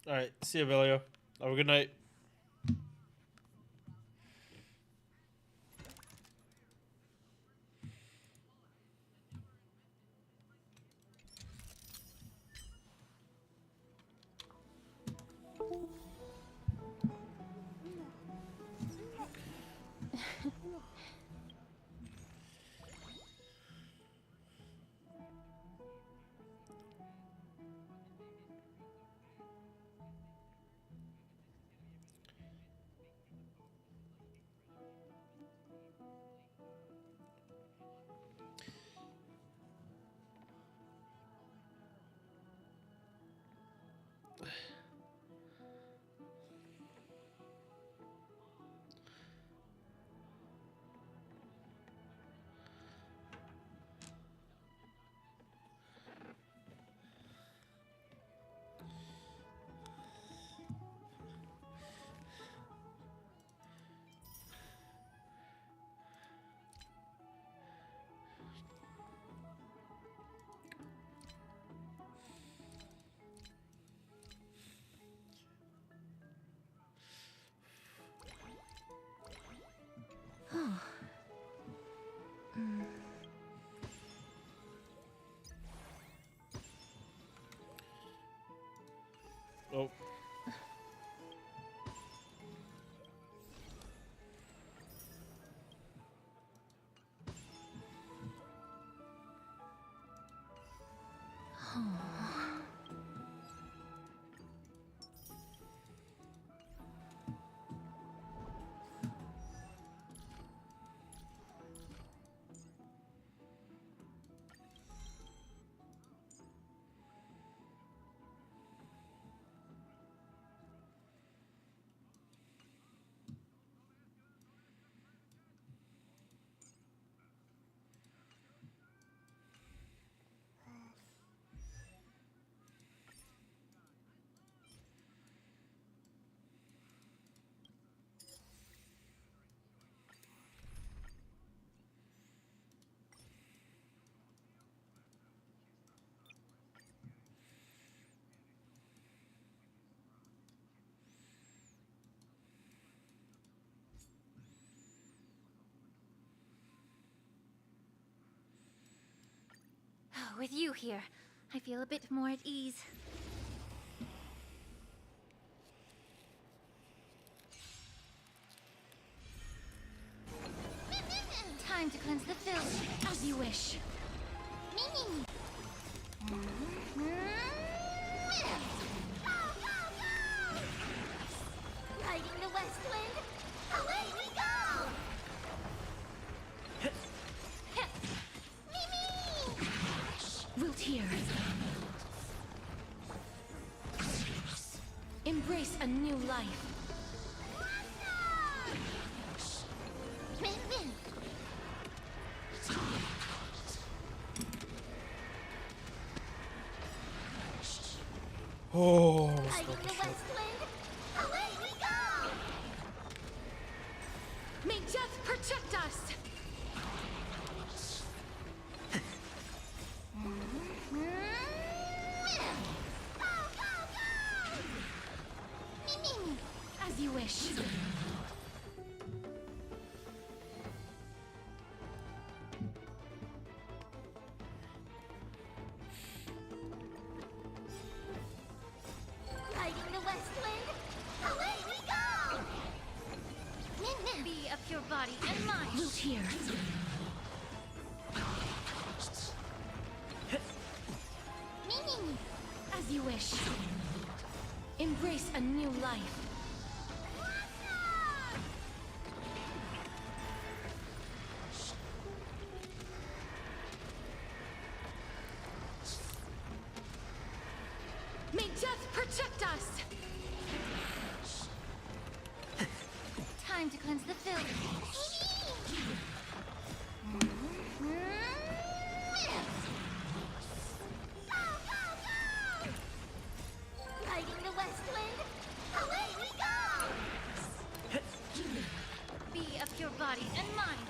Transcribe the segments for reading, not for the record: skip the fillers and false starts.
All right. See you, Velio. Have a good night. Oh. With you here, I feel a bit more at ease. Time to cleanse the filth, as you wish. Riding the west wind, away we go! Wilt here. Embrace a new life. Oh. Riding the west wind, away we go! May death protect us! As you wish. Riding the west wind, away we go! Be of your body and mind. Wilt here. As you wish. Embrace a new life. May death protect us! Time to cleanse the filth. Riding the west wind, away we go! Be of your body and mind.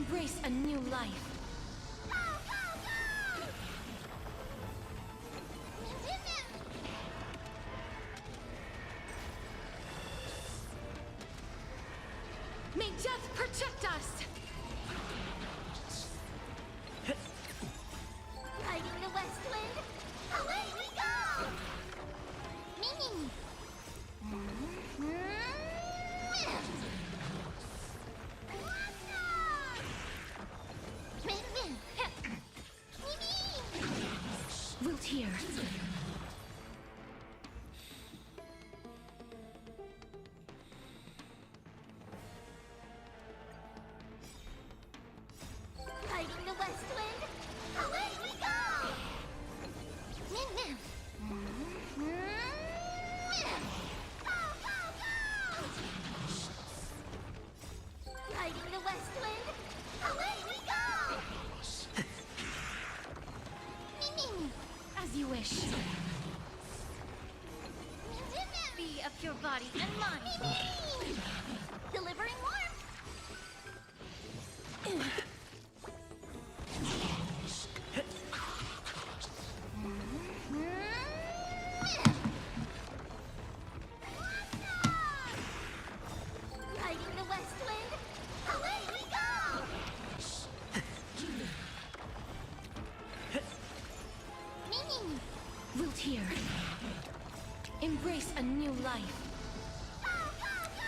Embrace a new life. Go, go, go! May death protect us! Riding the west wind, away we go! Meaning. Wilt here. Riding the west wind, away we go! Min min. Go, go, go! Riding the west wind, away we go! Ming, as you wish. Be of your body and mind. Delivering warmth. Riding the west wind, away we go! Meaning. Wilt here. Embrace a new life. Go, go, go!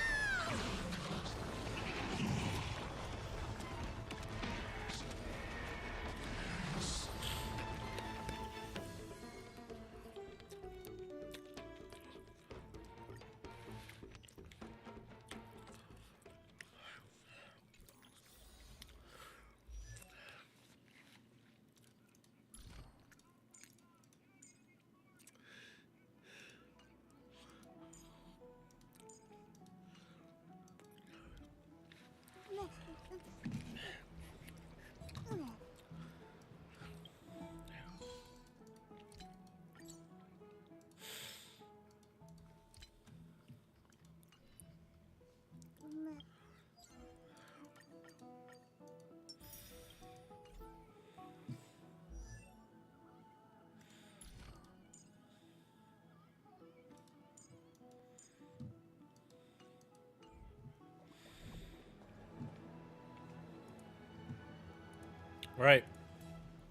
Right.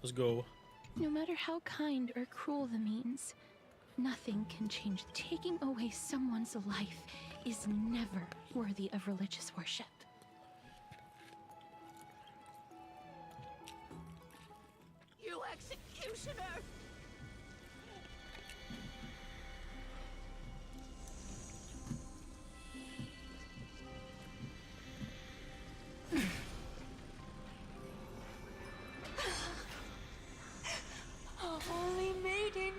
Let's go. No matter how kind or cruel the means, nothing can change. Taking away someone's life is never worthy of religious worship. You executioner! Holy maiden!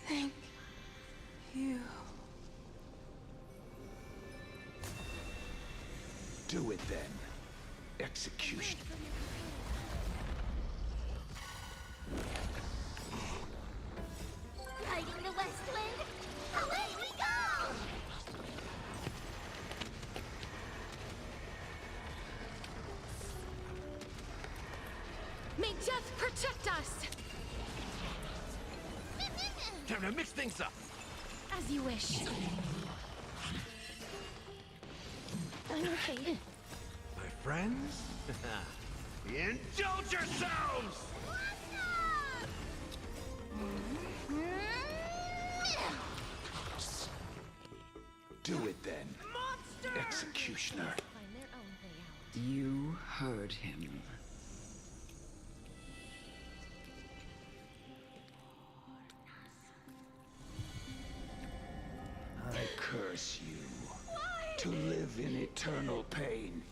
Thank you. Do it then. Execution. Riding the west wind, away we go! May death protect us! Time to mix things up. As you wish. I'm okay. My friends? Indulge yourselves! Do it then. Monster! Executioner. Find their own way out. You heard him. I curse you to live in eternal pain.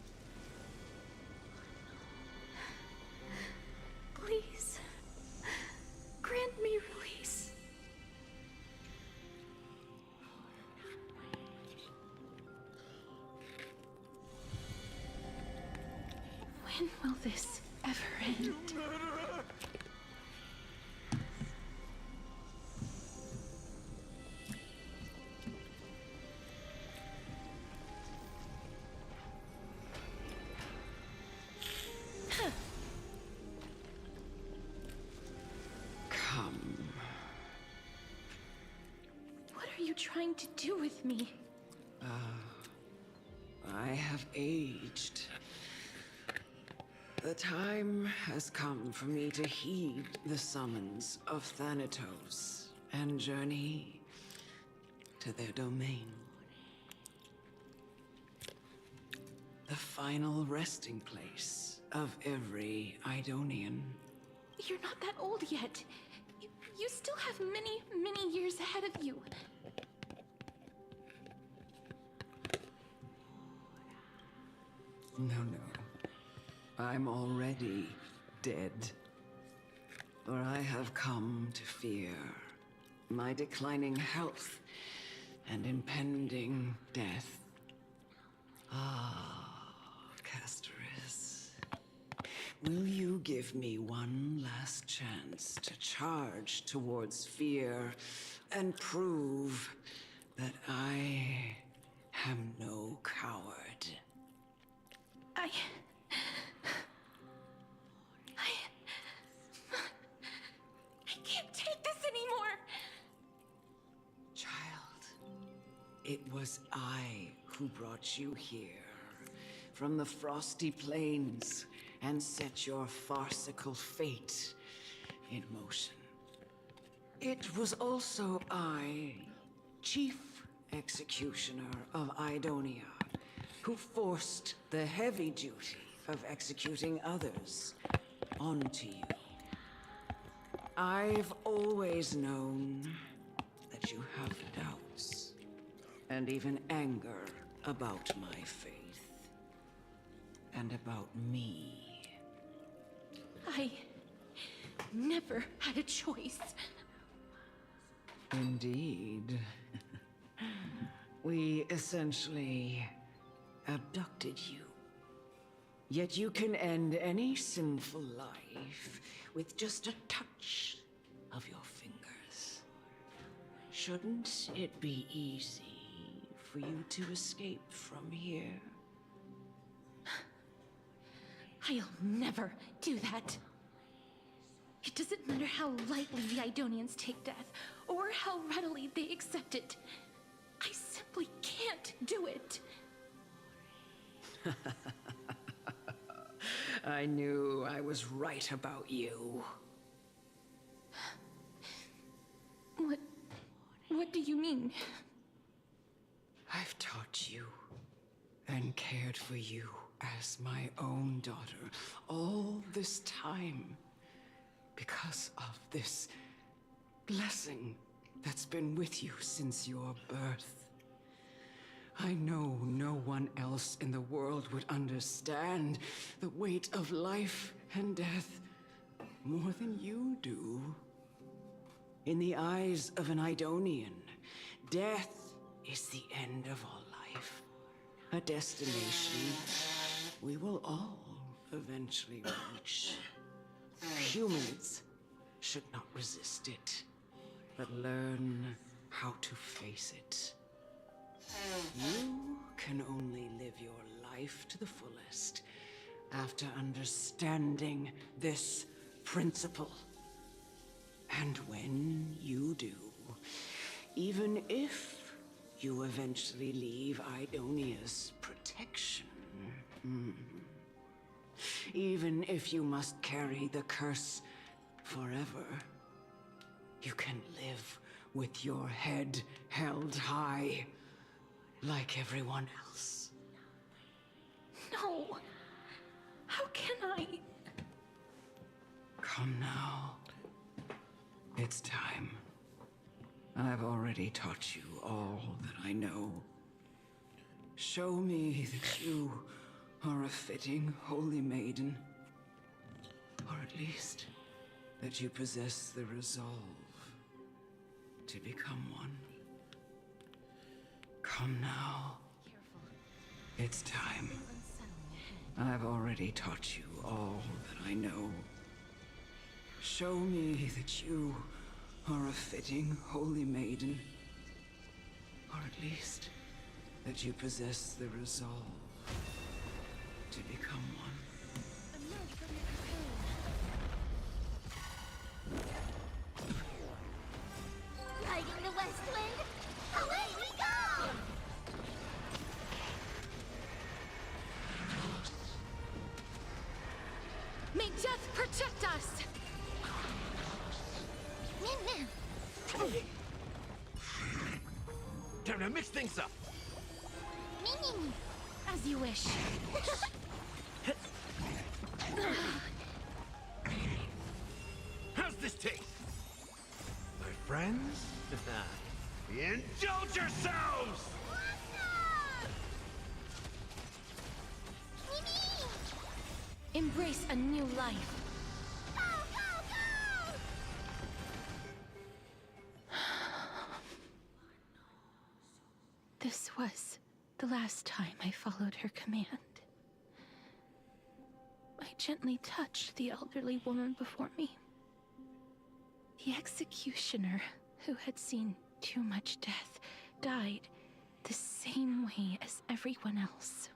Please, grant me release. When will this ever end? you trying to do with me? I have aged. The time has come for me to heed the summons of Thanatos and journey to their domain. The final resting place of every Idonian. You're not that old yet. You still have many, many years ahead of you. No. I'm already dead. For I have come to fear my declining health and impending death. Castoris, will you give me one last chance to charge towards fear and prove that I am no coward? I can't take this anymore! Child, it was I who brought you here from the frosty plains and set your farcical fate in motion. It was also I, Chief Executioner of Idonia, who forced the heavy duty of executing others onto you. I've always known that you have doubts and even anger about my faith and about me. I never had a choice. Indeed. We essentially abducted you. Yet you can end any sinful life with just a touch of your fingers. Shouldn't it be easy for you to escape from here? I'll never do that. It doesn't matter how lightly the Idonians take death, or how readily they accept it. I simply can't do it. I knew I was right about you. What do you mean? I've taught you and cared for you as my own daughter all this time because of this blessing that's been with you since your birth. I know no one else in the world would understand the weight of life and death more than you do. In the eyes of an Idonian, death is the end of all life. A destination we will all eventually reach. Humans should not resist it, but learn how to face it. You can only live your life to the fullest after understanding this principle. And when you do, even if you eventually leave Idonia's protection, even if you must carry the curse forever, you can live with your head held high, like everyone else. No. How can I? Come now. It's time. I've already taught you all that I know. Show me that you are a fitting holy maiden. Or at least, that you possess the resolve to become one. Come now. It's time. I've already taught you all that I know. Show me that you are a fitting holy maiden. Or at least, that you possess the resolve to become one. Emerge from your cocoon. Riding the west wind? Away Protect us! Time to mix things up. As you wish. How's this taste? My friends? Indulge yourselves! Embrace a new life. This was the last time I followed her command. I gently touched the elderly woman before me. The executioner, who had seen too much death, died the same way as everyone else.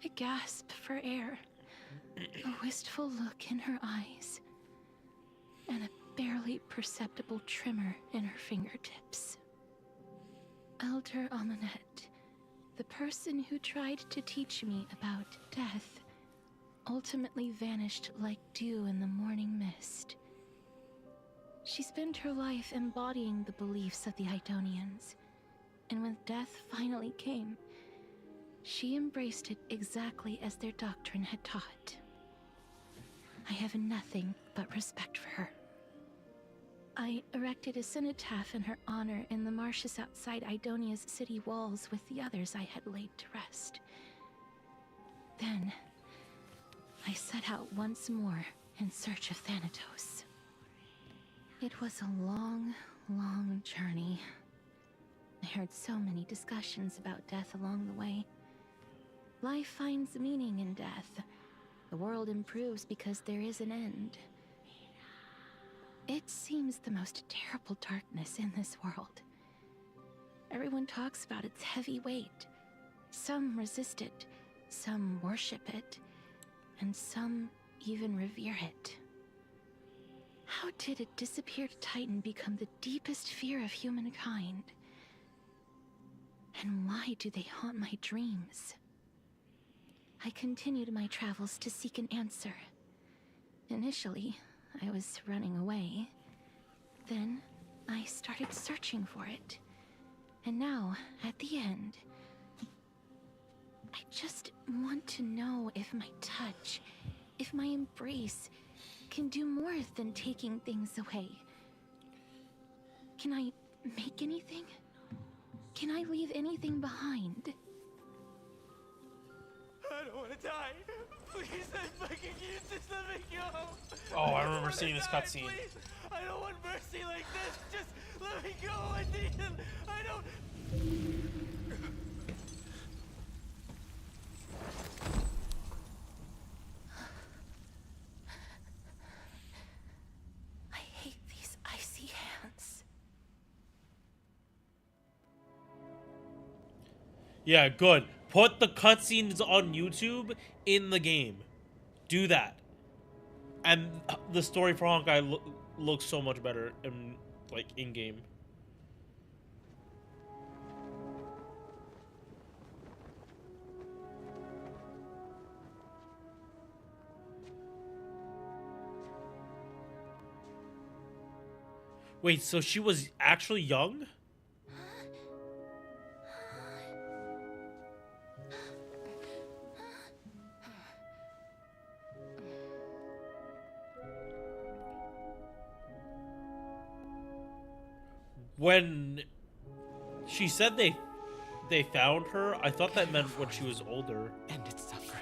A gasp for air, a wistful look in her eyes, and a barely perceptible tremor in her fingertips. Elder Amunet, the person who tried to teach me about death, ultimately vanished like dew in the morning mist. She spent her life embodying the beliefs of the Idonians, and when death finally came, she embraced it exactly as their doctrine had taught. I have nothing but respect for her. I erected a cenotaph in her honor in the marshes outside Idonia's city walls with the others I had laid to rest. Then, I set out once more in search of Thanatos. It was a long, long journey. I heard so many discussions about death along the way. Life finds meaning in death. The world improves because there is an end. It seems the most terrible darkness in this world. Everyone talks about its heavy weight. Some resist it, some worship it, and some even revere it. How did a disappeared titan become the deepest fear of humankind? And why do they haunt my dreams? I continued my travels to seek an answer. Initially, I was running away. Then, I started searching for it. And now, at the end, I just want to know if my touch, if my embrace, can do more than taking things away. Can I make anything? Can I leave anything behind? I don't want to die. Please, I fucking you just let me go. Oh, I don't remember wanna seeing this die, cutscene. please. I don't want mercy like this. Just let me go. I don't. I hate these icy hands. Yeah, good. Put the cutscenes on YouTube in the game. Do that. And the story for Honkai looks so much better in like in game. Wait, so she was actually young? When she said they found her, I thought that meant when she was older. End its suffering.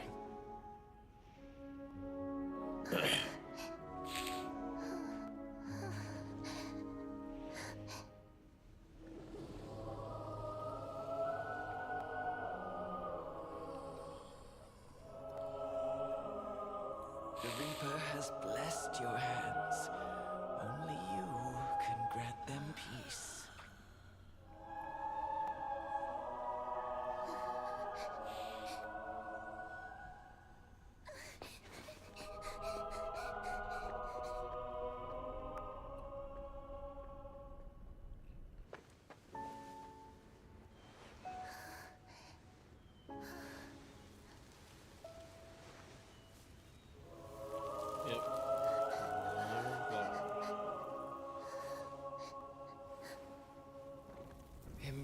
The Reaper has blessed your hands. Only you can grant them peace.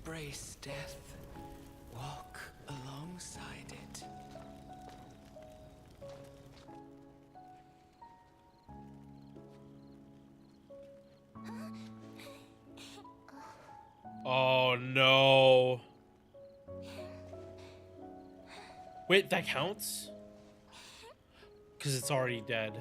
embrace death. Walk alongside it. Oh no. Wait, that counts? Because it's already dead.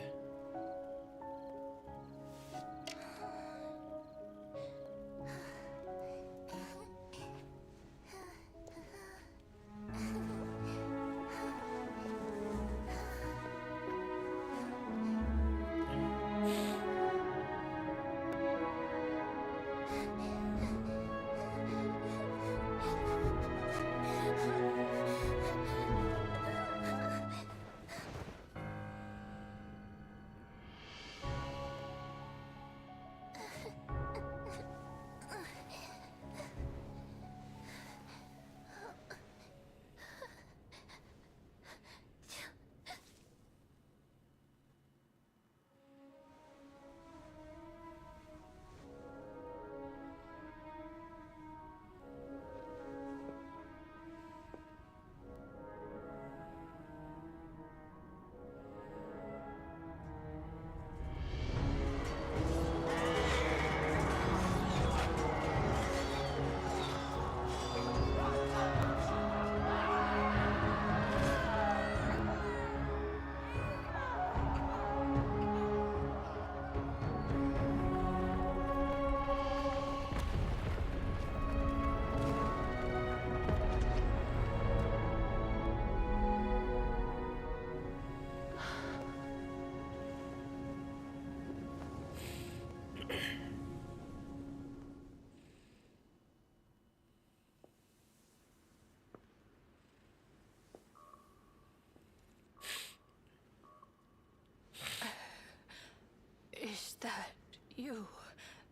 Is that you,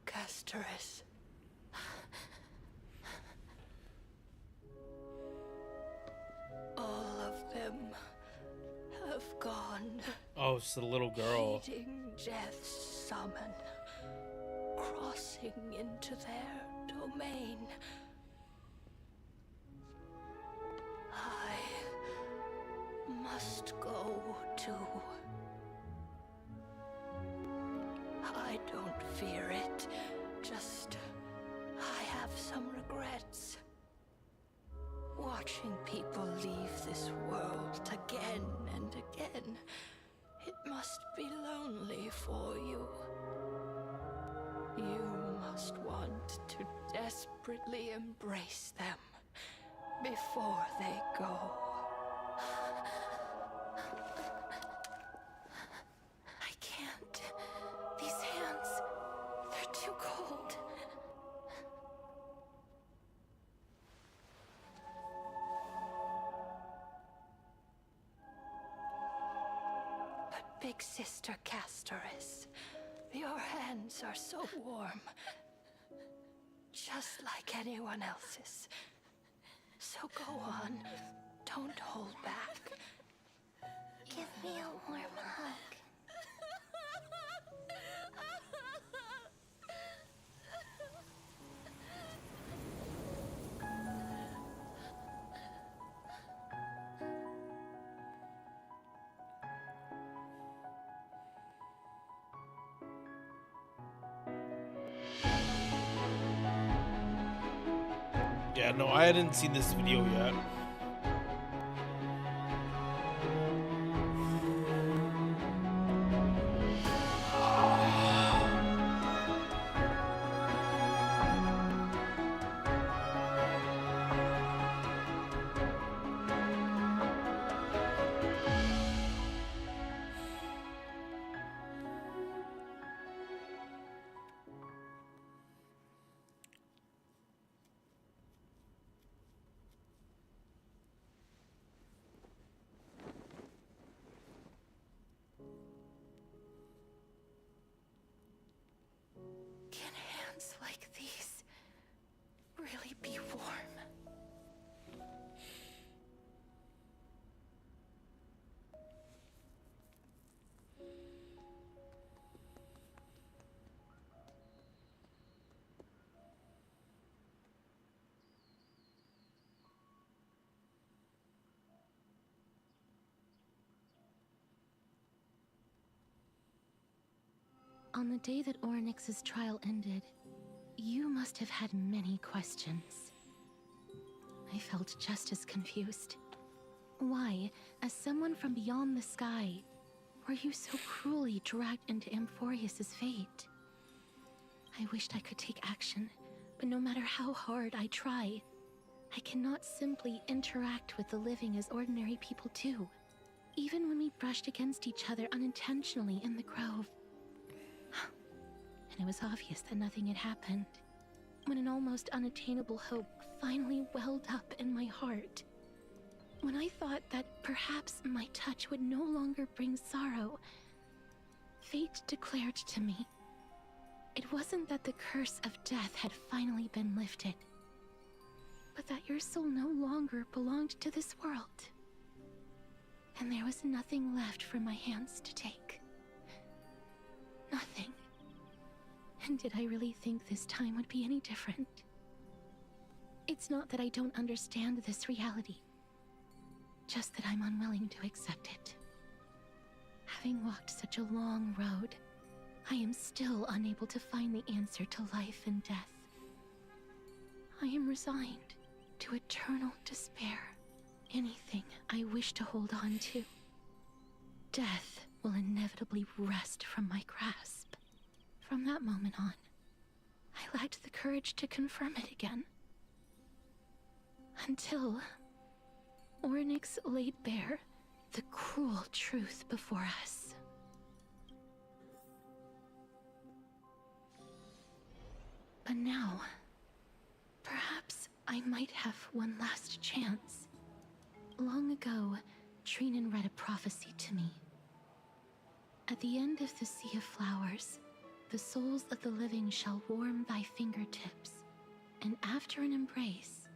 Castoris? All of them have gone. Oh, it's the little girl. Heeding Death's summon, crossing into their domain. I must go too. I don't fear it, just I have some regrets. Watching people leave this world again and again, it must be lonely for you. You must want to desperately embrace them before they go. I can't. These hands, they're too cold. But Big Sister Castoris, your hands are so warm. Just like anyone else's. So go on. Don't hold back. Give me a warm hug. Yeah, no, I hadn't seen this video yet. On the day that Oryx's trial ended, you must have had many questions. I felt just as confused. Why, as someone from beyond the sky, were you so cruelly dragged into Amphorius's fate? I wished I could take action, but no matter how hard I try, I cannot simply interact with the living as ordinary people do. Even when we brushed against each other unintentionally in the grove. And it was obvious that nothing had happened. When an almost unattainable hope finally welled up in my heart. When I thought that perhaps my touch would no longer bring sorrow, fate declared to me, it wasn't that the curse of death had finally been lifted, but that your soul no longer belonged to this world. And there was nothing left for my hands to take. Nothing. And did I really think this time would be any different? It's not that I don't understand this reality, just that I'm unwilling to accept it. Having walked such a long road, I am still unable to find the answer to life and death. I am resigned to eternal despair. Anything I wish to hold on to, death will inevitably wrest from my grasp. From that moment on, I lacked the courage to confirm it again. Until Oryx laid bare the cruel truth before us. But now, perhaps I might have one last chance. Long ago, Trinan read a prophecy to me. At the end of the Sea of Flowers, the souls of the living shall warm thy fingertips, and after an embrace,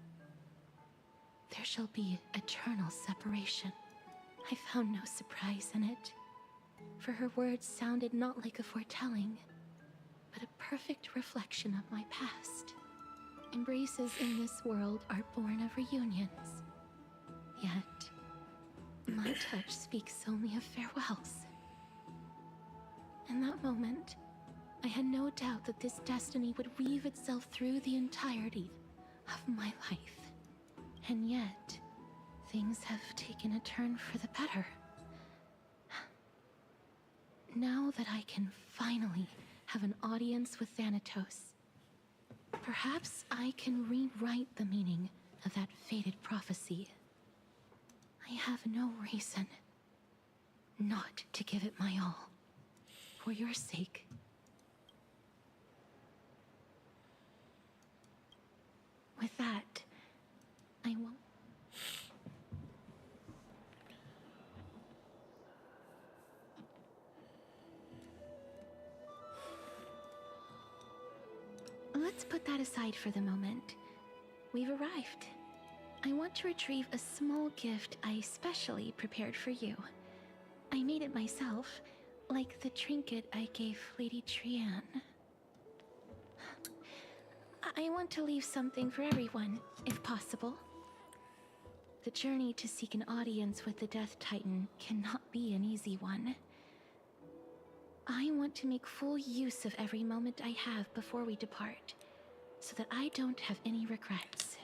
there shall be eternal separation. I found no surprise in it, for her words sounded not like a foretelling, but a perfect reflection of my past. Embraces in this world are born of reunions, yet my touch speaks only of farewells. In that moment, I had no doubt that this destiny would weave itself through the entirety of my life. And yet, things have taken a turn for the better. Now that I can finally have an audience with Thanatos, perhaps I can rewrite the meaning of that fated prophecy. I have no reason not to give it my all. For your sake. With that, I won't. Let's put that aside for the moment. We've arrived. I want to retrieve a small gift I specially prepared for you. I made it myself, like the trinket I gave Lady Trian. I want to leave something for everyone, if possible. The journey to seek an audience with the Death Titan cannot be an easy one. I want to make full use of every moment I have before we depart, so that I don't have any regrets.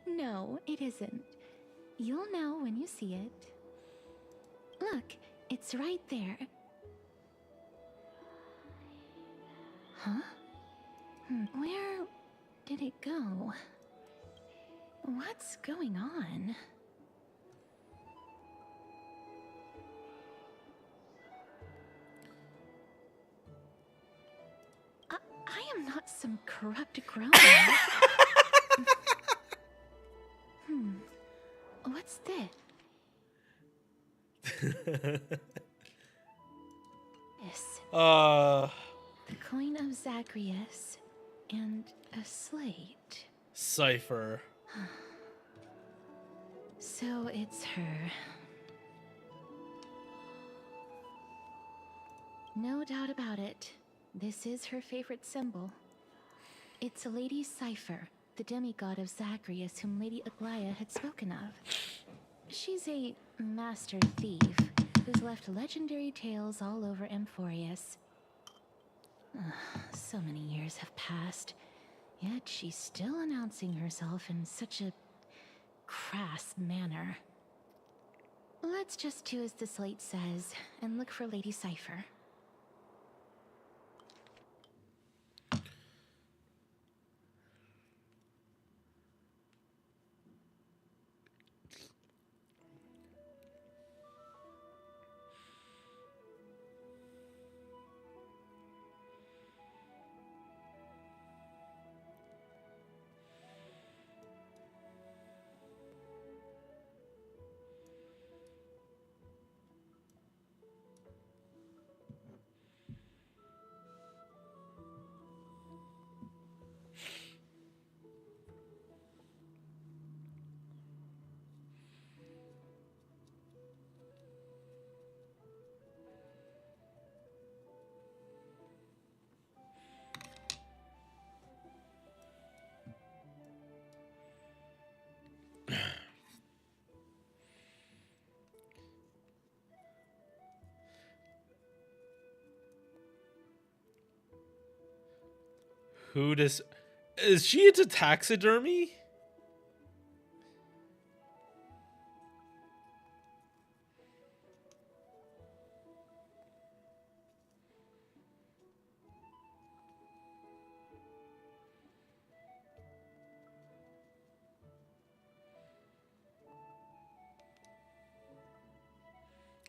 No, it isn't. You'll know when you see it. Look, it's right there. Huh? Where did it go? What's going on? I am not some corrupt grown. What's this? The coin of Zagreus and a slate. Cipher. So it's her. No doubt about it. This is her favorite symbol. It's a lady's cipher, the demigod of Zagreus whom Lady Aglaia had spoken of. She's a master thief who's left legendary tales all over Amphorius. So many years have passed, yet she's still announcing herself in such a crass manner. Let's just do as the slate says and look for Lady Cypher. Who does... Is she into taxidermy?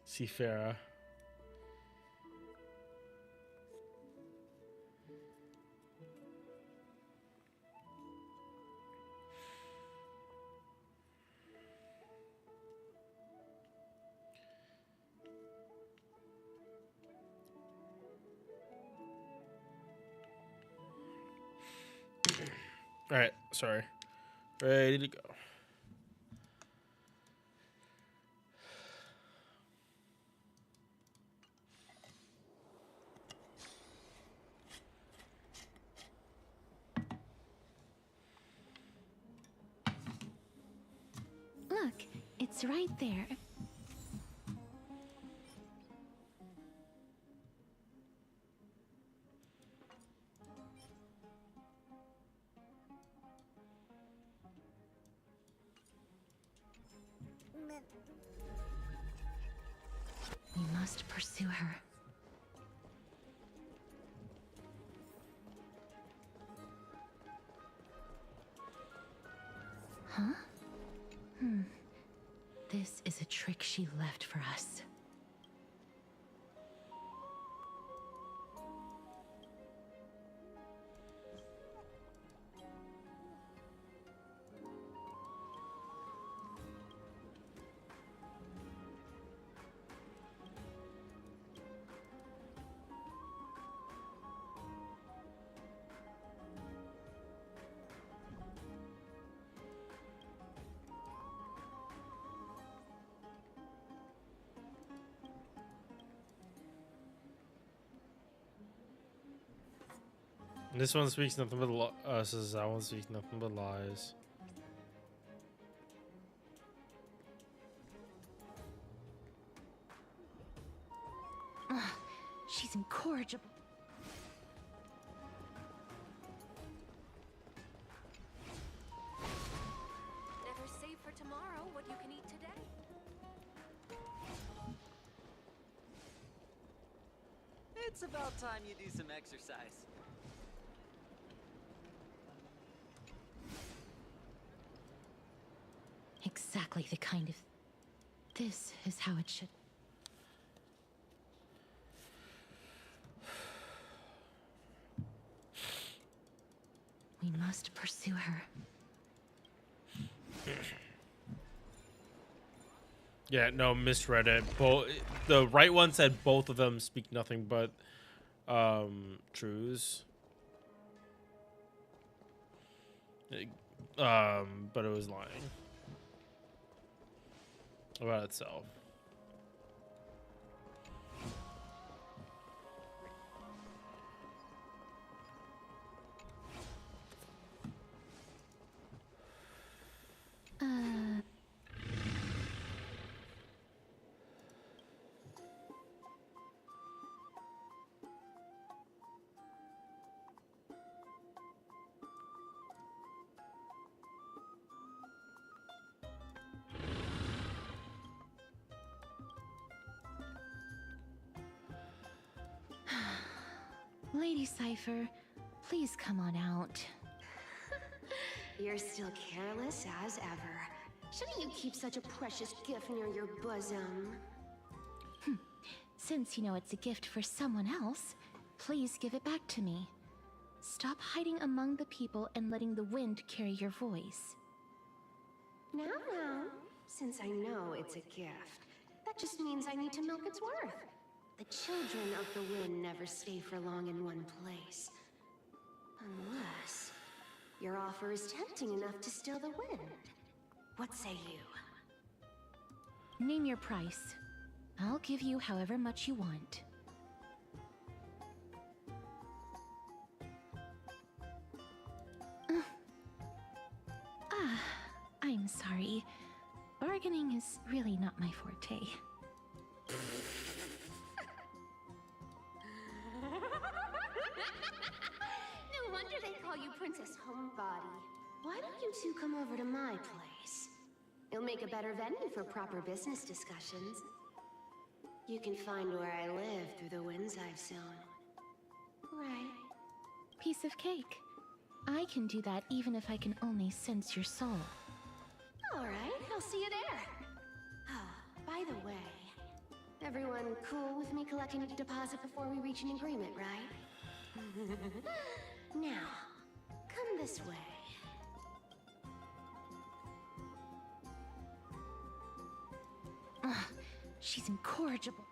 Seafarah. All right, sorry. Ready to go. Look, it's right there. We must pursue her. Huh? This is a trick she left for us. This one speaks nothing but says that one speaks nothing but lies. She's incorrigible. Never save for tomorrow what you can eat today. It's about time you do some exercise. Exactly the kind of... This is how it should... We must pursue her. Yeah, no, misread it. The right one said both of them speak nothing but truths. But it was lying about itself. Lady Cypher, please come on out. You're still careless as ever. Shouldn't you keep such a precious gift near your bosom? Since you know it's a gift for someone else, please give it back to me. Stop hiding among the people and letting the wind carry your voice. Now, since I know it's a gift, that just means I need to milk its worth. The children of the wind never stay for long in one place. Unless your offer is tempting enough to still the wind. What say you? Name your price. I'll give you however much you want. I'm sorry. Bargaining is really not my forte. No wonder they call you Princess Homebody. Why don't you two come over to my place? It'll make a better venue for proper business discussions. You can find where I live through the winds I've sown. Right. Piece of cake. I can do that even if I can only sense your soul. All right, I'll see you there. By the way, everyone cool with me collecting a deposit before we reach an agreement, right? Now, come this way. She's incorrigible.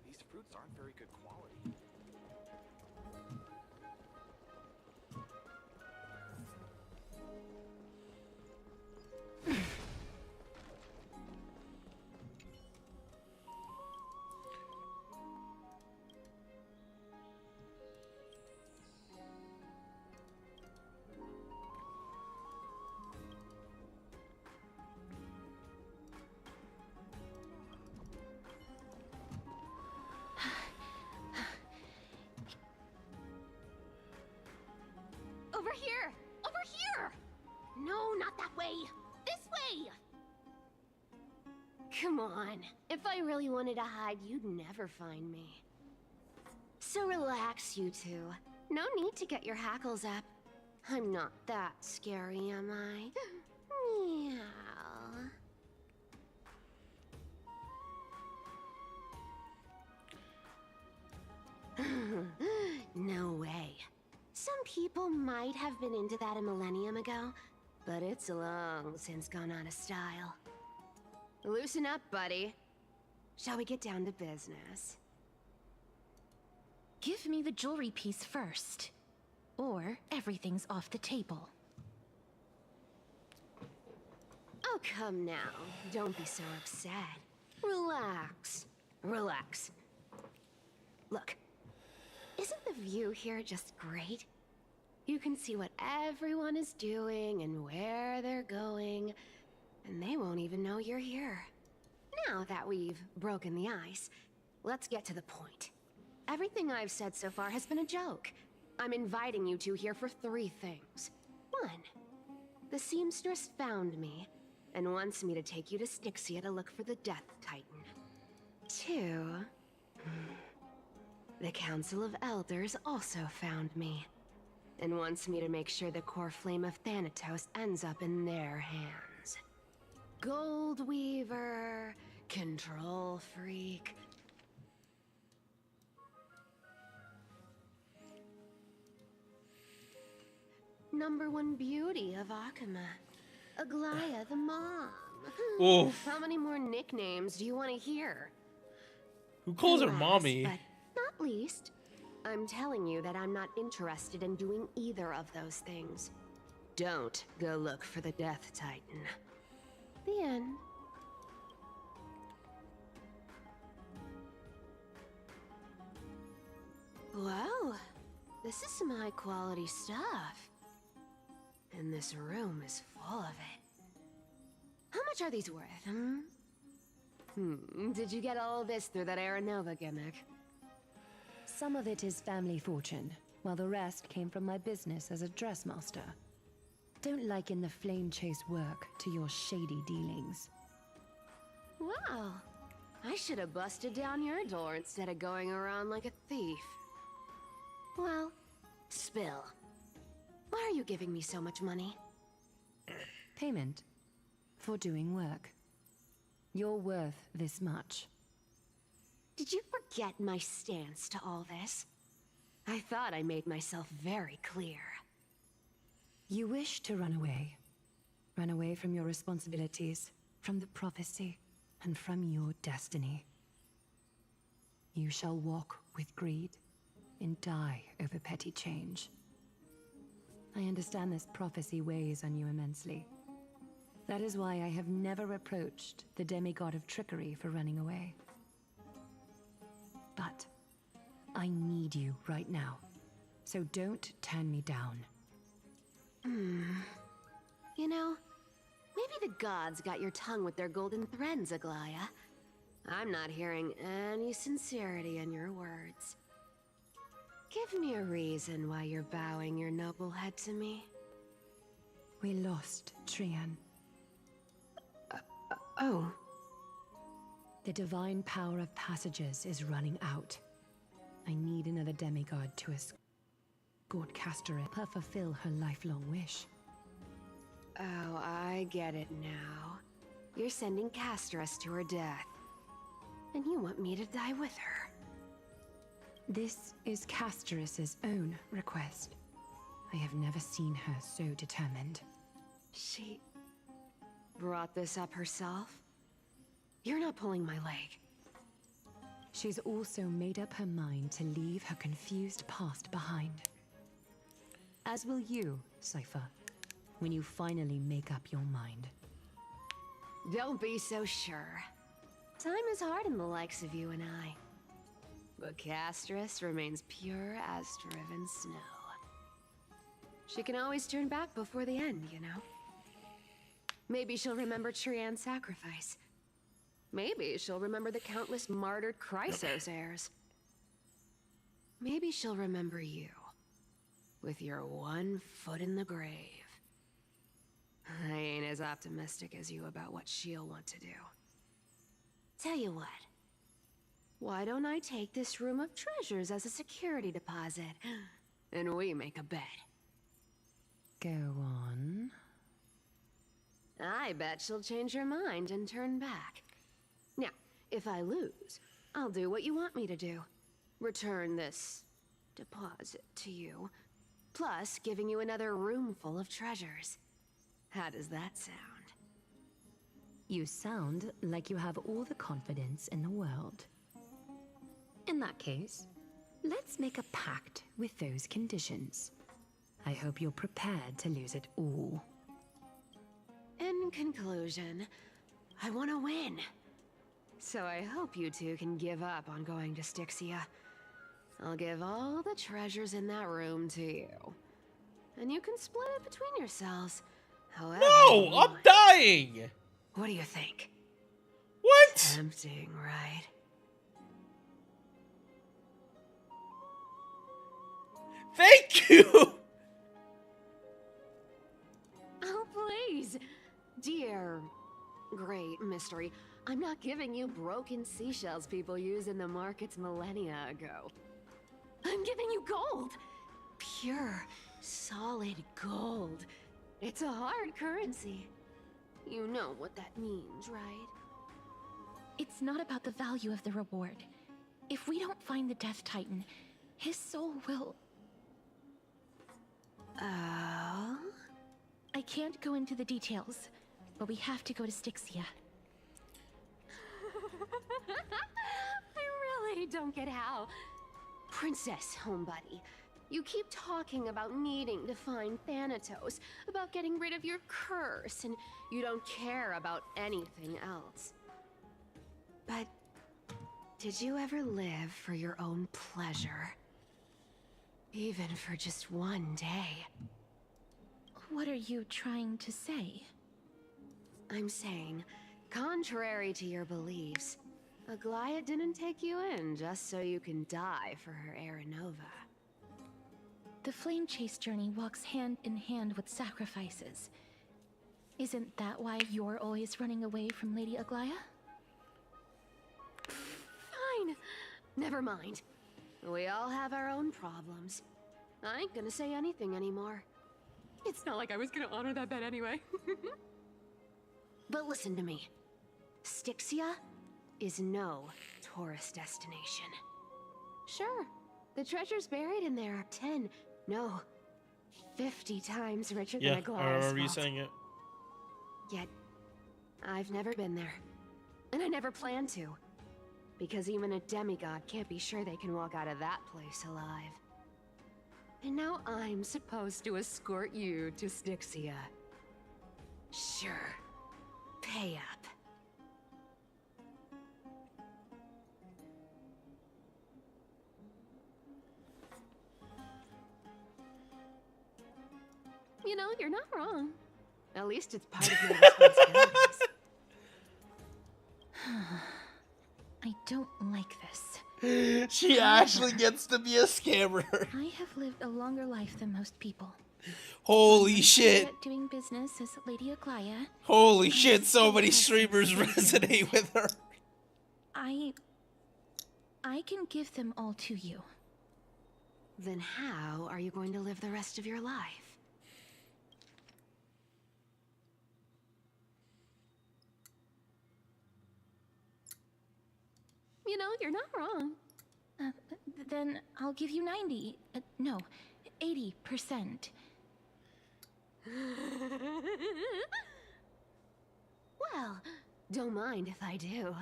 These fruits aren't very good quality. Over here! Over here! No, not that way! This way! Come on. If I really wanted to hide, you'd never find me. So relax, you two. No need to get your hackles up. I'm not that scary, am I? Meow. No way. Some people might have been into that a millennium ago, but it's long since gone out of style. Loosen up, buddy. Shall we get down to business? Give me the jewelry piece first, or everything's off the table. Oh, come now. Don't be so upset. Relax. Relax. Look, isn't the view here just great? You can see what everyone is doing and where they're going, and they won't even know you're here. Now that we've broken the ice, let's get to the point. Everything I've said so far has been a joke. I'm inviting you two here for 3 things. 1, the seamstress found me and wants me to take you to Styxia to look for the Death Titan. 2, the Council of Elders also found me and wants me to make sure the core flame of Thanatos ends up in their hands. Gold Weaver, control freak. #1 beauty of Akama, Aglaya the mom. Oof. How many more nicknames do you want to hear? Who calls her Last, mommy? But not least, I'm telling you that I'm not interested in doing either of those things. Don't go look for the Death Titan. The end. Wow, this is some high quality stuff. And this room is full of it. How much are these worth, Did you get all this through that Aranova gimmick? Some of it is family fortune, while the rest came from my business as a dressmaster. Don't liken the flame chase work to your shady dealings. Wow, I should have busted down your door instead of going around like a thief. Well, spill. Why are you giving me so much money? Payment for doing work. You're worth this much. Did you forget my stance to all this? I thought I made myself very clear. You wish to run away. Run away from your responsibilities, from the prophecy, and from your destiny. You shall walk with greed and die over petty change. I understand this prophecy weighs on you immensely. That is why I have never approached the demigod of trickery for running away. But I need you right now, so don't turn me down. You know, maybe the gods got your tongue with their golden threads, Aglaya. I'm not hearing any sincerity in your words. Give me a reason why you're bowing your noble head to me. We lost Trian. Oh. The divine power of passages is running out. I need another demigod to escort Castor to fulfill her lifelong wish. Oh, I get it now. You're sending Castras to her death. And you want me to die with her. This is Castoras's own request. I have never seen her so determined. She brought this up herself? You're not pulling my leg. She's also made up her mind to leave her confused past behind. As will you, Cypher, when you finally make up your mind. Don't be so sure. Time is hard in the likes of you and I. But Castras remains pure as driven snow. She can always turn back before the end, you know? Maybe she'll remember Trian's sacrifice. Maybe she'll remember the countless martyred Chrysos heirs. Maybe she'll remember you, with your one foot in the grave. I ain't as optimistic as you about what she'll want to do. Tell you what. Why don't I take this room of treasures as a security deposit, and we make a bet? Go on. I bet she'll change her mind and turn back. Now, if I lose, I'll do what you want me to do. Return this deposit to you, plus giving you another room full of treasures. How does that sound? You sound like you have all the confidence in the world. In that case, let's make a pact with those conditions. I hope you're prepared to lose it all. In conclusion, I want to win. So I hope you two can give up on going to Styxia. I'll give all the treasures in that room to you. And you can split it between yourselves. However No, I'm dying. What do you think? What? Tempting, right? Thank you. Oh, please. Dear great mystery, I'm not giving you broken seashells people use in the markets millennia ago. I'm giving you gold. Pure, solid gold. It's a hard currency. You know what that means, right? It's not about the value of the reward. If we don't find the Death Titan, his soul will... Oh? I can't go into the details. but we have to go to Styxia. I really don't get how. Princess, homebuddy, you keep talking about needing to find Thanatos, about getting rid of your curse, and you don't care about anything else. But did you ever live for your own pleasure? Even for just one day? What are you trying to say? I'm saying, contrary to your beliefs, Aglaia didn't take you in just so you can die for her Aranova. The flame chase journey walks hand in hand with sacrifices. Isn't that why you're always running away from Lady Aglaia? Fine. Never mind. We all have our own problems. I ain't gonna say anything anymore. It's not like I was gonna honor that bet anyway. But listen to me. Styxia is no tourist destination. Sure, the treasures buried in there are 10, no, 50 times richer than Yeah, Aglaia's I remember you vault. saying it. Yet, I've never been there. And I never plan to. Because even a demigod can't be sure they can walk out of that place alive. And now I'm supposed to escort you to Styxia. Sure. Pay up. You know, you're not wrong. At least it's part of your responsibilities. I don't like this. She actually gets to be a scammer. I have lived a longer life than most people. Holy I'm shit. good at doing business as Lady Aglaia. Holy shit, so still many have some streamers skills in resonate with her. I can give them all to you. Then how are you going to live the rest of your life? You know, you're not wrong. Then I'll give you 90. No, 80%. Well, don't mind if I do.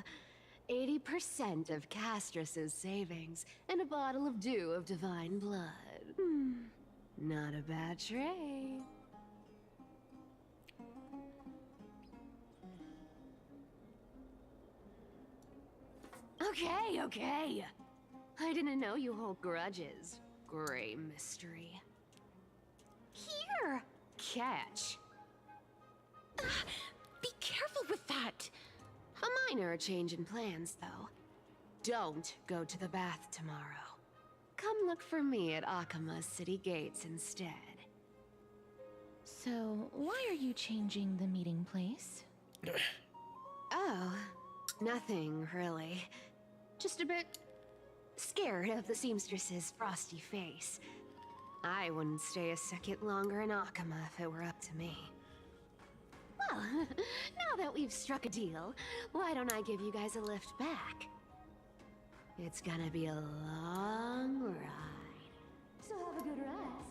80% of Castrus's savings and a bottle of dew of divine blood. Not a bad trade. Okay. I didn't know you hold grudges. Gray mystery. Here! Catch. Be careful with that! A minor change in plans, though. Don't go to the bath tomorrow. Come look for me at Akama's city gates instead. So, why are you changing the meeting place? Oh, nothing really. Just a bit scared of the seamstress's frosty face. I wouldn't stay a second longer in Akama if it were up to me. Well, now that we've struck a deal, why don't I give you guys a lift back? It's gonna be a long ride. So have a good rest.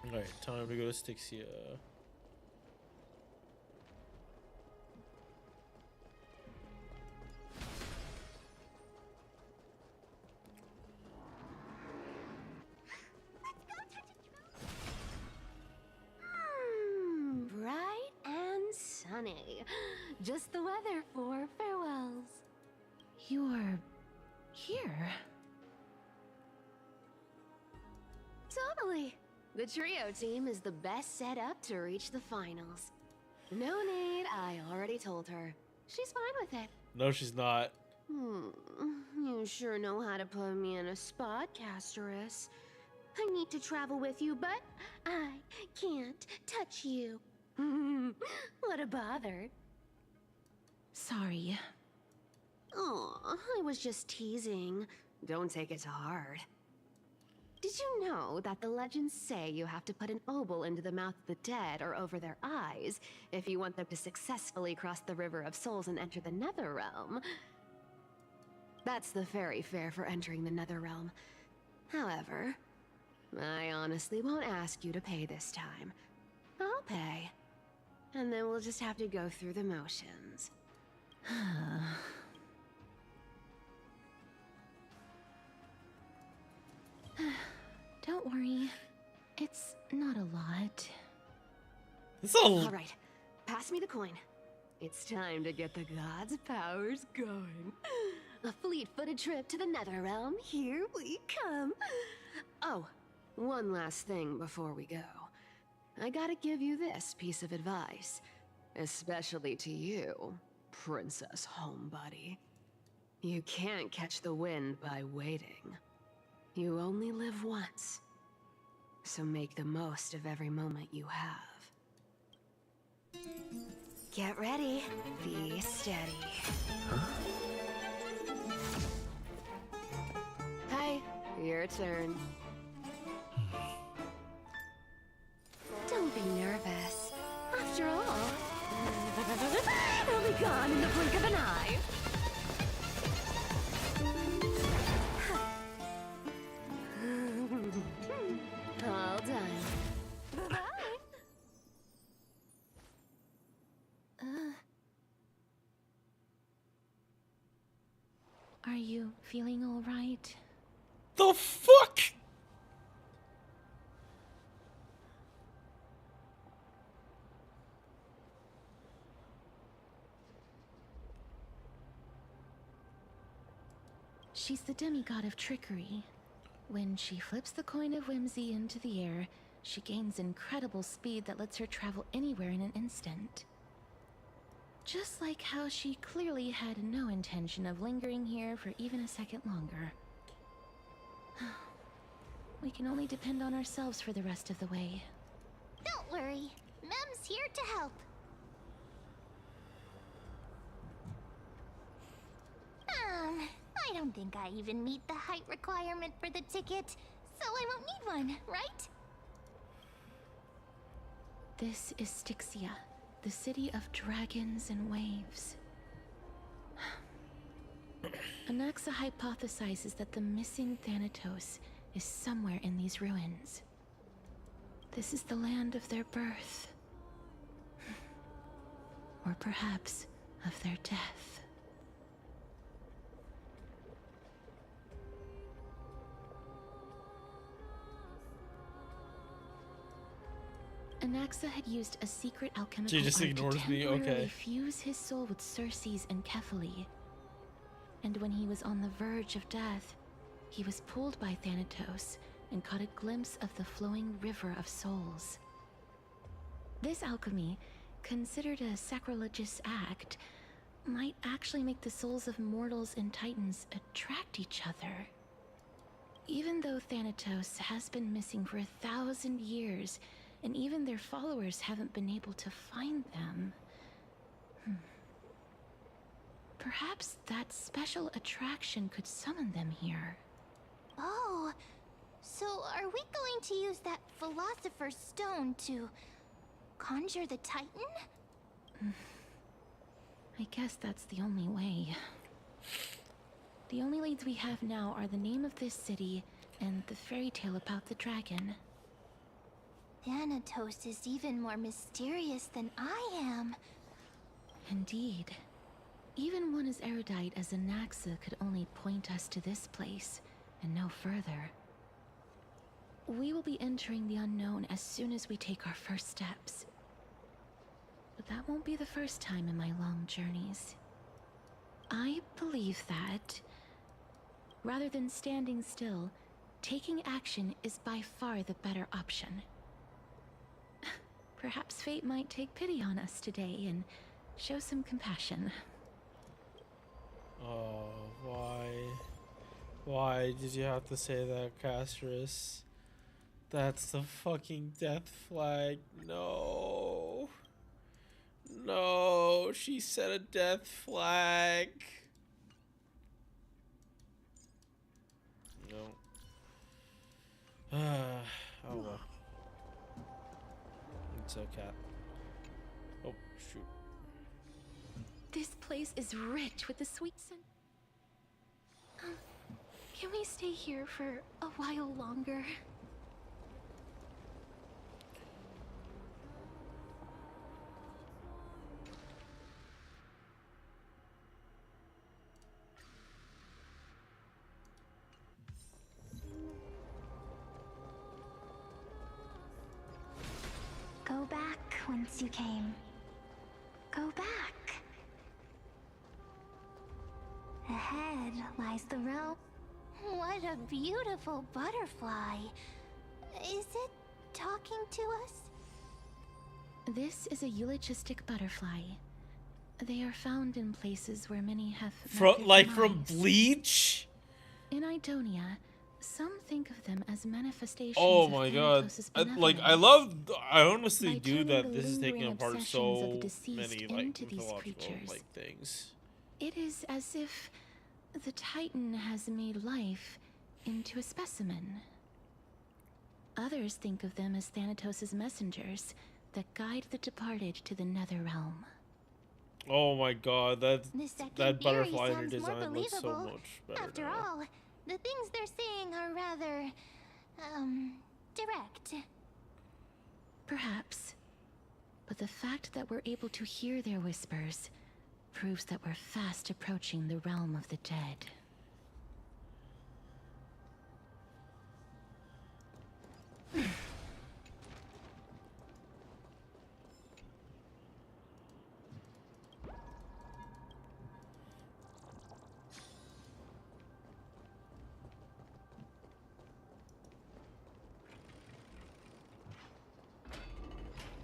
Alright, time to go to Styxia. sunny. Just the weather for farewells. You're here. Totally. The trio team is the best set up to reach the finals. No need, I already told her. She's fine with it. No, she's not. You sure know how to put me in a spot, Casterus. I need to travel with you, but I can't touch you. What a bother. Sorry. Aw, I was just teasing. Don't take it to heart. Did you know that the legends say you have to put an obol into the mouth of the dead or over their eyes if you want them to successfully cross the River of Souls and enter the Netherrealm? That's the fairy fare for entering the Netherrealm. However, I honestly won't ask you to pay this time. I'll pay. And then we'll just have to go through the motions. Don't worry. It's not a lot. It's a All right, pass me the coin. It's time to get the gods' powers going. A fleet-footed trip to the Netherrealm. Here we come. Oh, one last thing before we go. I gotta give you this piece of advice, especially to you, Princess Homebody. You can't catch the wind by waiting. You only live once, so make the most of every moment you have. Get ready, be steady. Hi, your turn. Don't be nervous. After all, it'll be gone in the blink of an eye. All done. Bye-bye. Are you feeling all right? The fuck? She's the demigod of trickery. When she flips the coin of whimsy into the air, she gains incredible speed that lets her travel anywhere in an instant. Just like how she clearly had no intention of lingering here for even a second longer. We can only depend on ourselves for the rest of the way. Don't worry. Mem's here to help. I don't think I even meet the height requirement for the ticket, so I won't need one, right? This is Styxia, the city of dragons and waves. Anaxa hypothesizes that the missing Thanatos is somewhere in these ruins. This is the land of their birth. Or perhaps of their death. Anaxa had used a secret alchemical She just art ignores to me, temporarily okay. fuse his soul with Circe's and Kephae. And when he was on the verge of death, he was pulled by Thanatos and caught a glimpse of the flowing river of souls. This alchemy, considered a sacrilegious act, might actually make the souls of mortals and titans attract each other. Even though Thanatos has been missing for 1,000 years, and even their followers haven't been able to find them. Perhaps that special attraction could summon them here. Oh, so are we going to use that Philosopher's Stone to conjure the Titan? I guess that's the only way. The only leads we have now are the name of this city and the fairy tale about the dragon. Thanatos is even more mysterious than I am. Indeed. Even one as erudite as Anaxa could only point us to this place, and no further. We will be entering the unknown as soon as we take our first steps. but that won't be the first time in my long journeys. I believe that, rather than standing still, taking action is by far the better option. Perhaps fate might take pity on us today and show some compassion. Oh, why? Why did you have to say that, Castris? That's the fucking death flag. No. No, she set a death flag. No. Oh well. It's a cat. Oh, shoot. This place is rich with the sweet scent. Can we stay here for a while longer? Go back whence you came. Go back. Ahead lies the realm. What a beautiful butterfly. Is it talking to us? This is a eulogistic butterfly. They are found in places where many have From Bleach? In Idonia, some think of them as manifestations Oh of my god. Thanatos' I honestly By do that turning this is taking lingering apart obsessions of so the deceased many like into these mythological creatures. like things. It is as if the Titan has made life into a specimen. Others think of them as Thanatos' messengers that guide the departed to the nether realm. Oh my god, that Theory butterfly in her sounds more design looks so believable. much better After now. all, the things they're saying are rather, direct. Perhaps. But the fact that we're able to hear their whispers proves that we're fast approaching the realm of the dead.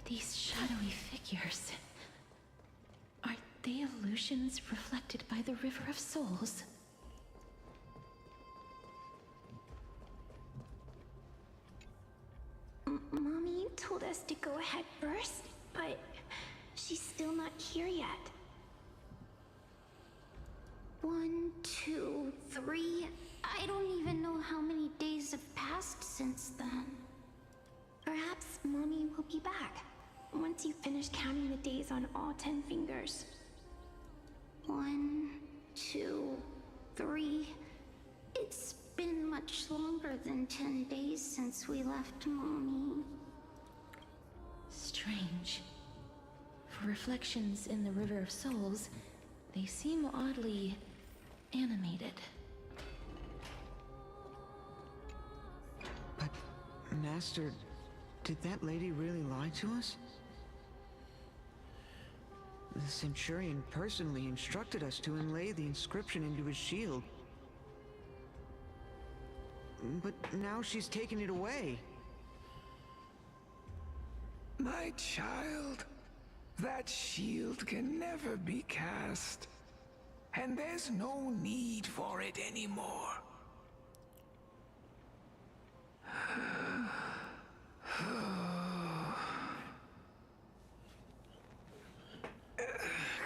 These shadowy figures. Are they illusions reflected by the River of Souls? Mommy told us to go ahead first, but she's still not here yet. 1, 2, 3. I don't even know how many days have passed since then. Perhaps Mommy will be back once you finish counting the days on all 10 fingers. 1, 2, 3. It's been much longer than 10 days since we left Mommy. Strange. For reflections in the River of Souls, they seem oddly animated. But, Master, did that lady really lie to us? The Centurion personally instructed us to inlay the inscription into his shield. But now she's taken it away. My child, that shield can never be cast. And there's no need for it anymore.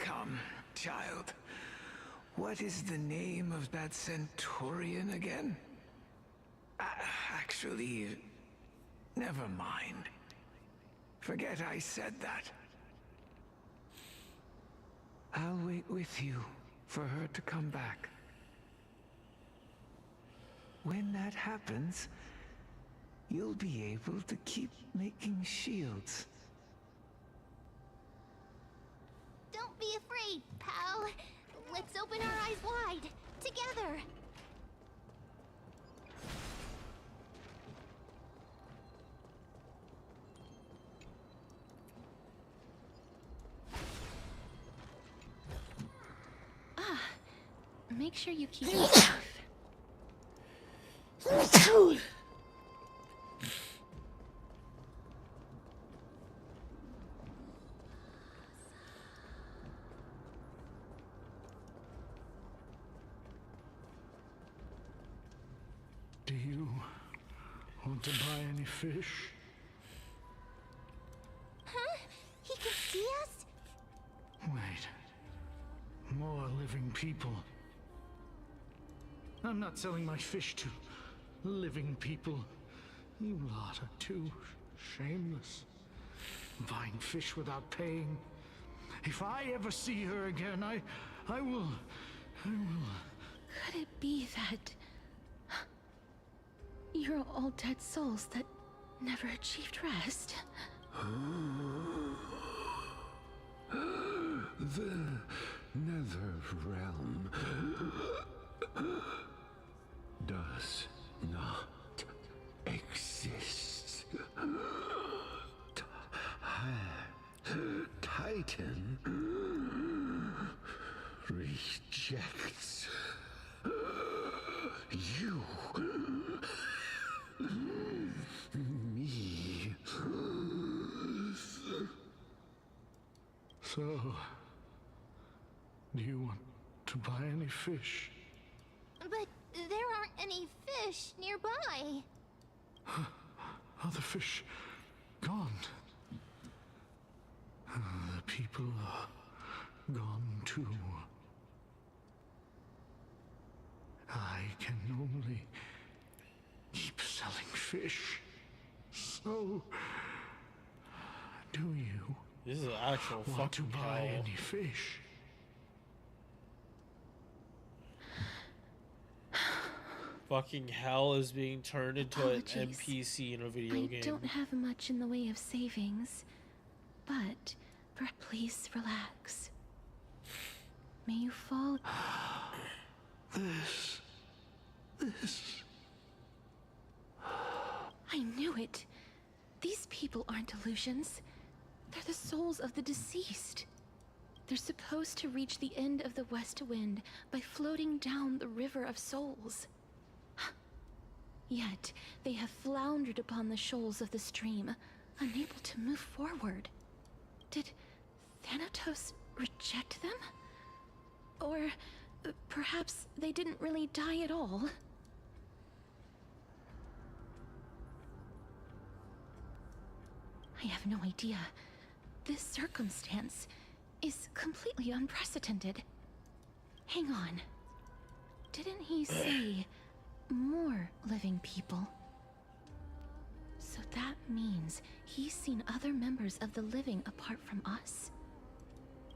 Come, child. What is the name of that Centurion again? Actually, never mind. Forget I said that. I'll wait with you for her to come back. When that happens, you'll be able to keep making shields. Don't be afraid, pal. Let's open our eyes wide, together. make sure you keep it safe. Do you want to buy any fish? Huh? He can see us? Wait. More living people. I'm not selling my fish to living people. You lot are too shameless. Buying fish without paying. If I ever see her again, I will... Could it be that you're all dead souls that never achieved rest? The Nether Realm does not exist. Titan rejects you. Me. So, do you want to buy any fish? But there aren't any fish nearby. Are the fish gone? The people are gone too. I can only keep selling fish. So, do you This is actual want to fucking buy hell. any fish? Fucking hell is being turned into an Apologies. NPC in a video I game. don't have much in the way of savings, but please relax. May you fall. This. I knew it. These people aren't illusions. They're the souls of the deceased. They're supposed to reach the end of the West Wind by floating down the River of Souls. Yet, they have floundered upon the shoals of the stream, unable to move forward. Did Thanatos reject them? Or perhaps they didn't really die at all? I have no idea. This circumstance is completely unprecedented. Hang on. Didn't he say more living people? So that means he's seen other members of the living apart from us?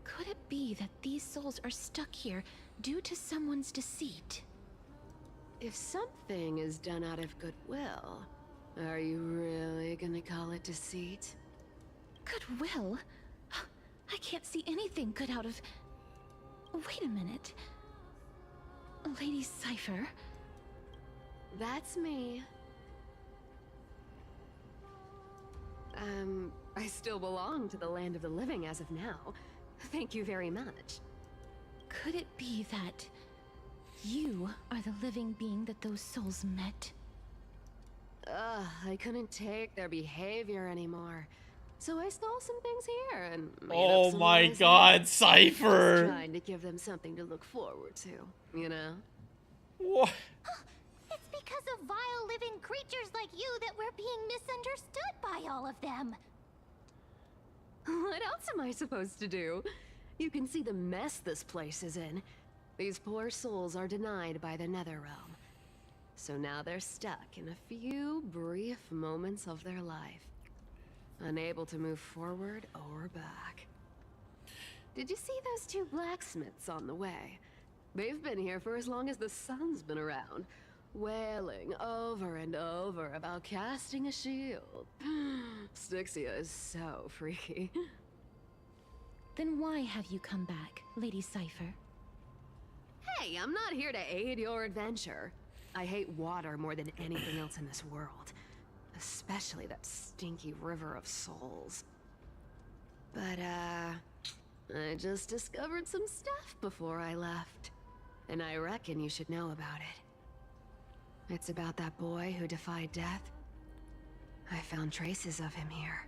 Could it be that these souls are stuck here due to someone's deceit? If something is done out of goodwill, are you really gonna call it deceit? Goodwill? I can't see anything good out of... Wait a minute. Lady Cypher? That's me. I still belong to the land of the living as of now. Thank you very much. Could it be that you are the living being that those souls met? I couldn't take their behavior anymore. So I stole some things here and made Oh up some my lies god, later. Cypher! Just trying to give them something to look forward to, you know? What? It's because of vile living creatures like you that we're being misunderstood by all of them. What else am I supposed to do? You can see the mess this place is in. These poor souls are denied by the Netherrealm. So now they're stuck in a few brief moments of their life. Unable to move forward or back. Did you see those two blacksmiths on the way? They've been here for as long as the sun's been around, wailing over and over about casting a shield. Styxia is so freaky. Then why have you come back, Lady Cypher? Hey, I'm not here to aid your adventure. I hate water more than anything else in this world. Especially that stinky river of souls. But, I just discovered some stuff before I left. and I reckon you should know about it. It's about that boy who defied death. I found traces of him here.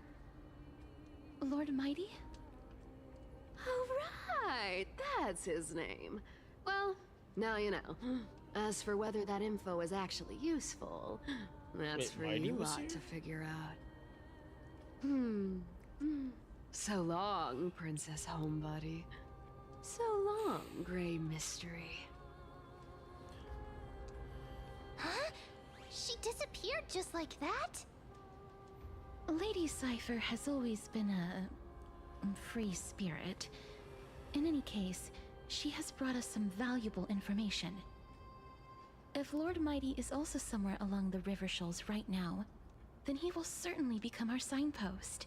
Lord Mighty? Oh, right! That's his name. Well, now you know. As for whether that info is actually useful, that's Wait, for Mighty you was lot here? to figure out. So long, Princess Homebody. So long, Grey Mystery. Huh? She disappeared just like that? Lady Cypher has always been a free spirit. In any case, she has brought us some valuable information. If Lord Mighty is also somewhere along the river shoals right now, then he will certainly become our signpost.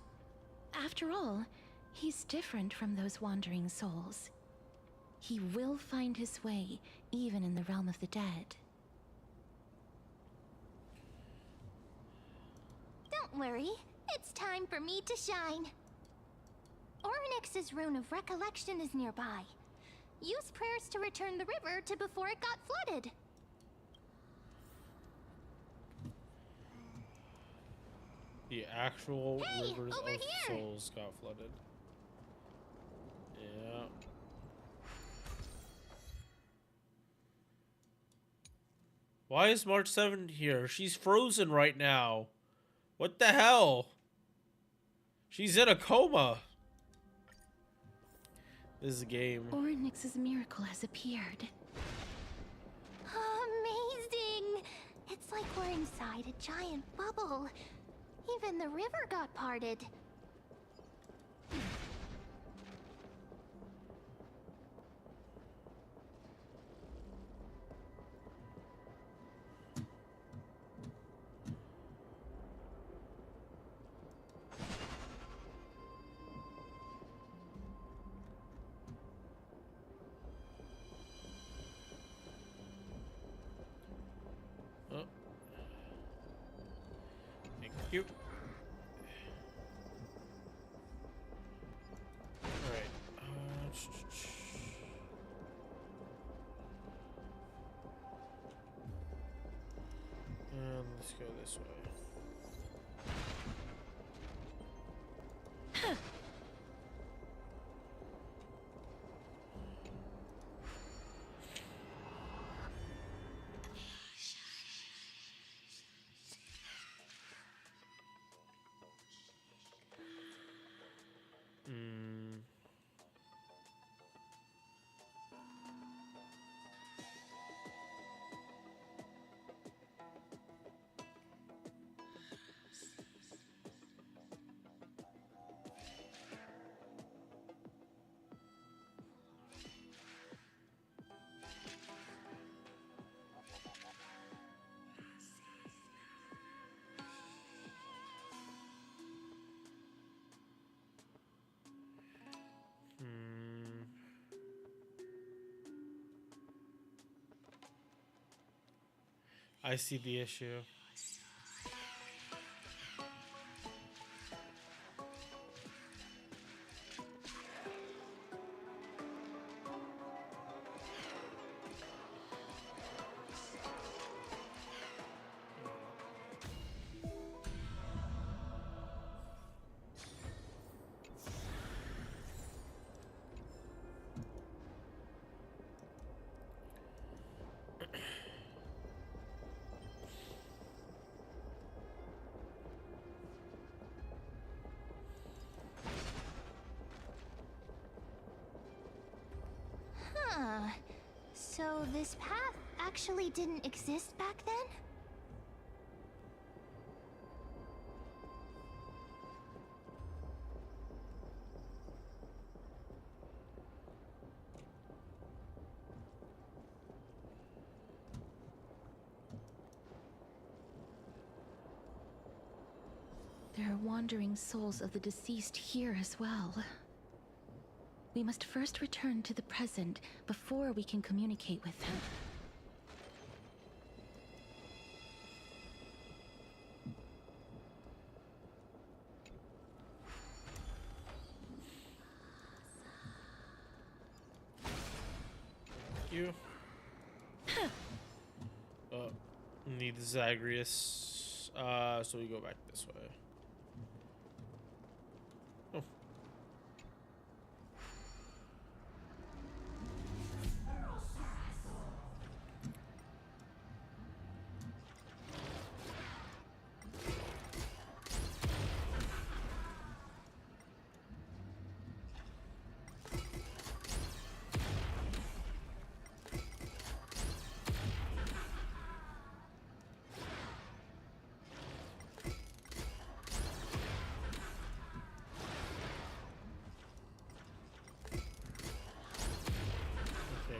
After all, he's different from those wandering souls. He will find his way, even in the realm of the dead. Don't worry, it's time for me to shine. Orynyx's rune of recollection is nearby. Use prayers to return the river to before it got flooded. The actual Hey, rivers over of here! souls got flooded. Yeah. Why is March 7th here? She's frozen right now. What the hell? She's in a coma. This is a game. Orynyx's miracle has appeared. Amazing! It's like we're inside a giant bubble. Even the river got parted. Oh. Thank you. Alright. And let's go this way. I see the issue. Huh. So this path actually didn't exist back then? There are wandering souls of the deceased here as well. We must first return to the present before we can communicate with them. You. Need the Zagreus. So we go back this way. Oh.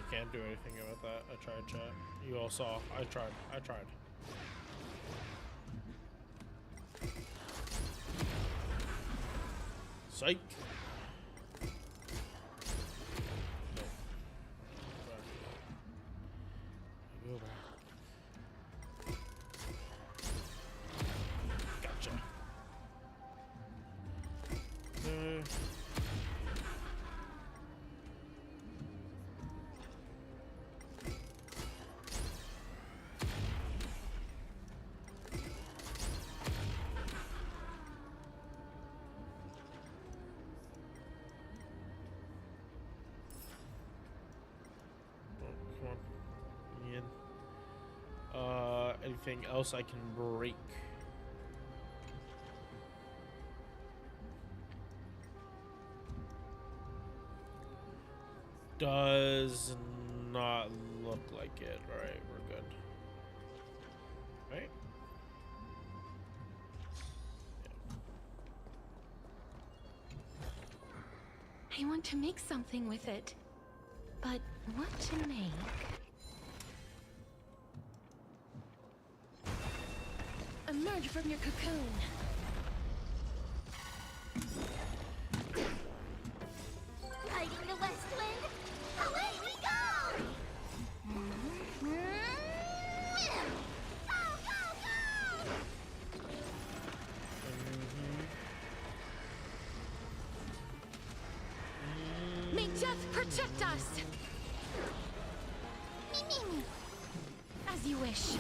Can't do anything about that. I tried, chat. You all saw. I tried. Psych. No. Go back. Gotcha. Anything else I can break? Does not look like it. Alright, we're good. Right? I want to make something with it. But what to make? Emerge from your cocoon. Riding the west wind, away we go! Go, go, go! May death protect us! Me. As you wish.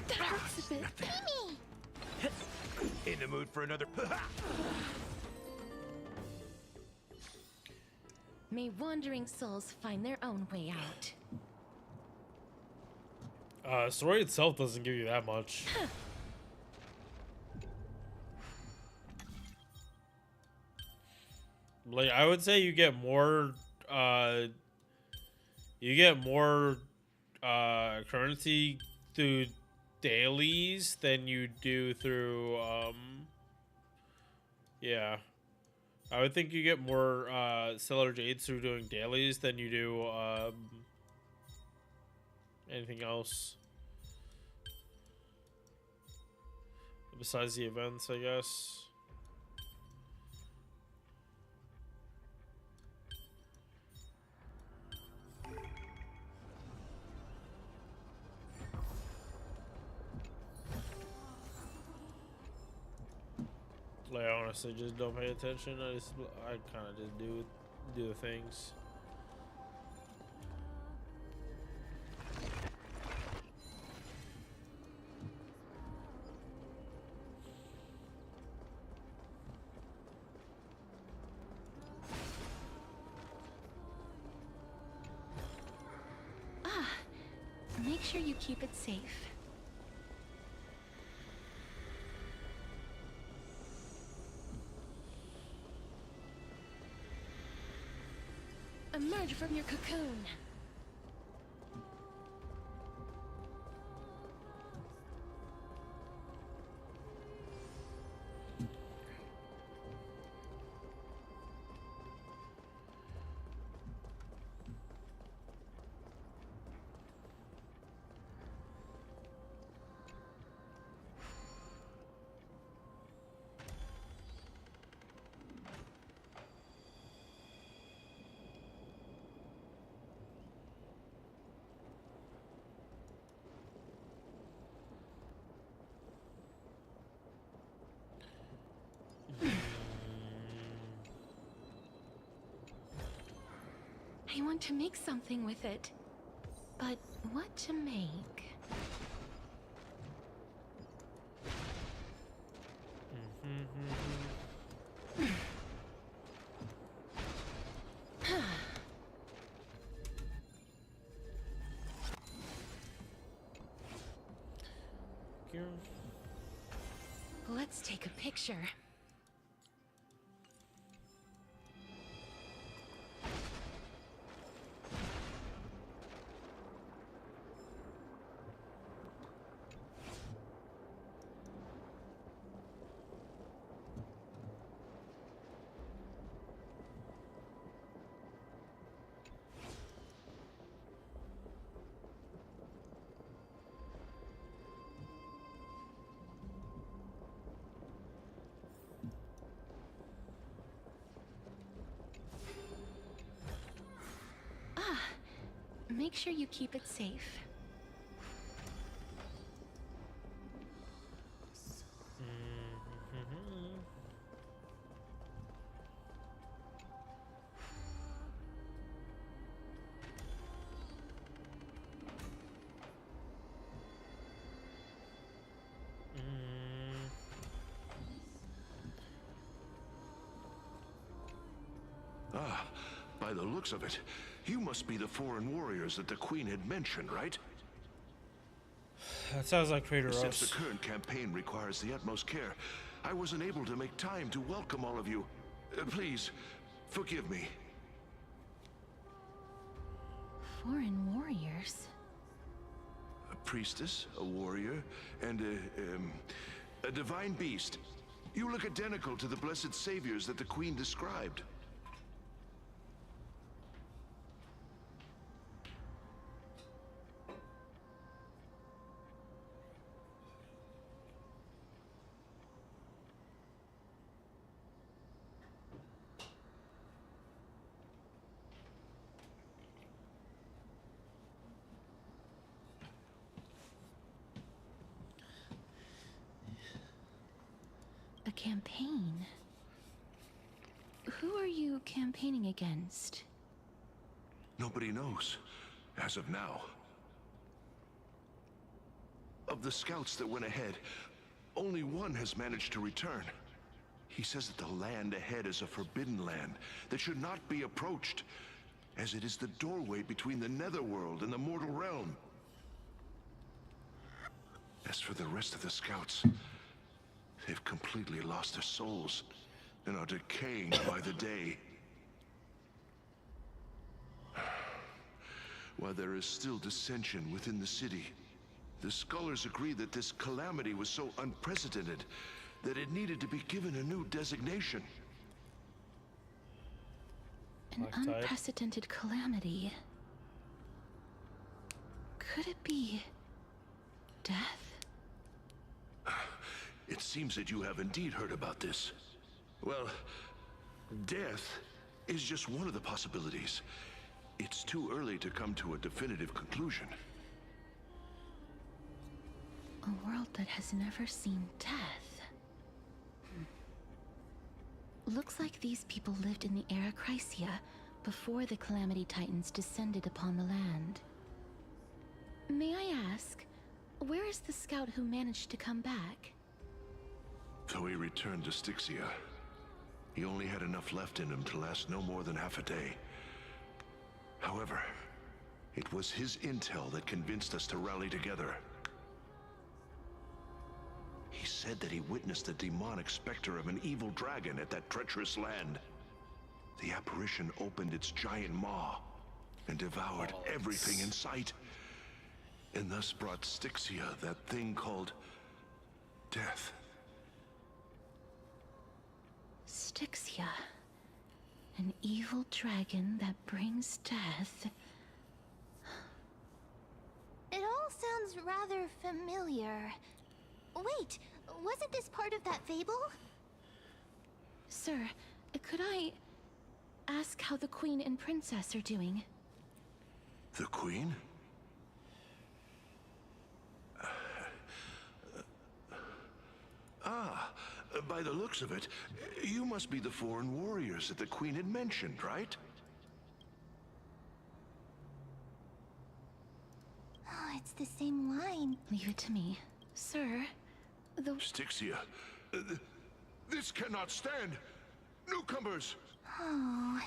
That hurts a bit. Me. In the mood for another. May wandering souls find their own way out. Story itself doesn't give you that much. Like, I would say you get more currency through dailies than you do through yeah, I would think you get more stellar jades through doing dailies than you do anything else besides the events, I guess. Like, I honestly just don't pay attention. I kind of just do the things. Make sure you keep it safe. Emerge from your cocoon. I want to make something with it. But what to make? here? Let's take a picture. Make sure you keep it safe. Ah, by the looks of it, you must be the foreign warriors that the Queen had mentioned, right? That sounds like Trader Rose. Since the current campaign requires the utmost care, I wasn't able to make time to welcome all of you. Please, forgive me. Foreign warriors? A priestess, a warrior, and a divine beast. You look identical to the blessed saviors that the Queen described. A campaign? Who are you campaigning against? Nobody knows, as of now. Of the scouts that went ahead, only one has managed to return. He says that the land ahead is a forbidden land that should not be approached, as it is the doorway between the netherworld and the mortal realm. As for the rest of the scouts, they've completely lost their souls and are decaying by the day. While there is still dissension within the city, the scholars agree that this calamity was so unprecedented that it needed to be given a new designation. An unprecedented calamity. Could it be death? It seems that you have indeed heard about this. Well, death is just one of the possibilities. It's too early to come to a definitive conclusion. A world that has never seen death. Looks like these people lived in the era Chrysia before the Calamity Titans descended upon the land. May I ask, where is the scout who managed to come back? So he returned to Styxia. He only had enough left in him to last no more than half a day. However, it was his intel that convinced us to rally together. He said that he witnessed the demonic specter of an evil dragon at that treacherous land. The apparition opened its giant maw and devoured everything in sight, and thus brought Styxia that thing called death. Styxia. An evil dragon that brings death. It all sounds rather familiar. Wait, wasn't this part of that fable? Sir, could I ask how the Queen and Princess are doing? The Queen? By the looks of it, you must be the foreign warriors that the Queen had mentioned, right? Oh, it's the same line. Leave it to me. Sir, the... Styxia, this cannot stand! Newcomers! Oh,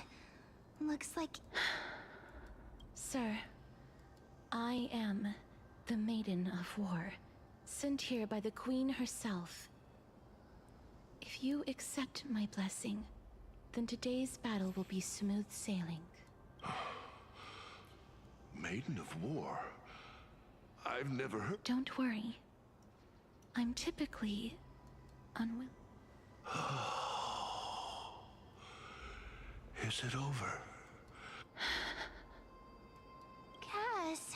looks like... Sir, I am the Maiden of War, Sent here by the Queen herself. If you accept my blessing, then today's battle will be smooth sailing. Maiden of War? I've never heard... Don't worry. I'm typically unwilling. Is it over? Cass.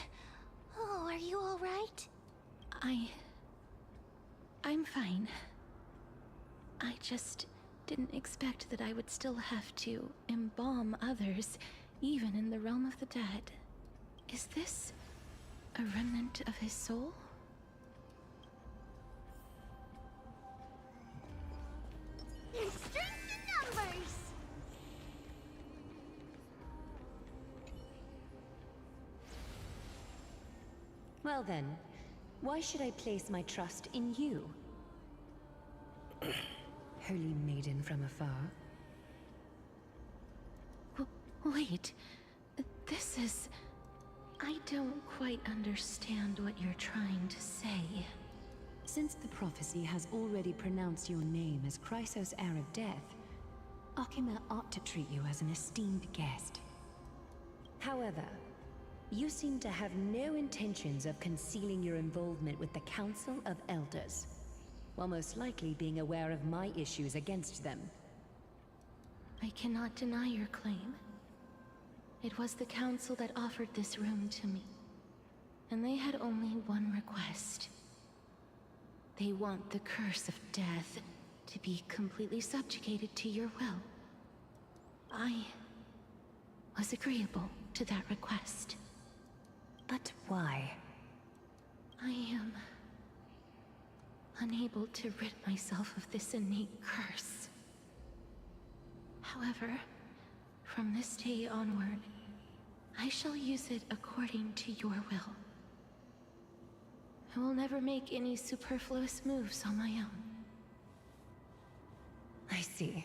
Oh, are you all right? I'm fine. I just didn't expect that I would still have to embalm others, even in the realm of the dead. Is this a remnant of his soul? There's strength in numbers! Well then, why should I place my trust in you? Holy maiden from afar. Wait, this is... I don't quite understand what you're trying to say. Since the prophecy has already pronounced your name as Chrysos, heir of death, Akima ought to treat you as an esteemed guest. However, you seem to have no intentions of concealing your involvement with the Council of Elders, while most likely being aware of my issues against them. I cannot deny your claim. It was the Council that offered this room to me, and they had only one request. They want the curse of death to be completely subjugated to your will. I was agreeable to that request. But why? I am unable to rid myself of this innate curse. However, from this day onward, I shall use it according to your will. I will never make any superfluous moves on my own. I see.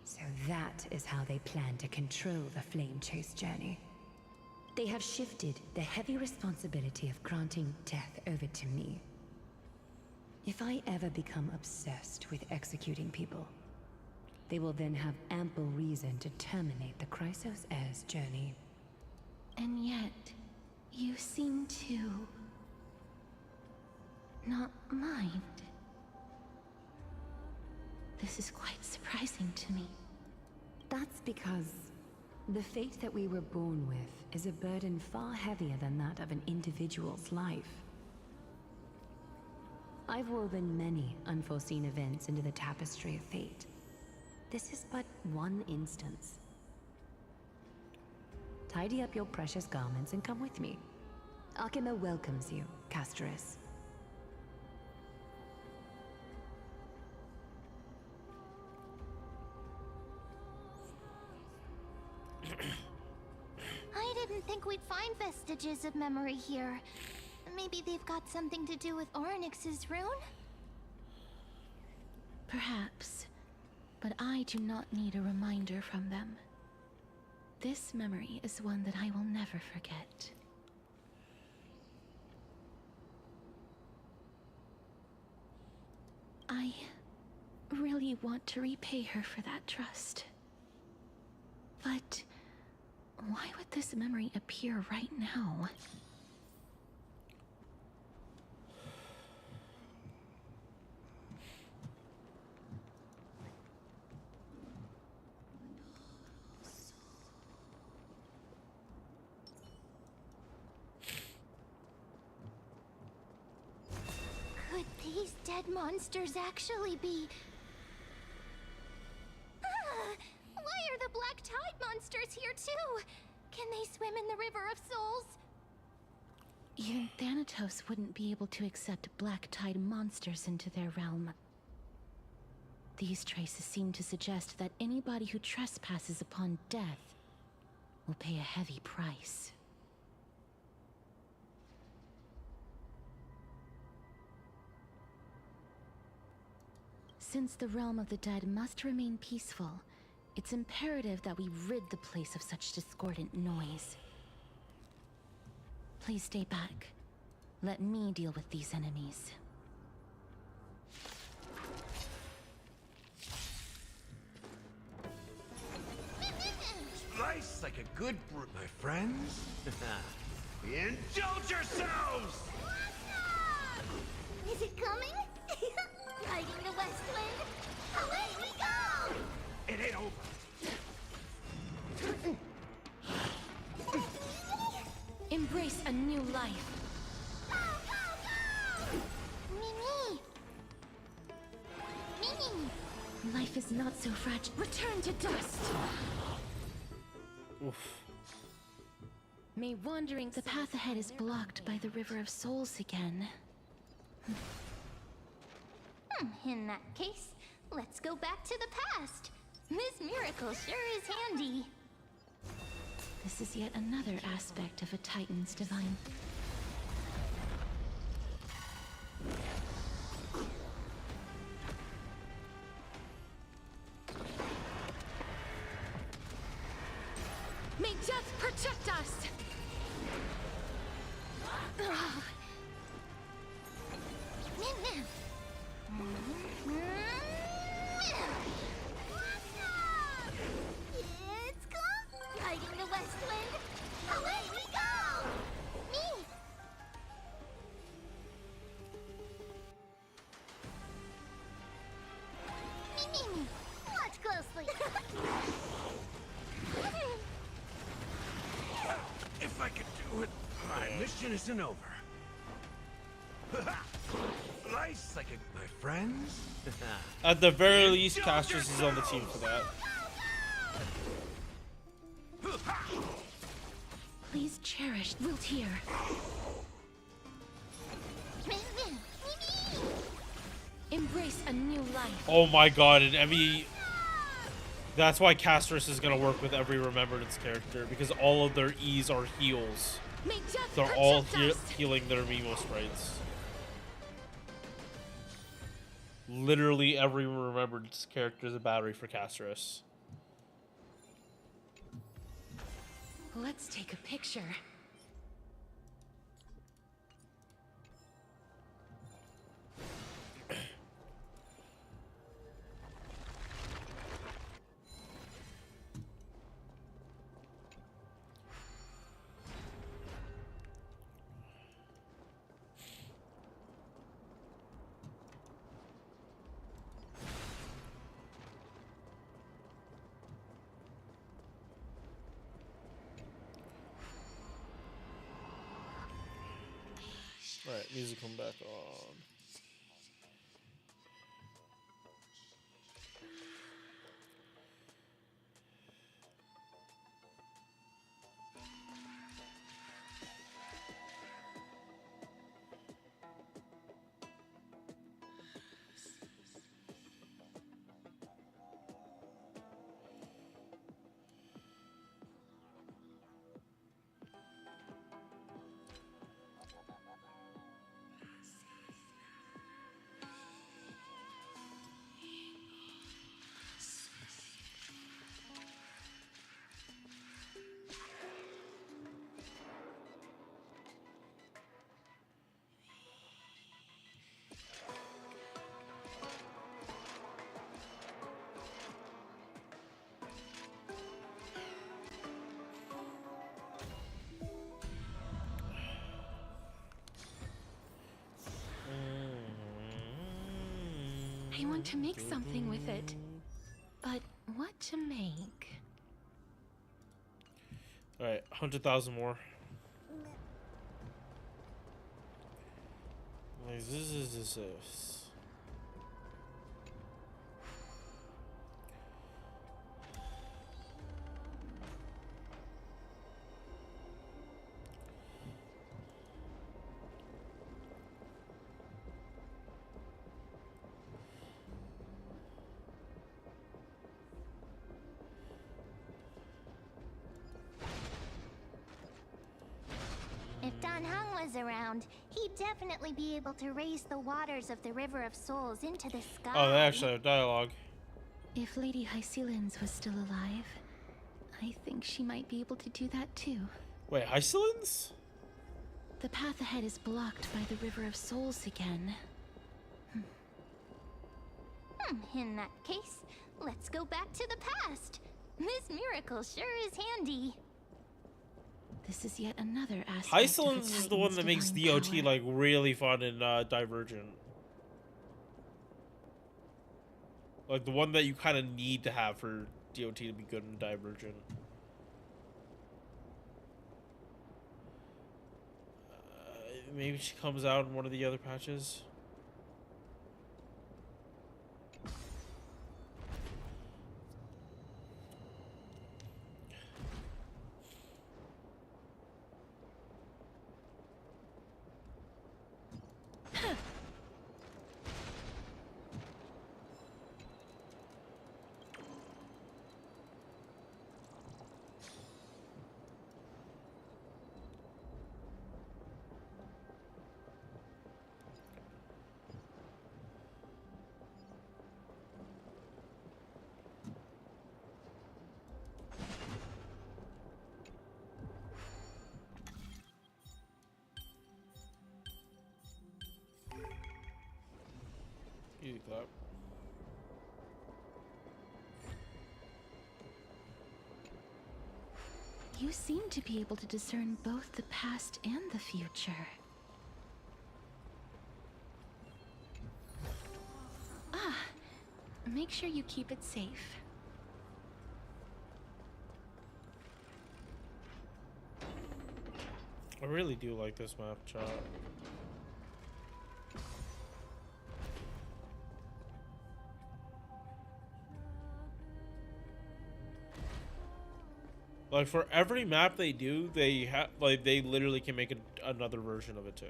So that is how they plan to control the Flame Chase journey. They have shifted the heavy responsibility of granting death over to me. If I ever become obsessed with executing people, they will then have ample reason to terminate the Chrysos heir's journey. And yet, you seem to... not mind. This is quite surprising to me. That's because the fate that we were born with is a burden far heavier than that of an individual's life. I've woven many unforeseen events into the tapestry of fate. This is but one instance. Tidy up your precious garments and come with me. Akima welcomes you, Castoris. I didn't think we'd find vestiges of memory here. Maybe they've got something to do with Orynyx's rune? Perhaps, but I do not need a reminder from them. This memory is one that I will never forget. I really want to repay her for that trust. But why would this memory appear right now? Could these dead monsters actually be... Why are the Black Tide monsters here too? Can they swim in the River of Souls? Even Thanatos wouldn't be able to accept Black Tide monsters into their realm. These traces seem to suggest that anybody who trespasses upon death will pay a heavy price. Since the realm of the dead must remain peaceful, it's imperative that we rid the place of such discordant noise. Please stay back. Let me deal with these enemies. a good my friends. Indulge yourselves! Is it coming? Riding the west wind. Away we go! It ain't over. Embrace a new life. Mimi! Mimi! Life is not so fragile. Return to dust. Oof. May wandering. The path ahead is blocked by the River of Souls again. In that case, let's go back to the past. This miracle sure is handy. This is yet another aspect of a Titan's divine. May death protect us! It's gone! Riding the west wind. Away we go! Me! Me. Watch closely. If I could do it, my mission isn't over. Nice, like my friends. At the very least, Castrus is on the team for that. Please cherish Wiltier. Embrace a new life. Oh my god, and Emmy... That's why Castrus is gonna work with every Remembrance character, because all of their E's are heals. They're all healing their Mimo sprites. Literally every Remembrance character is a battery for Castrus. Let's take a picture. Alright, music come back on. I want to make something with it. But what to make? Alright, 100,000 more. Like, this. If Dan Heng was around, he'd definitely be able to raise the waters of the River of Souls into the sky. Oh, they actually have dialogue. If Lady Hycelins was still alive, I think she might be able to do that too. Wait, Hycelins? The path ahead is blocked by the River of Souls again. In that case, let's go back to the past. This miracle sure is handy. This is yet another aspect of Hysolence is the one that makes DOT power. like really fun and Divergent. Like the one that you kind of need to have for DOT to be good in Divergent. Maybe she comes out in one of the other patches. Easy clap. You seem to be able to discern both the past and the future. Ah, make sure you keep it safe. I really do like this map, chat. Like for every map they do, they have like they literally can make another version of it too.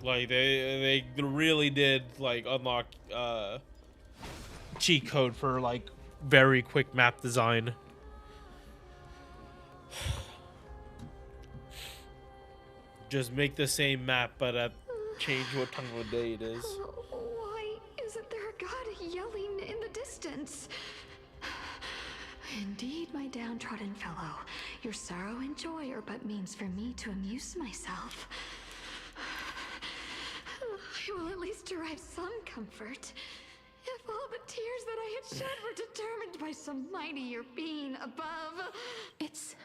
Like they really did like unlock cheat code for like very quick map design. Just make the same map, but change what time of day it is. Why isn't there a god yelling in the distance? Indeed, my downtrodden fellow, your sorrow and joy are but means for me to amuse myself. I will at least derive some comfort. If all the tears that I had shed were determined by some mightier being above. It's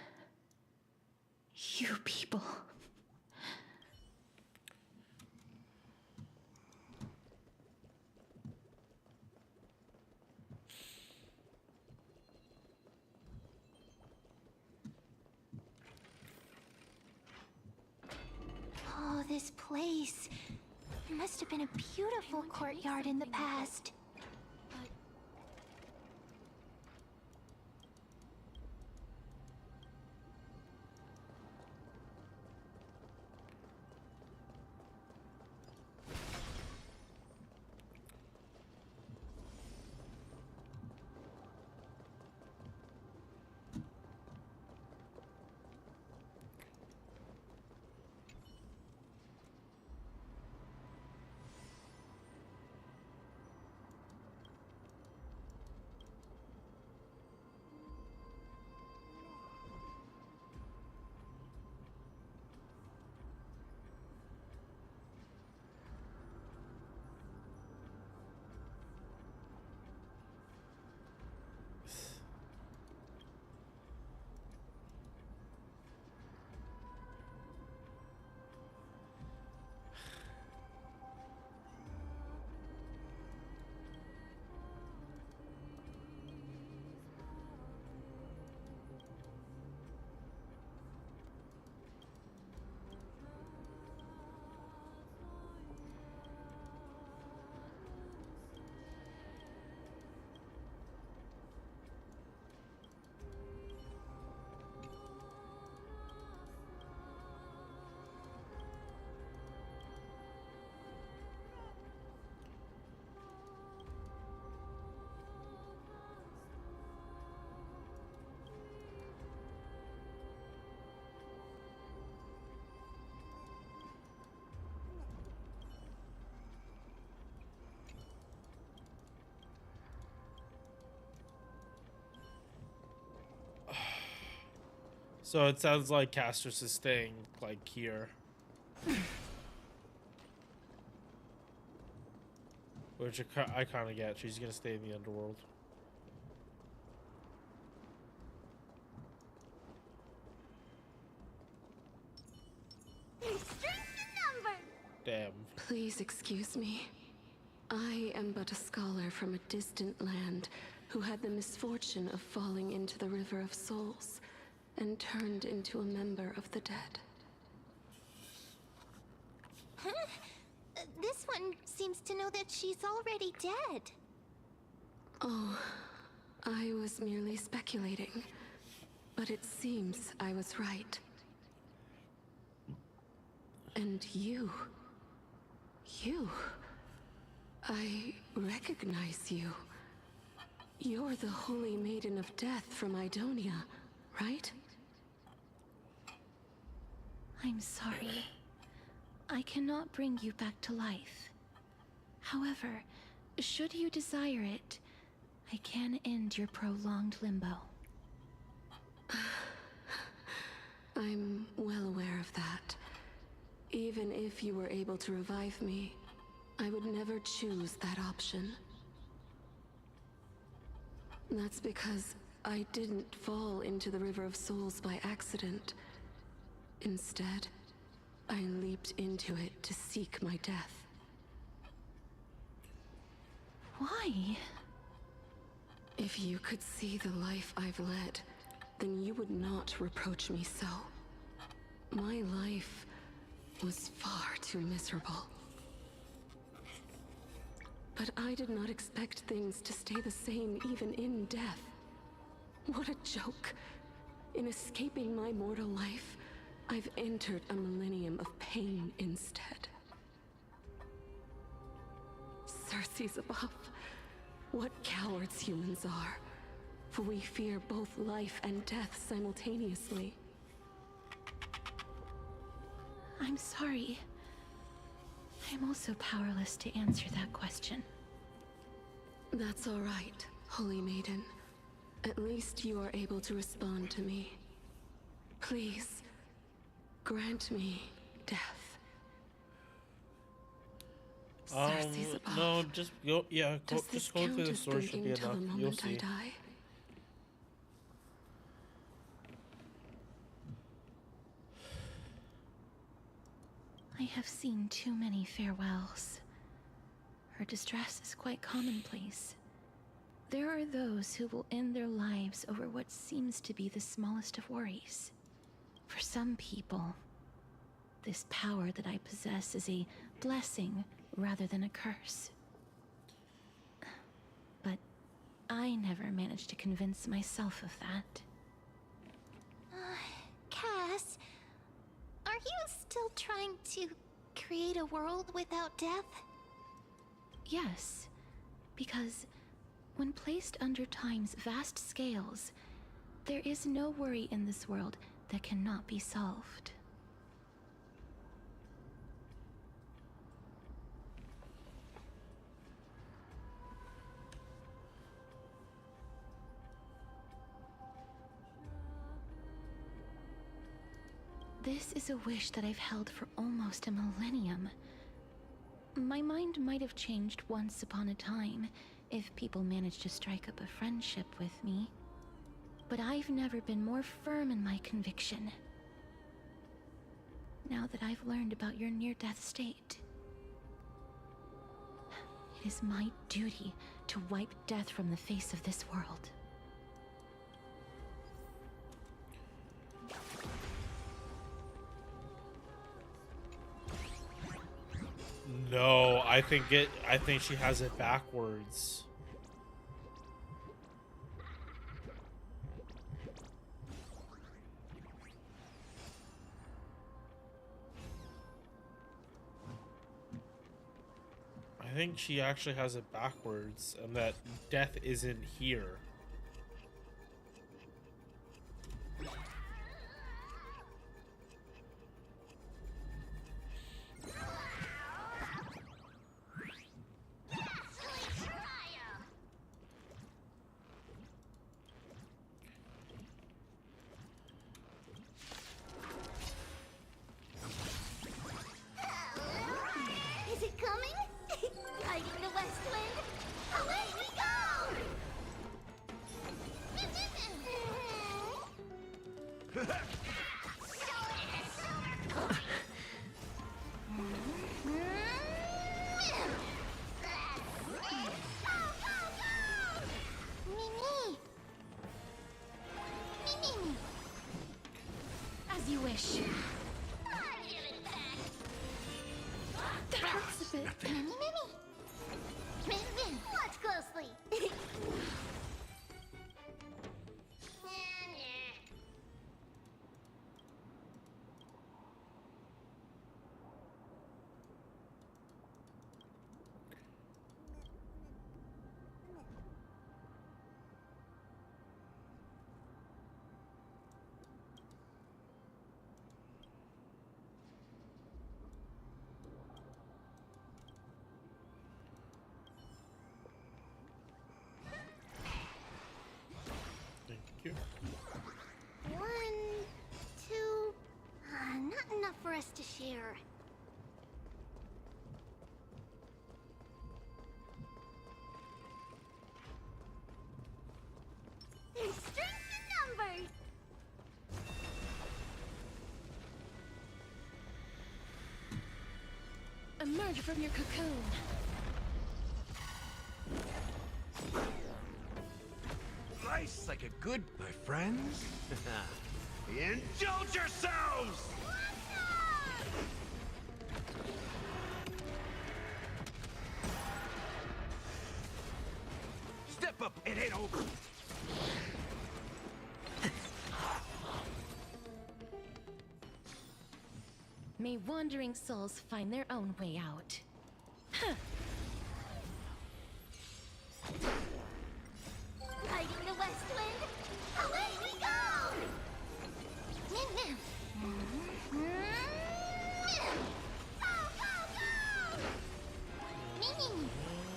you people. Oh, this place. It must have been a beautiful courtyard in the past. So it sounds like Castros is staying like here. Which I kind of get. She's gonna stay in the underworld. There's strength in numbers. Damn. Please excuse me. I am but a scholar from a distant land who had the misfortune of falling into the River of Souls and turned into a member of the dead. Huh? This one seems to know that she's already dead. Oh, I was merely speculating, but it seems I was right. And you... I recognize you. You're the Holy Maiden of Death from Idonia, right? I'm sorry. I cannot bring you back to life. However, should you desire it, I can end your prolonged limbo. I'm well aware of that. Even if you were able to revive me, I would never choose that option. That's because I didn't fall into the River of Souls by accident. Instead, I leaped into it to seek my death. Why? If you could see the life I've led, then you would not reproach me so. My life was far too miserable. But I did not expect things to stay the same even in death. What a joke. In escaping my mortal life, I've entered a millennium of pain instead. Circe's above. What cowards humans are. For we fear both life and death simultaneously. I'm sorry. I'm also powerless to answer that question. That's all right, Holy Maiden. At least you are able to respond to me. Please, grant me death. Circe's above. No, just go. Yeah, Does just go through the story should be till enough. the You'll moment see. I die? I have seen too many farewells. Her distress is quite commonplace. There are those who will end their lives over what seems to be the smallest of worries. For some people, this power that I possess is a blessing rather than a curse. But I never managed to convince myself of that. Cass, are you still trying to create a world without death? Yes, because when placed under time's vast scales, there is no worry in this world that cannot be solved. This is a wish that I've held for almost a millennium. My mind might have changed once upon a time if people managed to strike up a friendship with me. But I've never been more firm in my conviction. Now that I've learned about your near-death state, it is my duty to wipe death from the face of this world. No, I think she has it backwards. I think she actually has it backwards, and that death isn't here. Is it coming? Guiding the West As you wish. That hurts a bit. Watch closely. Thank you. 1, 2. Not enough for us to share. There's strength in numbers. Emerge from your cocoon. Nice like a good, my friends. Indulge yourselves! Step up, it ain't over. May wandering souls find their own way out. Huh. Fighting the west wind. Away we go!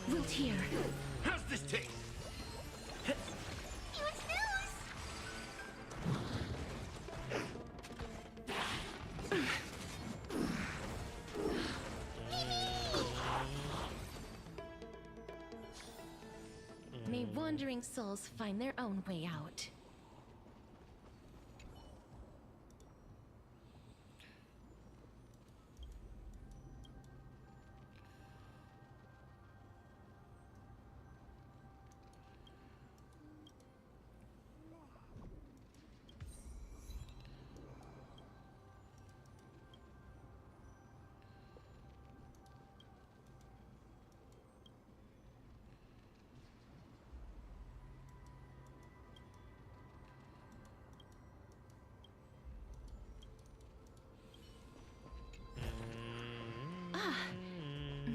Wilt here. How's this taste? May wandering souls find their own way out.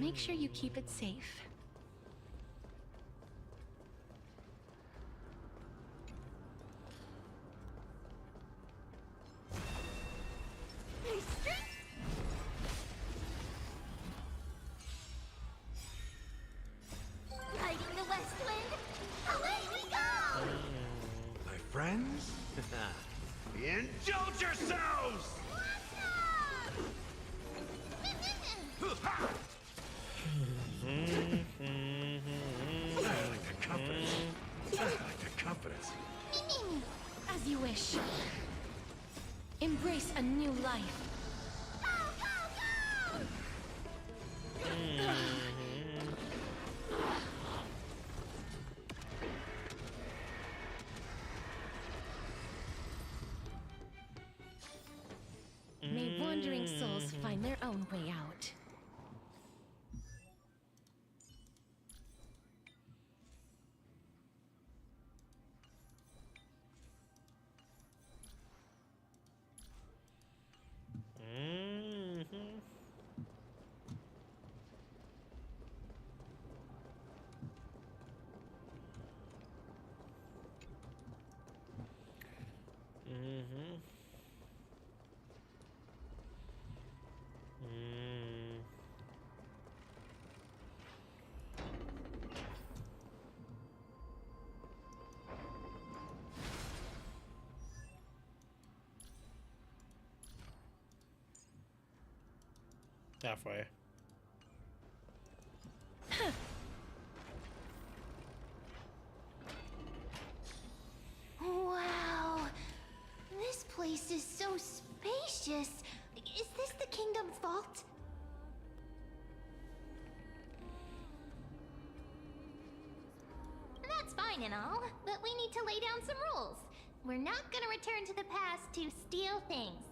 Make sure you keep it safe. Fighting the west wind. Away we go! My friends? Indulge yourselves! I like the confidence. I like the confidence. As you wish. Embrace a new life. May wandering souls find their own way out. Halfway. Wow. This place suspicious. Is this the kingdom's fault? That's fine and all, but we need to lay down some rules. We're not gonna return to the past to steal things.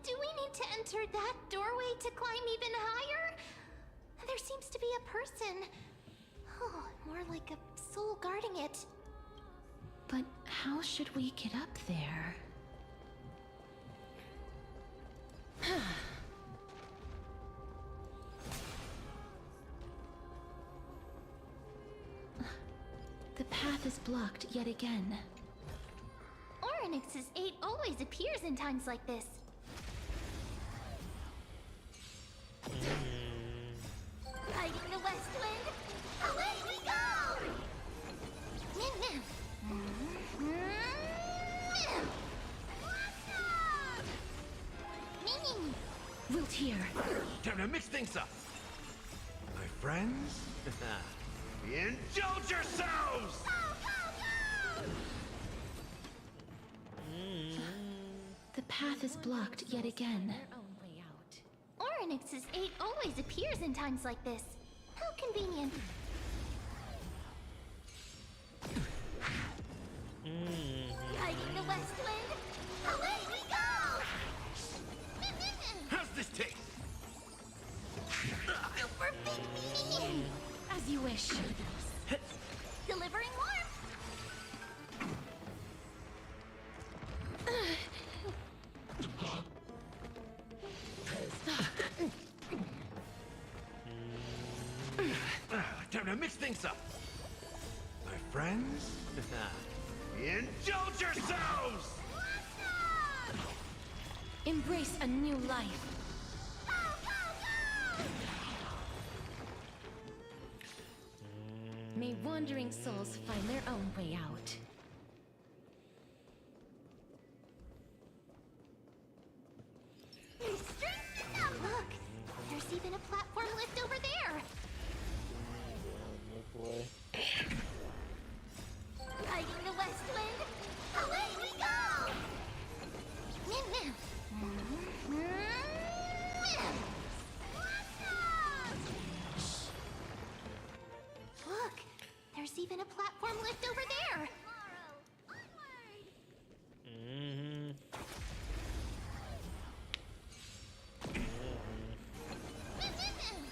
Do we need to enter that doorway to climb even higher? There seems to be a person. Oh, more like a soul guarding it. But how should we get up there? The path is blocked yet again. Oryx's 8 always appears in times like this. Fighting the west wind, away we go! Wilt here. Time to mix things up. My friends, indulge yourselves! The path is blocked yet again. Oryx's 8 always appears in times like this. How convenient. Fighting the west wind, away we go! How's this taste? Super baby! As you wish. Delivering warmth! Time to mix things up. My friends, indulge yourselves! Embrace a new life. May wandering souls find their own way out. There's strength in them! Look! There's even a platform lift over there! Oh boy. Fighting the west wind, away we go! Look! There's even a platform lift over there!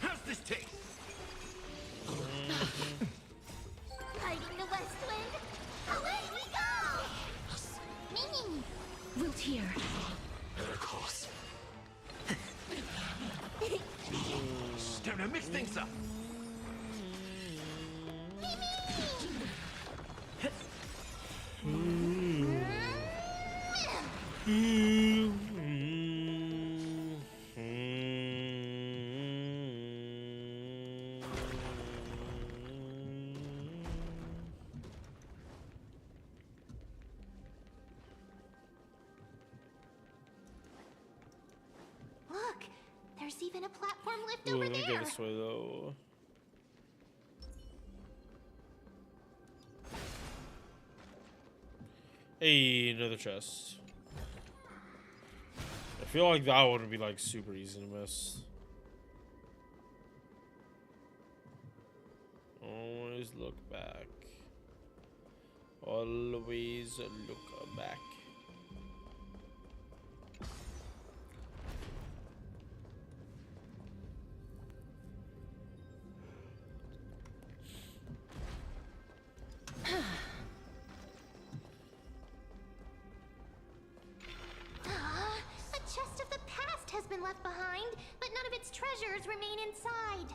How's this taste? Fighting the west wind, away we go! Wilt here. Close. Time to mix things up. Look! There's even a platform lift Ooh, over let me go there! this way though. Hey, another chest. I feel like that one would be like super easy to miss. Always look back. Always look back. A chest of the past has been left behind, but none of its treasures remain inside.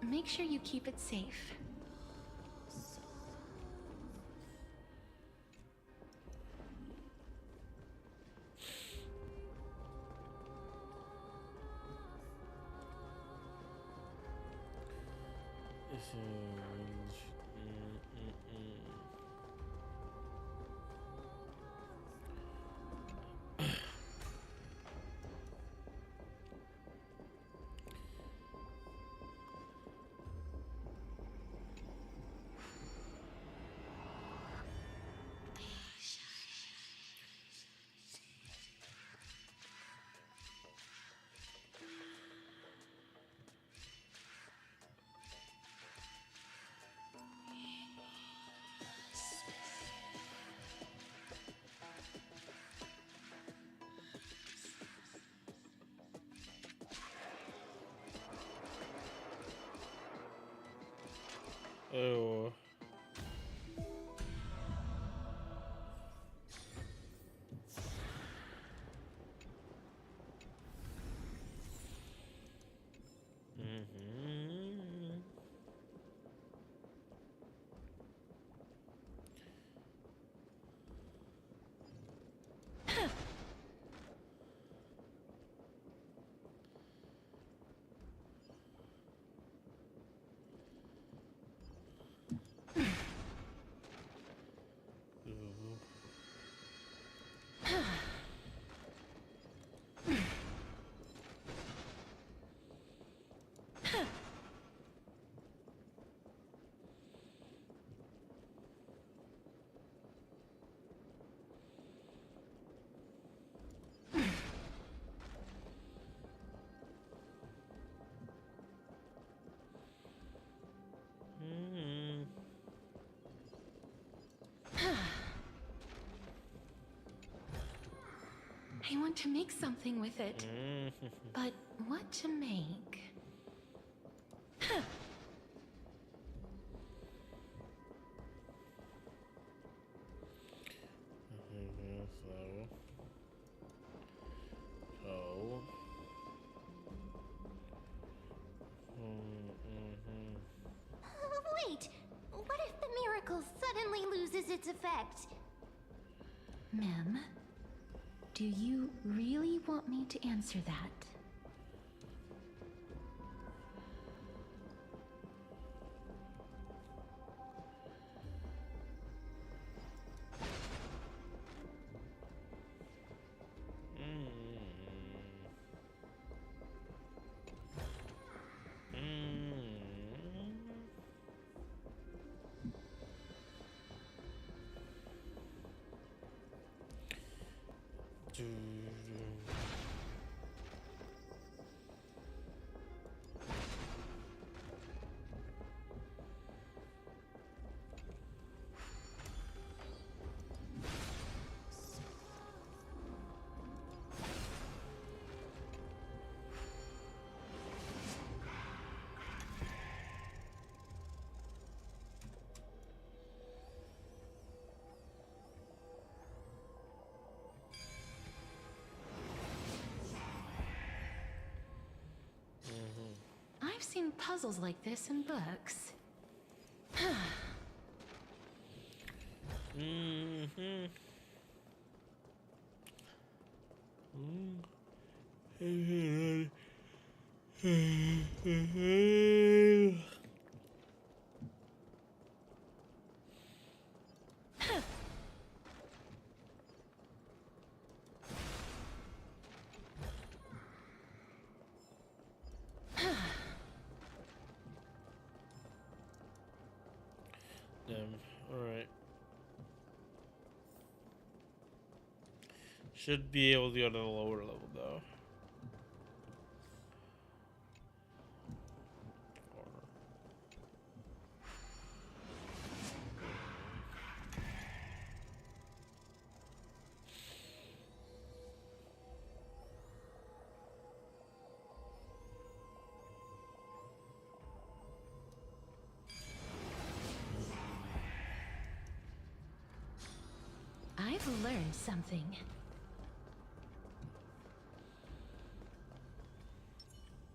Make sure you keep it safe. Oh. I want to make something with it. But what to make? Wait, what if the miracle suddenly loses its effect? Mem, do you really want me to answer that? I've seen puzzles like this in books. Alright. Should be able to go to the lower level though. I've learned something.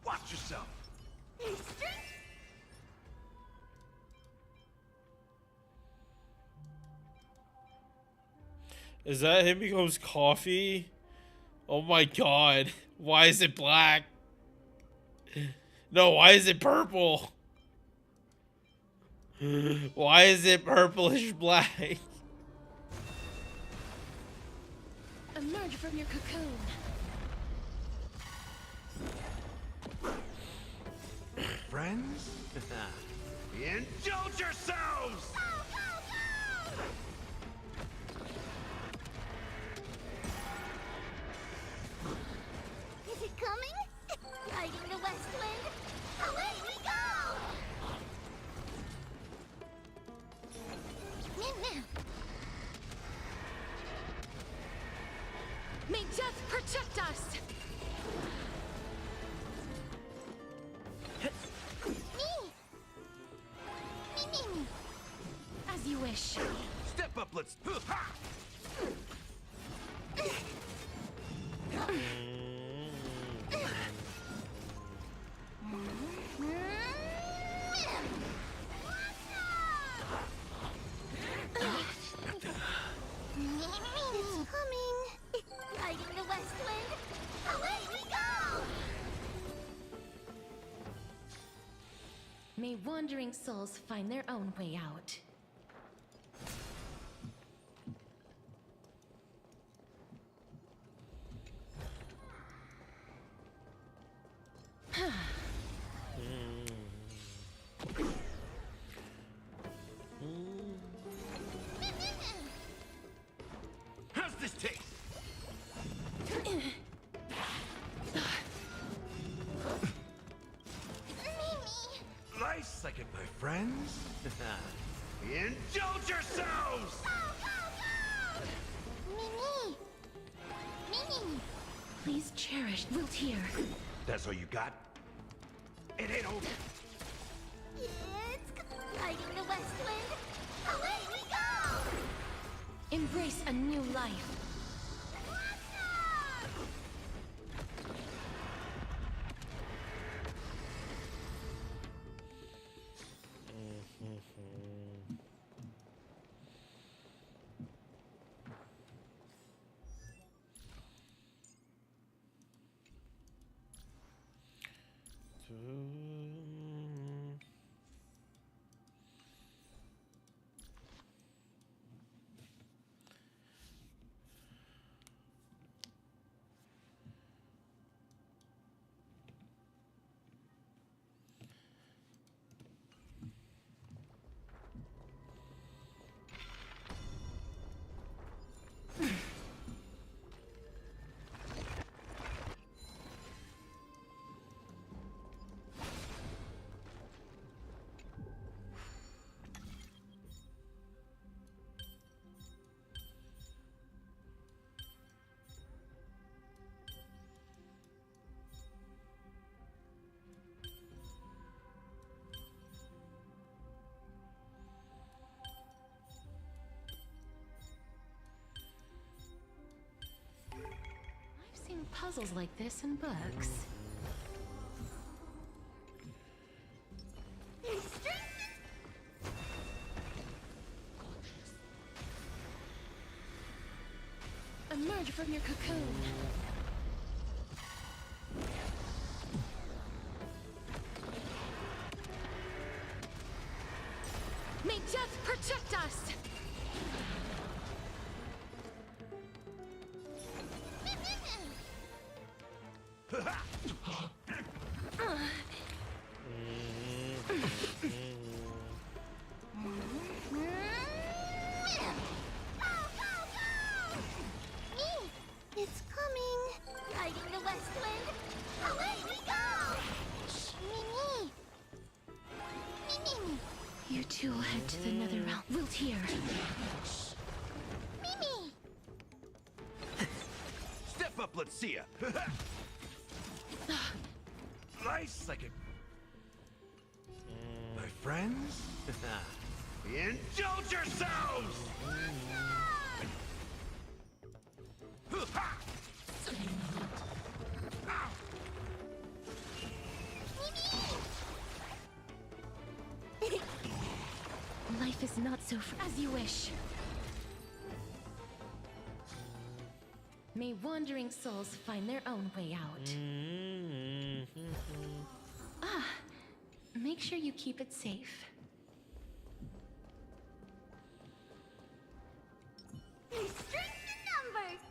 Watch yourself. Is that him becomes coffee? Oh my god. Why is it black? No, why is it purple? Why is it purplish black? Emerge from your cocoon. Friends? Indulge yourselves! Is it coming? Riding the west wind? Away we go! May death protect us! Me! May wandering souls find their own way out. How's this taste? Nice second, my friends. Indulge yourselves! Mimi! Mimi! Please cherish Wiltier. That's all you got? It ain't over. It's fighting the West Wind. Away we go! Embrace a new life. I've seen puzzles like this in books. Emerge from your cocoon. May death protect us! It's coming! Fighting the West Wind! Away we go! Mimi! Mimi! You two will head to the nether realm. Wiltier. Mimi! Step up, let's see ya. Nice second. My friends? Indulge yourselves! Life is not so as you wish. May wandering souls find their own way out. Make sure you keep it safe. There's strength in numbers!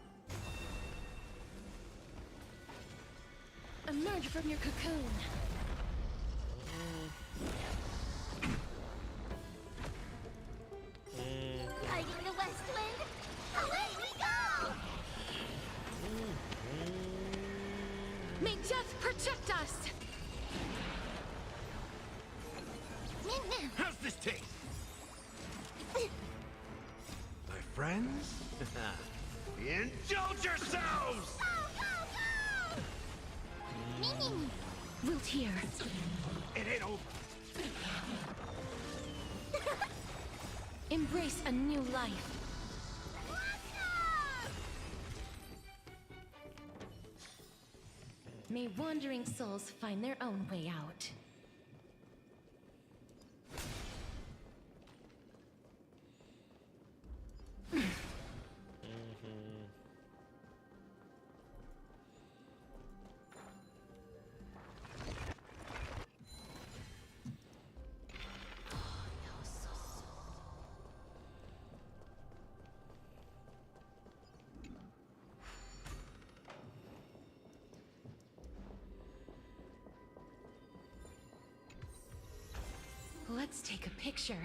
Emerge from your cocoon. Fighting the West Wind! Away we go! May death protect us! How's this taste? My friends? Indulge yourselves! Mimi! Wiltier. It ain't over. Embrace a new life. May wandering souls find their own way out. Let's take a picture.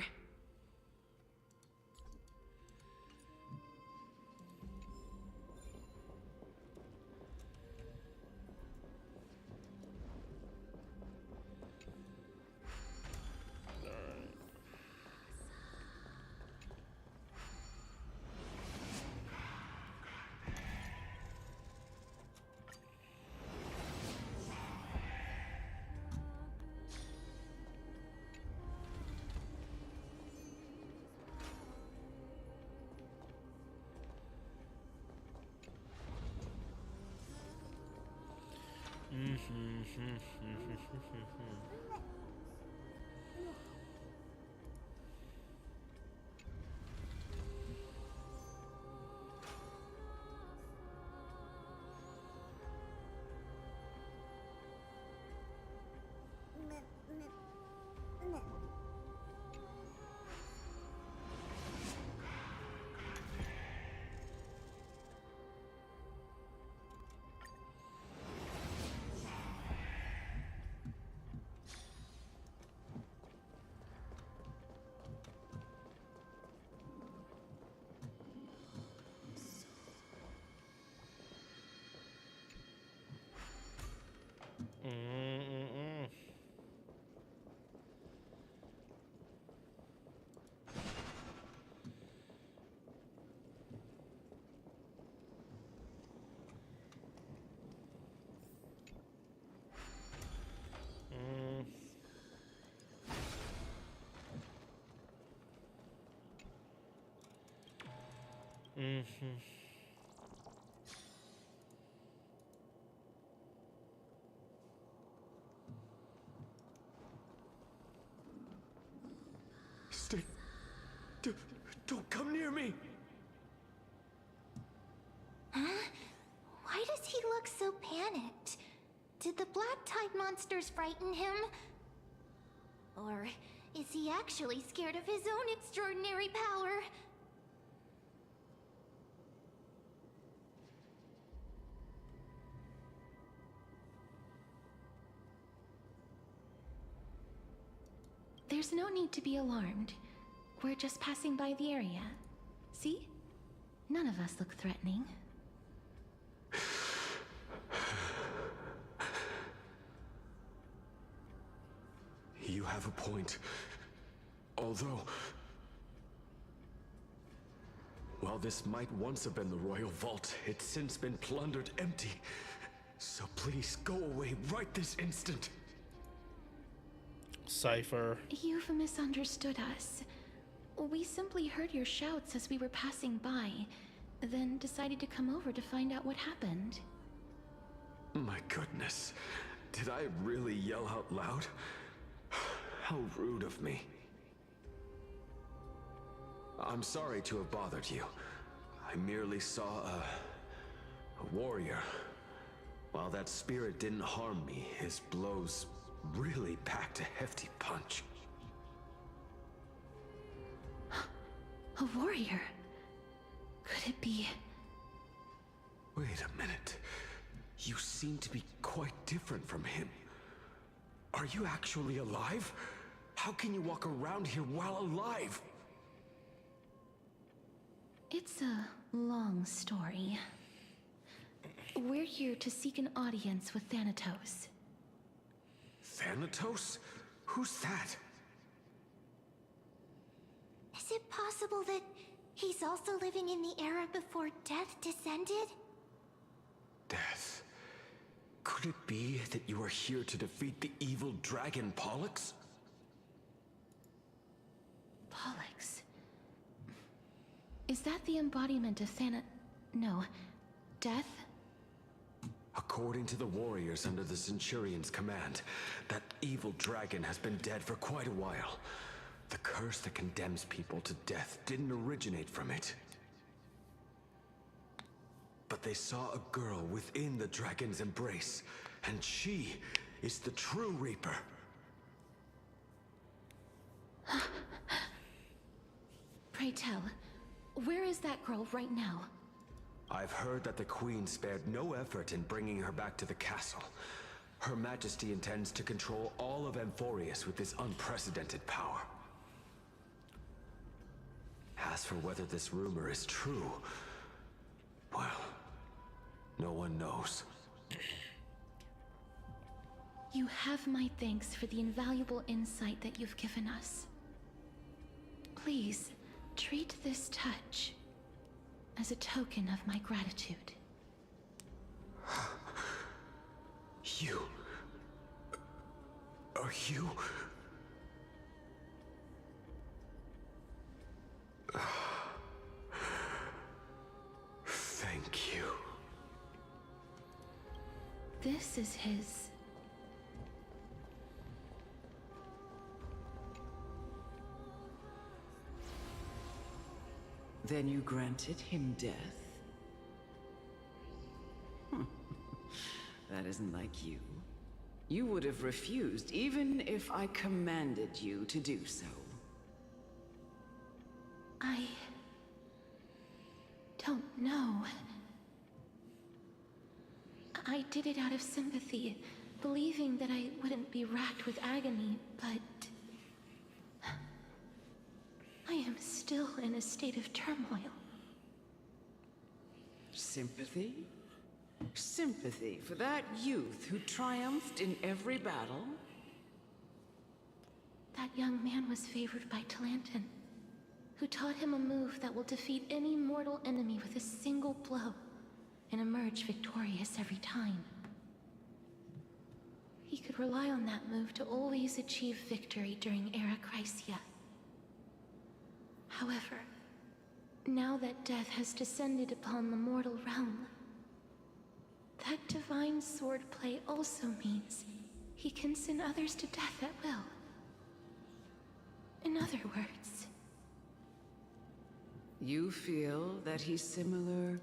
Stay. Don't come near me! Huh? Why does he look so panicked? Did the black tide monsters frighten him? Or is he actually scared of his own extraordinary power? There's no need to be alarmed. We're just passing by the area. See? None of us look threatening. You have a point. Although, while this might once have been the royal vault, it's since been plundered empty. So please go away right this instant. Cypher. You've misunderstood us. We simply heard your shouts as we were passing by, then decided to come over to find out what happened. My goodness. Did I really yell out loud? How rude of me. I'm sorry to have bothered you. I merely saw a warrior. While that spirit didn't harm me, his blows really packed a hefty punch. A warrior? Could it be... Wait a minute. You seem to be quite different from him. Are you actually alive? How can you walk around here while alive? It's a long story. We're here to seek an audience with Thanatos. Thanatos? Who's that? Is it possible that he's also living in the era before death descended? Death? Could it be that you are here to defeat the evil dragon Pollux? Pollux? Is that the embodiment of No. Death? According to the warriors under the Centurion's command, that evil dragon has been dead for quite a while. The curse that condemns people to death didn't originate from it. But they saw a girl within the dragon's embrace, and she is the true Reaper. Pray tell, where is that girl right now? I've heard that the Queen spared no effort in bringing her back to the castle. Her Majesty intends to control all of Amphorius with this unprecedented power. As for whether this rumor is true, well, no one knows. You have my thanks for the invaluable insight that you've given us. Please, treat this touch as a token of my gratitude. You... Are you... Thank you. This is his... Then you granted him death? That isn't like you. You would have refused, even if I commanded you to do so. I... don't know. I did it out of sympathy, believing that I wouldn't be racked with agony, but... I am still in a state of turmoil. Sympathy? Sympathy for that youth who triumphed in every battle? That young man was favored by Talantin, who taught him a move that will defeat any mortal enemy with a single blow and emerge victorious every time. He could rely on that move to always achieve victory during Era Chrysia. However, now that death has descended upon the mortal realm, that divine swordplay also means he can send others to death at will. In other words... You feel that he's similar...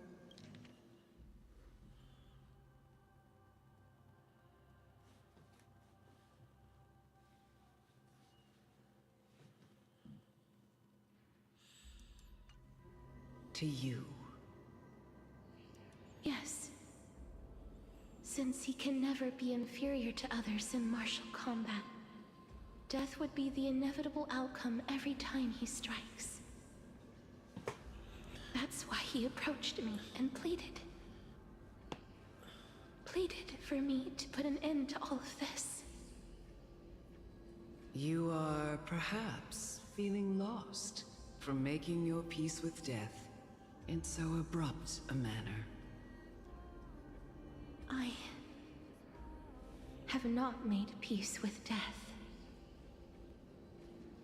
to you? Yes. Since he can never be inferior to others in martial combat, death would be the inevitable outcome every time he strikes. That's why he approached me and pleaded. Pleaded for me to put an end to all of this. You are perhaps feeling lost from making your peace with death in so abrupt a manner. I have not made peace with death.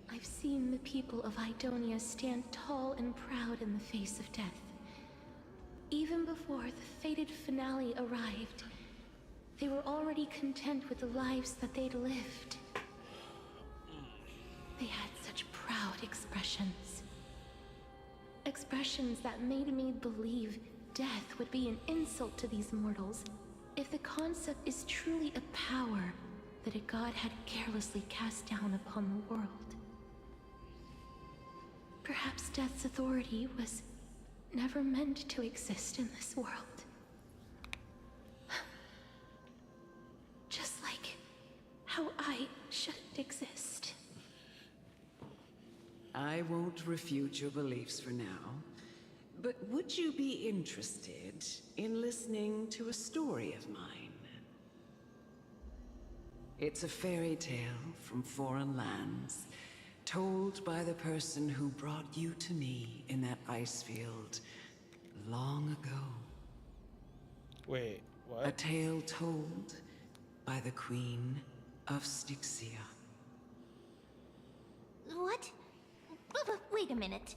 I've seen the people of Idonia stand tall and proud in the face of death. Even before the fated finale arrived, they were already content with the lives that they'd lived. They had such proud expressions. Expressions that made me believe death would be an insult to these mortals if the concept is truly a power that a god had carelessly cast down upon the world. Perhaps death's authority was never meant to exist in this world. Just like how I shouldn't exist. I won't refute your beliefs for now, but would you be interested in listening to a story of mine? It's a fairy tale from foreign lands, told by the person who brought you to me in that ice field long ago. Wait, what? A tale told by the Queen of Styxia. What? Wait a minute.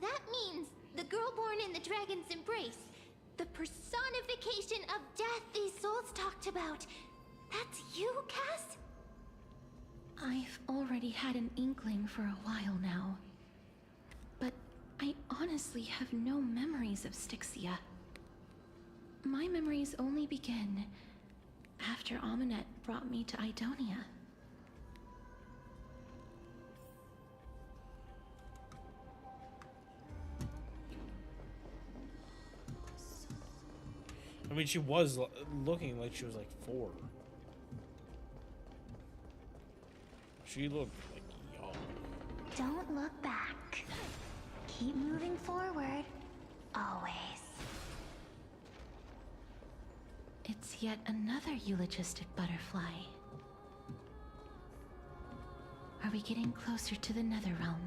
That means the girl born in the dragon's embrace, the personification of death these souls talked about. That's you, Cass? I've already had an inkling for a while now. But I honestly have no memories of Styxia. My memories only begin after Aminet brought me to Idonia. I mean, she was looking like she was like 4. She looked like young. Don't look back. keep moving forward. Always. It's yet another eulogistic butterfly. Are we getting closer to the Netherrealm?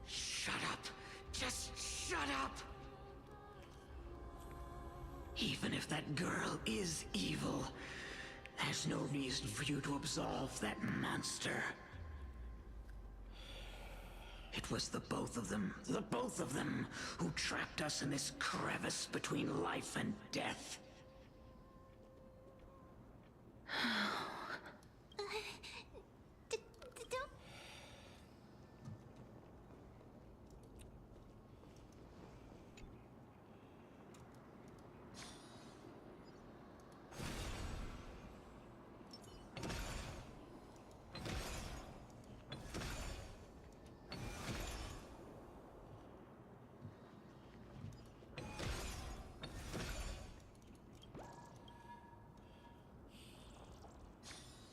Shut up! Just shut up! Even if that girl is evil, there's no reason for you to absolve that monster. It was the both of them, who trapped us in this crevice between life and death. Don't...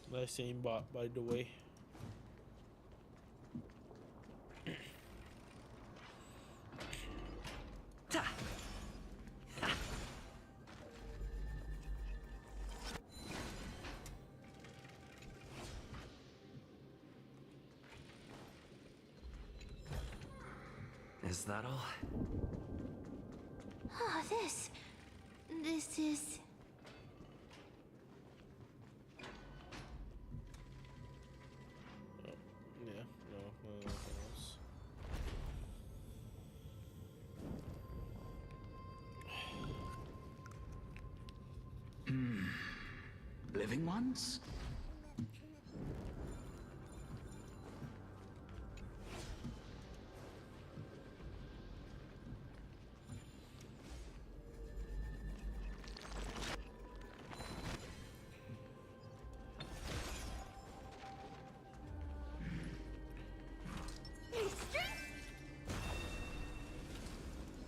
Nice aimbot, by the way. Is that all? Ah, this is... Yeah, no, nothing else. Living ones?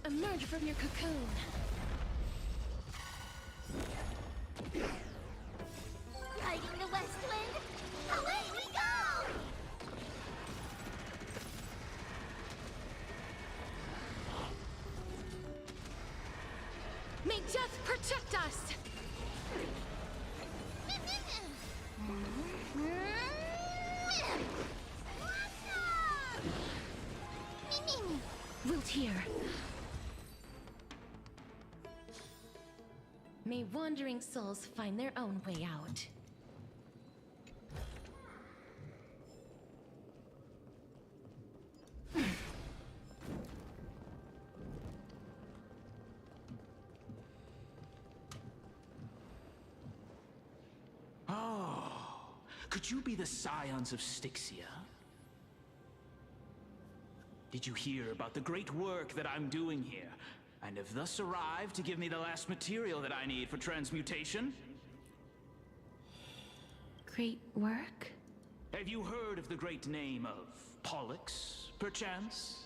Emerge from your cocoon. Riding the west wind, away we go! May death protect us! Wilt here. May wandering souls find their own way out. Oh, could you be the scions of Styxia? Did you hear about the great work that I'm doing here? And have thus arrived to give me the last material that I need for transmutation? Great work? Have you heard of the great name of Pollux, perchance?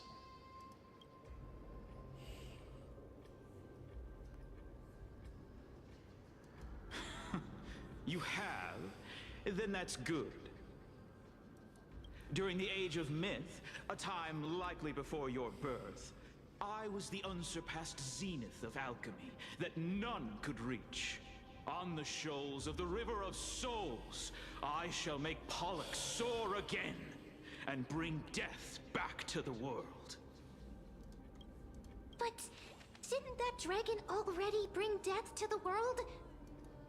You have? Then that's good. During the Age of Myth, a time likely before your birth, I was the unsurpassed zenith of alchemy that none could reach. On the shoals of the River of Souls, I shall make Pollux soar again and bring death back to the world. But didn't that dragon already bring death to the world?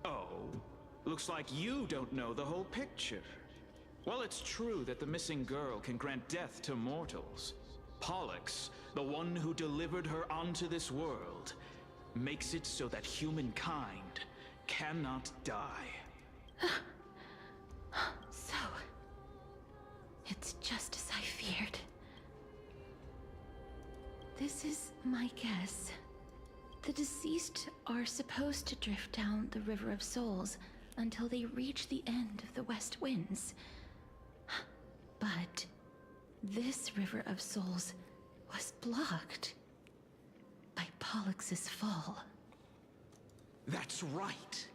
Oh, looks like you don't know the whole picture. Well, it's true that the missing girl can grant death to mortals. Pollux, the one who delivered her onto this world, makes it so that humankind cannot die. So, it's just as I feared. This is my guess. The deceased are supposed to drift down the River of Souls until they reach the end of the West Winds. But this River of Souls was blocked by Pollux's fall. That's right.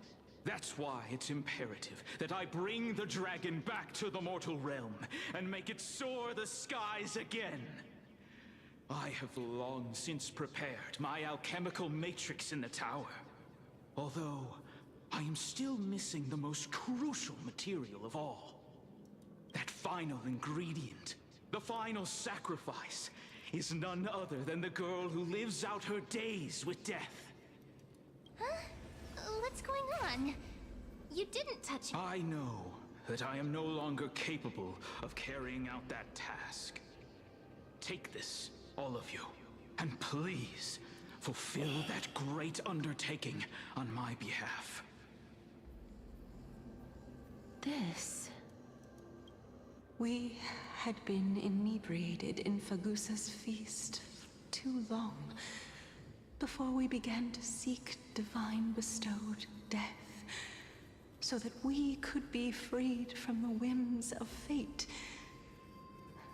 That's why it's imperative that I bring the dragon back to the mortal realm and make it soar the skies again. I have long since prepared my alchemical matrix in the tower. Although, I am still missing the most crucial material of all. That final ingredient, the final sacrifice, is none other than the girl who lives out her days with death. Huh? What's going on? You didn't touch it. I know that I am no longer capable of carrying out that task. Take this, all of you, and please fulfill that great undertaking on my behalf. This... We had been inebriated in Fagusa's feast too long before we began to seek divine bestowed death, so that we could be freed from the whims of fate.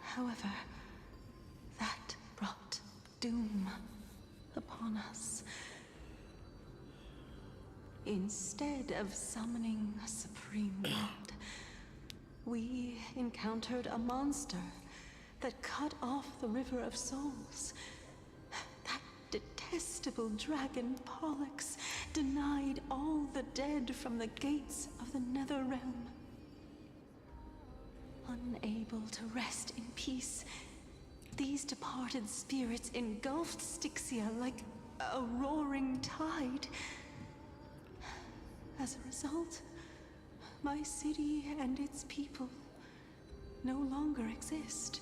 However, that brought doom upon us. Instead of summoning a supreme god, we encountered a monster that cut off the River of Souls. That detestable dragon Pollux denied all the dead from the gates of the Nether Realm. Unable to rest in peace, these departed spirits engulfed Styxia like a roaring tide. As a result, my city and its people no longer exist.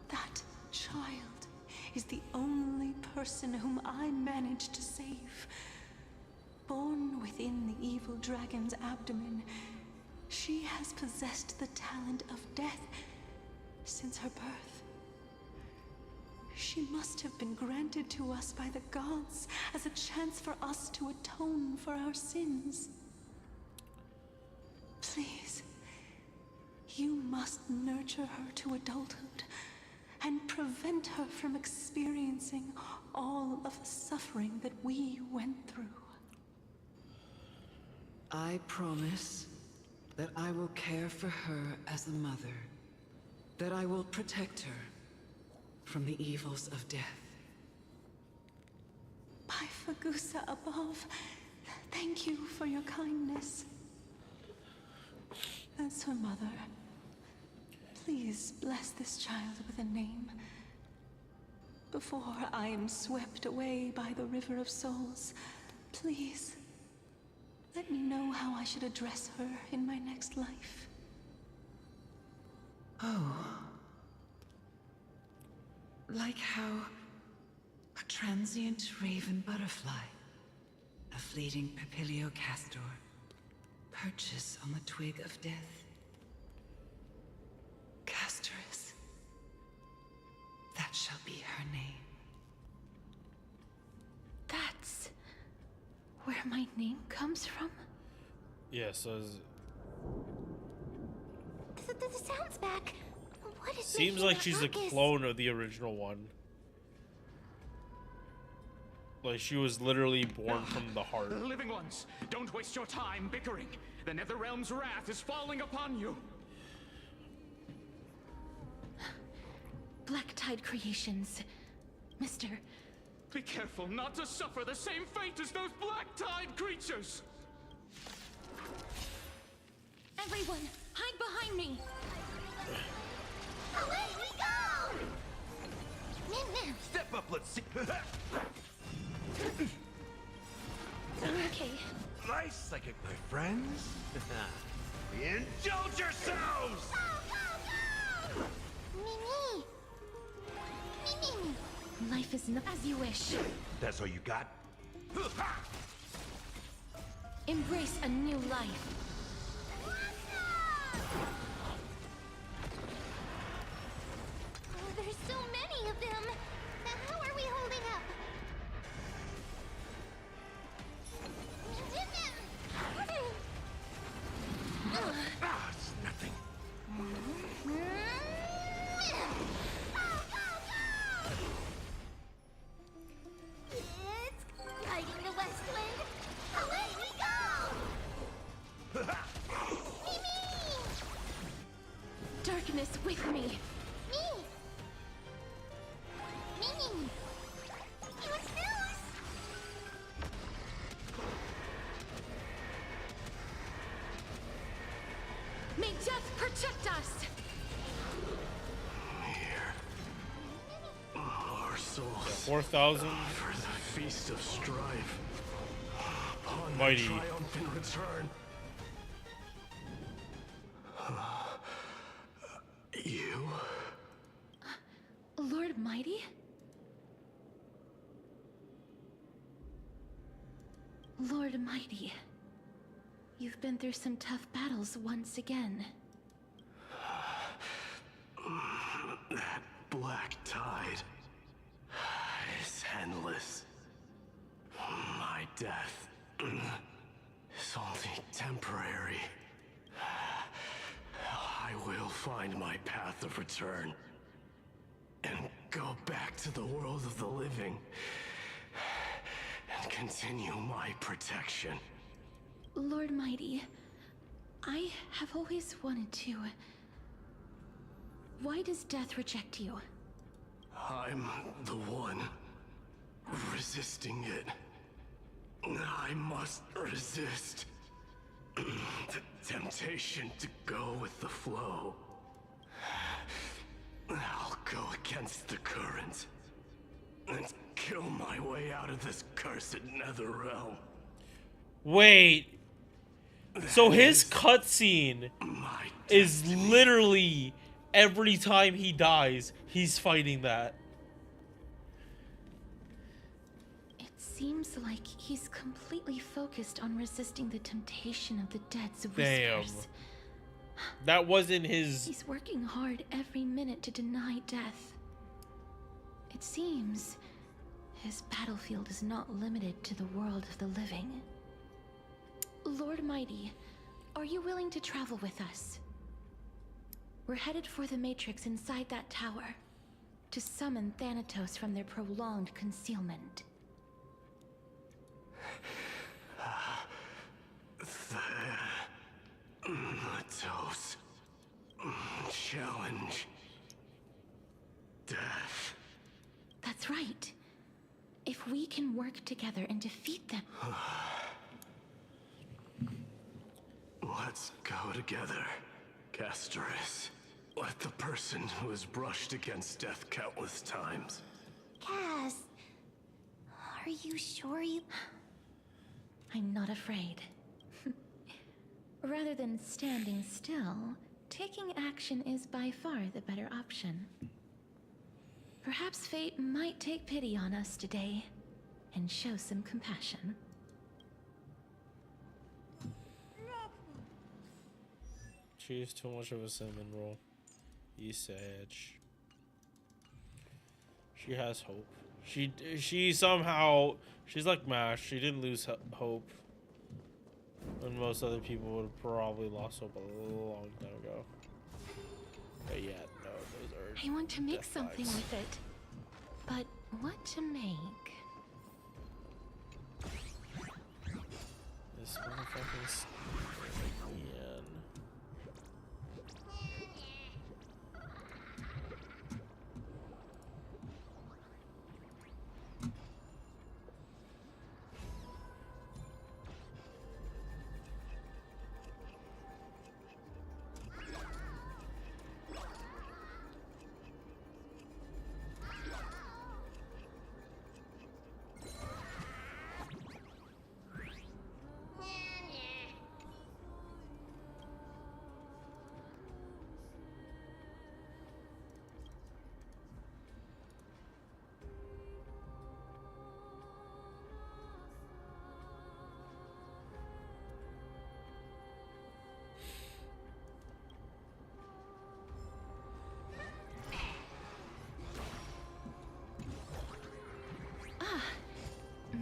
That child is the only person whom I managed to save. Born within the evil dragon's abdomen, she has possessed the talent of death since her birth. She must have been granted to us by the gods as a chance for us to atone for our sins. Please, you must nurture her to adulthood and prevent her from experiencing all of the suffering that we went through. I promise that I will care for her as a mother, that I will protect her from the evils of death. By Fagusa above, thank you for your kindness. As her mother, please bless this child with a name. Before I am swept away by the River of Souls, please let me know how I should address her in my next life. Oh. Like how a transient raven butterfly, a fleeting papilio castor, perches on the twig of death. Castorus. That shall be her name. That's where my name comes from? Yeah, so The sound's back. What is seems making like that she's a ruckus? clone of the original one. Like she was literally born from the heart. Living ones, don't waste your time bickering. The Netherrealm's wrath is falling upon you. Black Tide Creations. Mr. Be careful not to suffer the same fate as those Black Tide creatures! Everyone, hide behind me! Away we go! Nim. Step up, let's see. Okay. Nice psychic, my friends. Indulge yourselves! Go! Mimi! Mimi! Life is not as you wish. That's all you got? Embrace a new life. Oh, there's so many of them. How are we holding up? Ah, it's nothing. It's guiding the west wind. Away we go! May death protect us! Our souls 4,000. for the feast of strife. Upon Mighty. the triumphant return. You? Lord Mighty? Lord Mighty, you've been through some tough battles once again. That black tide is endless. My death is only temporary. I will find my path of return and go back to the world of the living and continue my protection. Lord Mighty, I have always wanted to. Why does death reject you? I'm the one resisting it. I must resist the temptation to go with the flow. I'll go against the current and kill my way out of this cursed nether realm. Wait. So his cutscene is literally every time he dies, he's fighting that. It seems like he's completely focused on resisting the temptation of the dead's whispers. Damn. That wasn't his... He's working hard every minute to deny death. It seems his battlefield is not limited to the world of the living. Lord Mighty, are you willing to travel with us? We're headed for the Matrix inside that tower to summon Thanatos from their prolonged concealment. Thanatos. Challenge. Death. That's right. If we can work together and defeat them... Let's go together, Castoris. Let the person who has brushed against death countless times. Cass, are you sure you... I'm not afraid. Rather than standing still, taking action is by far the better option. Perhaps fate might take pity on us today and show some compassion. She's too much of a cinnamon roll. You said she has hope. She somehow, she's like MASH. She didn't lose hope. When most other people would have probably lost hope a long time ago. But yeah, no, those are... I want to make death something vibes. with it. But what to make? This motherfucker's... Yeah.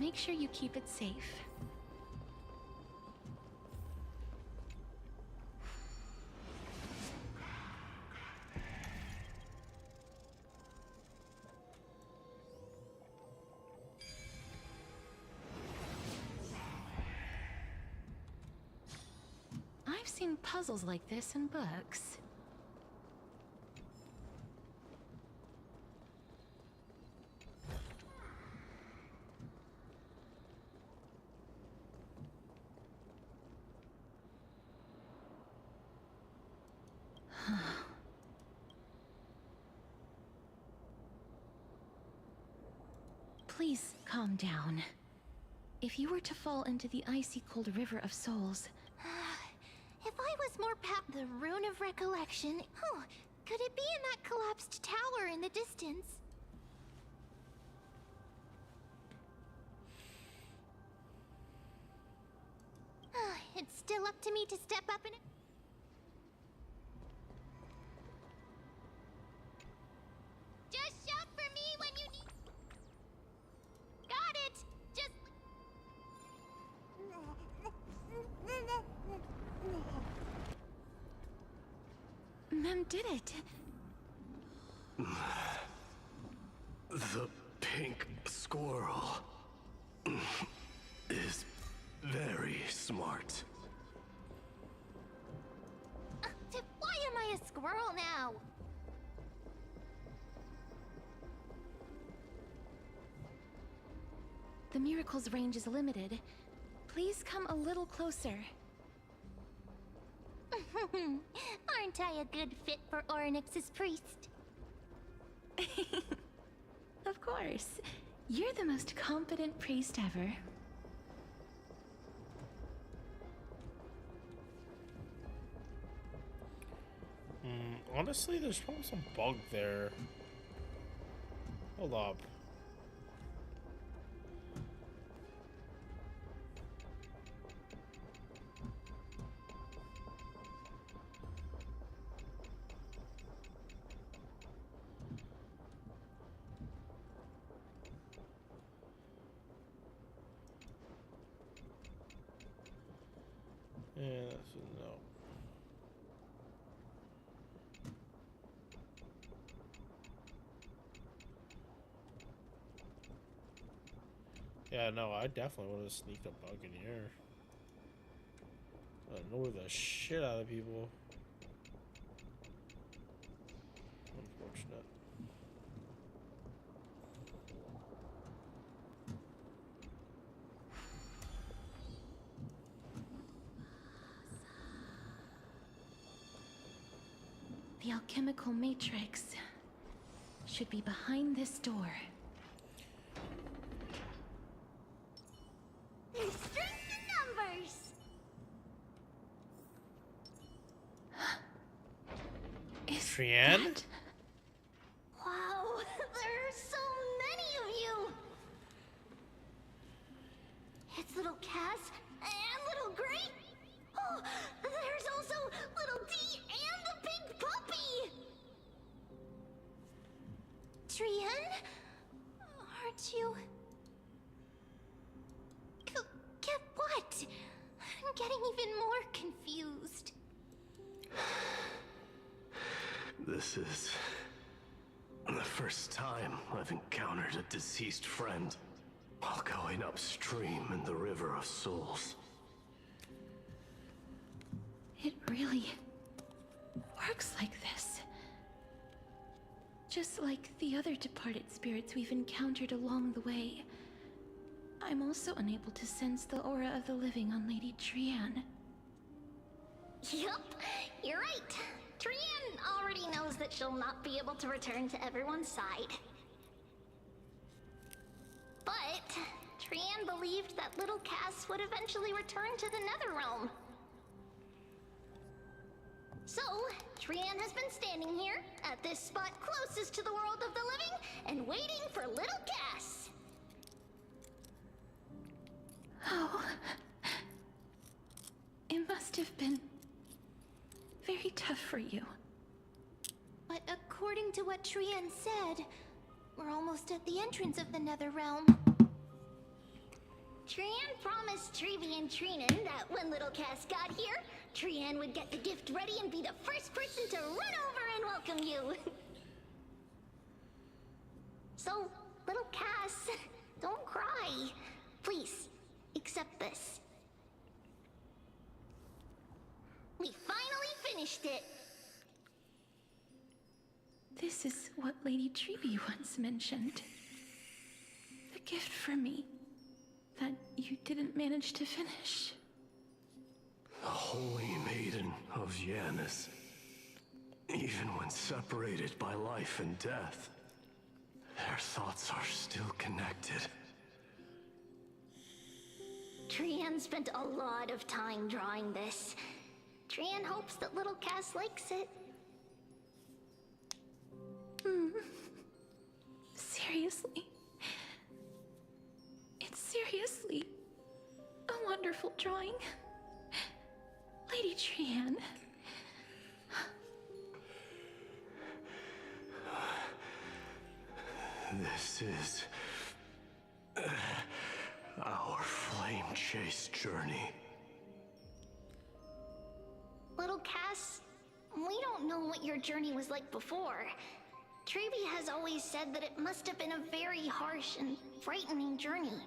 Make sure you keep it safe. I've seen puzzles like this in books. calm down. If you were to fall into the icy cold river of souls... If I was more the Rune of Recollection... Oh, could it be in that collapsed tower in the distance? It's still up to me to step up and... Just shout for me when you need... Got it! Just... Mem did it. The pink squirrel is very smart. Why am I a squirrel now? The miracle's range is limited. Please come a little closer. Aren't I a good fit for Ornyx's priest? Of course. You're the most competent priest ever. Honestly, there's probably some bug there. Hold up. Yeah, that's a no. Yeah, no, I definitely would have sneaked a bug in here. Annoy the shit out of people. Unfortunate. The alchemical matrix should be behind this door. There's strength in numbers! Is Trian? that... Wow, there are so many of you! It's little Cass and little Gray. Oh, there's also little D and the pink puppy! Trian? Aren't you... Get what? I'm getting even more confused. This is the first time I've encountered a deceased friend while going upstream in the River of Souls. It really works like this. Just like the other departed spirits we've encountered along the way. I'm also unable to sense the aura of the living on Lady Trian. Yup, you're right. Trian already knows that she'll not be able to return to everyone's side. But Trian believed that little Cass would eventually return to the Netherrealm. So, Trian has been standing here, at this spot closest to the world of the living, and waiting for little Cass. Oh. It must have been very tough for you. But according to what Trian said, we're almost at the entrance of the Netherrealm. Trian promised Trevi and Trinan that when little Cass got here, Trian would get the gift ready and be the first person to run over and welcome you. So, little Cass, don't cry. Please, accept this. We finally finished it. This is what Lady Trevi once mentioned. The gift for me that you didn't manage to finish. The Holy Maiden of Janus. Even when separated by life and death, their thoughts are still connected. Trian spent a lot of time drawing this. Trian hopes that little Cass likes it. Seriously? It's seriously a wonderful drawing. Lady Trian. This is our flame chase journey. Little Cass, we don't know what your journey was like before. Trevi has always said that it must have been a very harsh and frightening journey.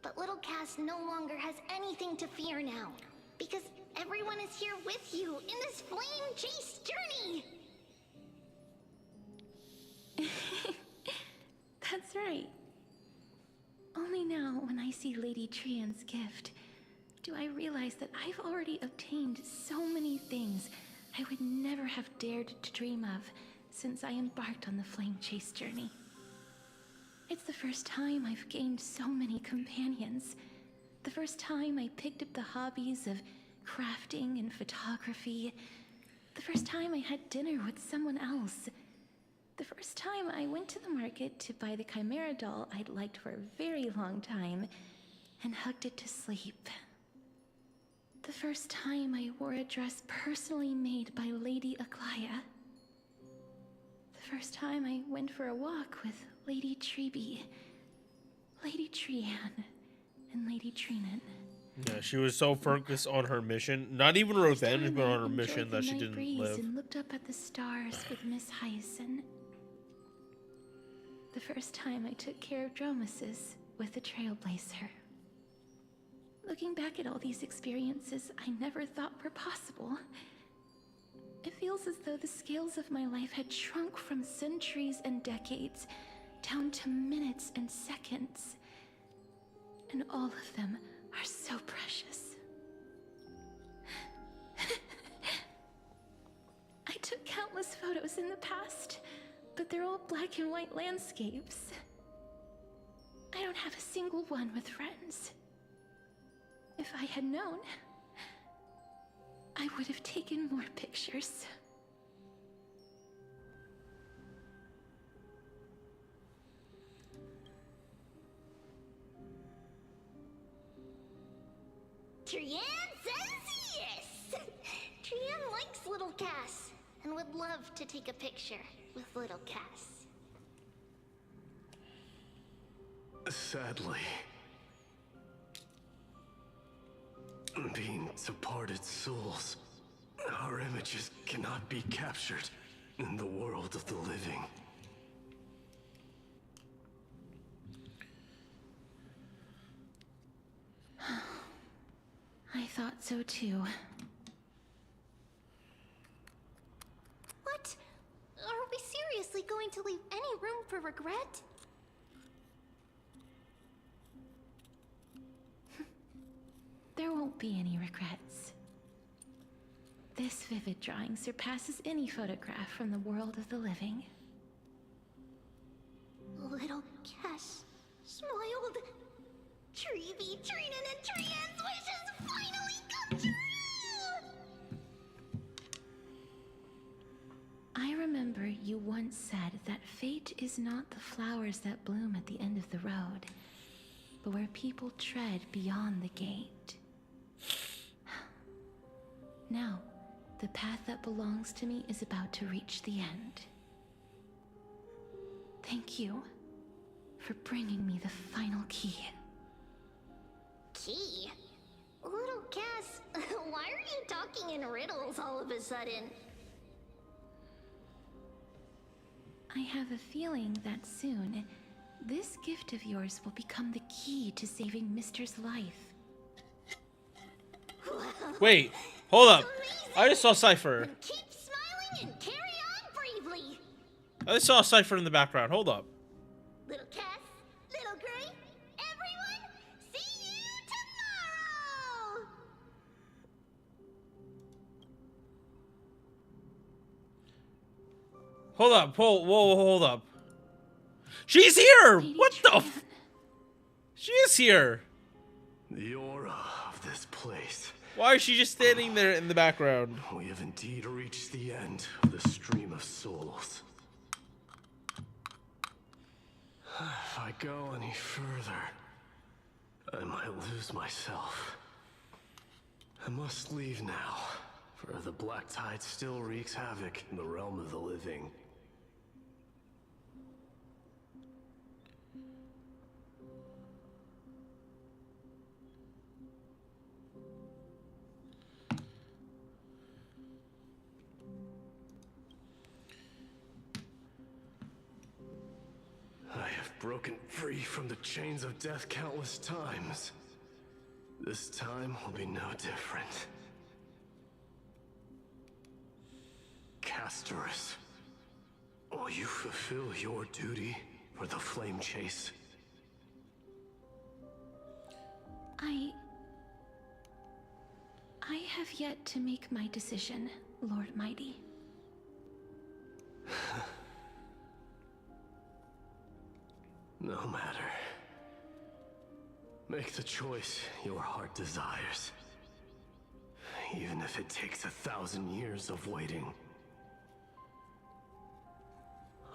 But little Cass no longer has anything to fear now, because everyone is here with you in this flame chase journey! That's right. Only now, when I see Lady Trian's gift, do I realize that I've already obtained so many things I would never have dared to dream of since I embarked on the flame chase journey. It's the first time I've gained so many companions. The first time I picked up the hobbies of crafting and photography. The first time I had dinner with someone else. The first time I went to the market to buy the Chimera doll I'd liked for a very long time and hugged it to sleep. The first time I wore a dress personally made by Lady Aglaya. The first time I went for a walk with Lady Treeby, Lady Trian, and Lady Trinan. Yeah, she was so focused on her mission, not even revenge, but on her mission that she didn't live. And looked up at the stars with Miss Hyacinth. The first time I took care of Dromasis with the Trailblazer. Looking back at all these experiences I never thought were possible, it feels as though the scales of my life had shrunk from centuries and decades down to minutes and seconds. And all of them are so precious. I took countless photos in the past, but they're all black and white landscapes. I don't have a single one with friends. If I had known, I would have taken more pictures. Trian says yes! Trian likes little Cass and would love to take a picture with little Cass. Sadly, being departed souls, our images cannot be captured in the world of the living. I thought so too. What? Are we seriously going to leave any room for regret? There won't be any regrets. This vivid drawing surpasses any photograph from the world of the living. Little Cass smiled. Treeby, Trinan, and Trian's wishes finally come true! I remember you once said that fate is not the flowers that bloom at the end of the road, but where people tread beyond the gate. Now, the path that belongs to me is about to reach the end. Thank you for bringing me the final key. Key? Little Cass, why are you talking in riddles all of a sudden? I have a feeling that soon, this gift of yours will become the key to saving Mister's life. Wait, hold up. I just saw Cypher. Keep smiling and carry on bravely. I just saw Cypher in the background. Hold up. Little Cass, Little Gray, everyone, see you tomorrow! Hold up. Whoa, hold up. She's here! What the f- She is here. The aura of this place. Why is she just standing there in the background? We have indeed reached the end of the stream of souls. If I go any further, I might lose myself. I must leave now, for the black tide still wreaks havoc in the realm of the living. I have broken free from the chains of death countless times. This time will be no different. Castorus, will you fulfill your duty for the flame chase? I have yet to make my decision, Lord Mighty. No matter. Make the choice your heart desires. Even if it takes 1,000 years of waiting.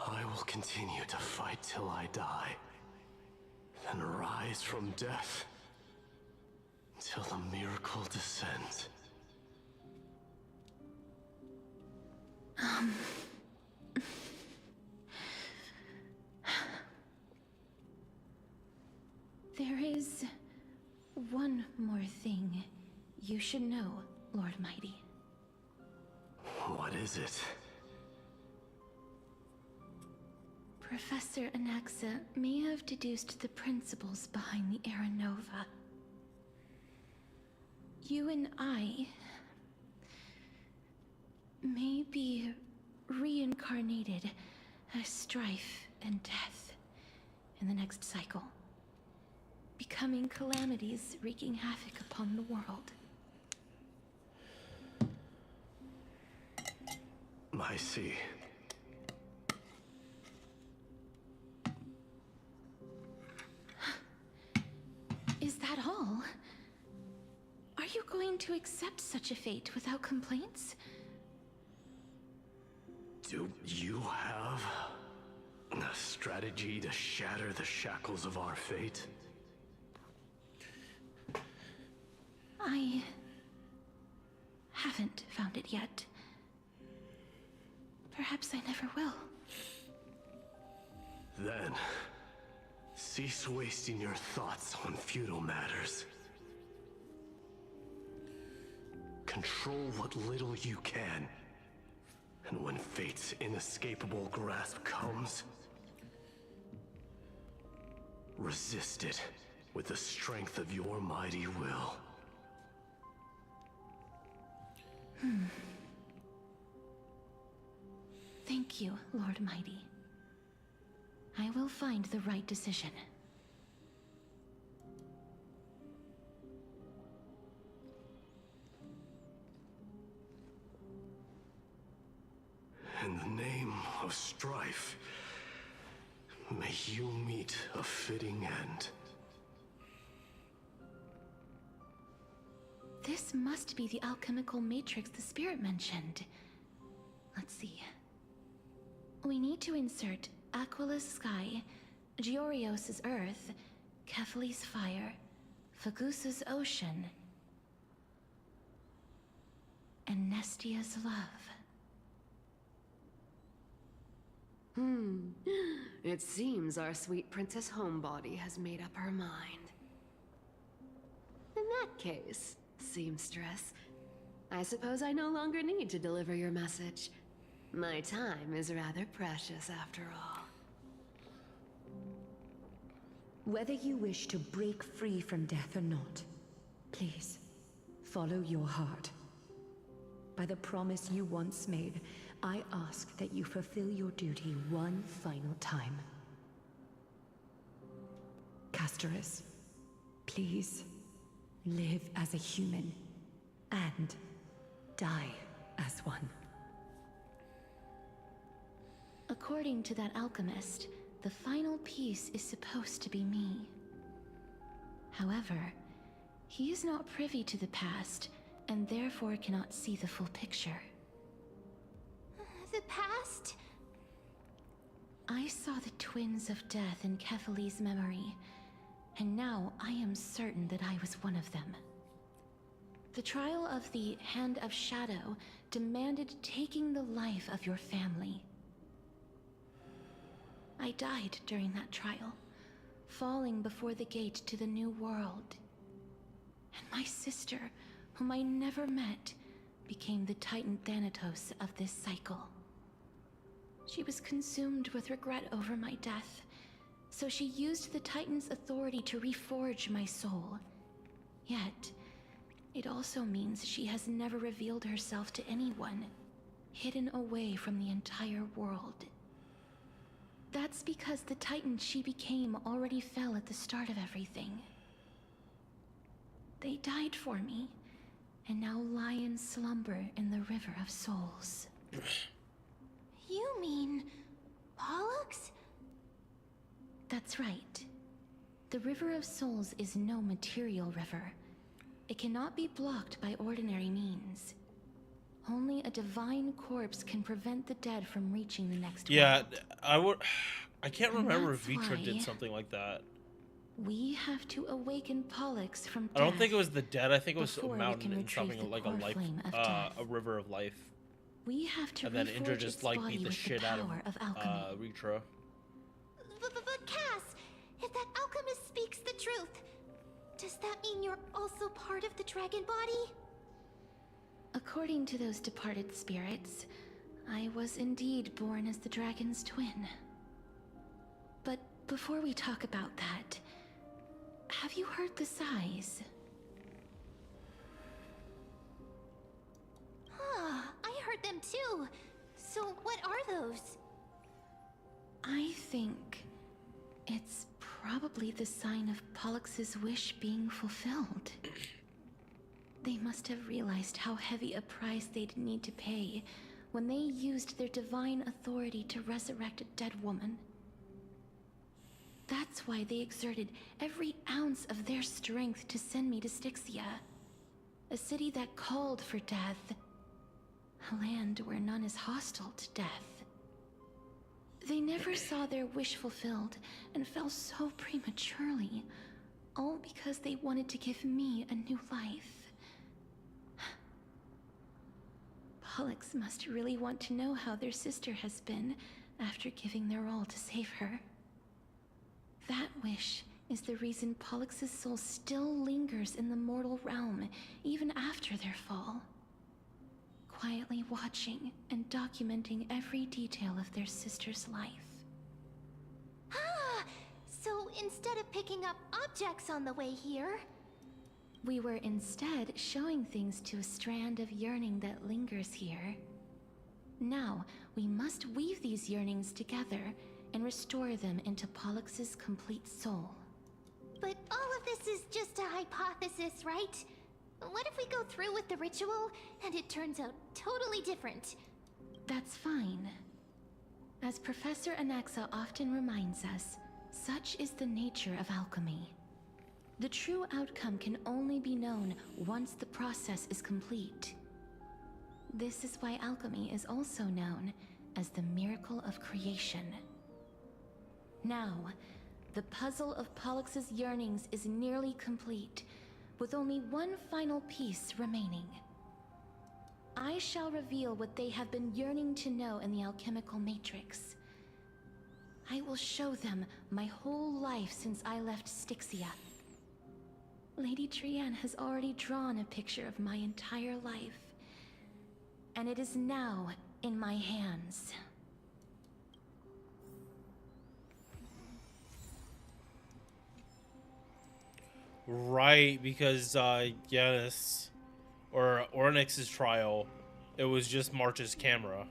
I will continue to fight till I die. Then rise from death. Till the miracle descends. There is one more thing you should know, Lord Mighty. What is it? Professor Anaxa may have deduced the principles behind the Era Nova. You and I may be reincarnated as strife and death in the next cycle, becoming calamities wreaking havoc upon the world. I see. Is that all? Are you going to accept such a fate without complaints? Do you have a strategy to shatter the shackles of our fate? I haven't found it yet. Perhaps I never will. Then, cease wasting your thoughts on futile matters. Control what little you can. And when fate's inescapable grasp comes, resist it with the strength of your mighty will. Thank you, Lord Mighty. I will find the right decision. In the name of strife, may you meet a fitting end. This must be the alchemical matrix the spirit mentioned. Let's see. We need to insert Aquila's sky, Giorios' earth, Kephali's fire, Fagusa's ocean, and Nestia's love. It seems our sweet Princess Homebody has made up her mind. In that case, seamstress, I suppose I no longer need to deliver your message. My time is rather precious after all. Whether you wish to break free from death or not, please, follow your heart. By the promise you once made, I ask that you fulfill your duty one final time. Castorus, please, live as a human, and die as one. According to that alchemist, the final piece is supposed to be me. However, he is not privy to the past, and therefore cannot see the full picture. The past? I saw the twins of death in Kethali's memory, and now I am certain that I was one of them. The trial of the Hand of Shadow demanded taking the life of your family. I died during that trial, falling before the gate to the new world. And my sister, whom I never met, became the Titan Thanatos of this cycle. She was consumed with regret over my death, so she used the Titan's authority to reforge my soul. Yet, it also means she has never revealed herself to anyone, hidden away from the entire world. That's because the Titan she became already fell at the start of everything. They died for me, and now lie in slumber in the River of Souls. You mean... Pollux? That's right. The River of Souls is no material river. It cannot be blocked by ordinary means. Only a divine corpse can prevent the dead from reaching the next world. I can't remember if Vitra did something like that. We have to awaken Pollux from death. I don't think it was the dead. I think it was a mountain and retrieve something the like core flame of death. a river of life. We have to And then Indra reforge just its like body beat the with shit the out power of alchemy. Vitra. But Cass, if that alchemist speaks the truth, does that mean you're also part of the dragon body? According to those departed spirits, I was indeed born as the dragon's twin. But before we talk about that, have you heard the sighs? I heard them too. So what are those? I think it's probably the sign of Pollux's wish being fulfilled. They must have realized how heavy a price they'd need to pay when they used their divine authority to resurrect a dead woman. That's why they exerted every ounce of their strength to send me to Styxia, a city that called for death, a land where none is hostile to death. They never saw their wish fulfilled and fell so prematurely, all because they wanted to give me a new life. Pollux must really want to know how their sister has been after giving their all to save her. That wish is the reason Pollux's soul still lingers in the mortal realm, even after their fall. Quietly watching and documenting every detail of their sister's life. So instead of picking up objects on the way here... We were instead showing things to a strand of yearning that lingers here. Now, we must weave these yearnings together and restore them into Pollux's complete soul. But all of this is just a hypothesis, right? What if we go through with the ritual and it turns out totally different? That's fine. As Professor Anaxa often reminds us, such is the nature of alchemy. The true outcome can only be known once the process is complete. This is why alchemy is also known as the miracle of creation. Now, the puzzle of Pollux's yearnings is nearly complete, with only one final piece remaining. I shall reveal what they have been yearning to know in the alchemical matrix. I will show them my whole life since I left Styxia. Lady Trianne has already drawn a picture of my entire life, and it is now in my hands. Right, because Yanis or Ornyx's trial, it was just March's camera.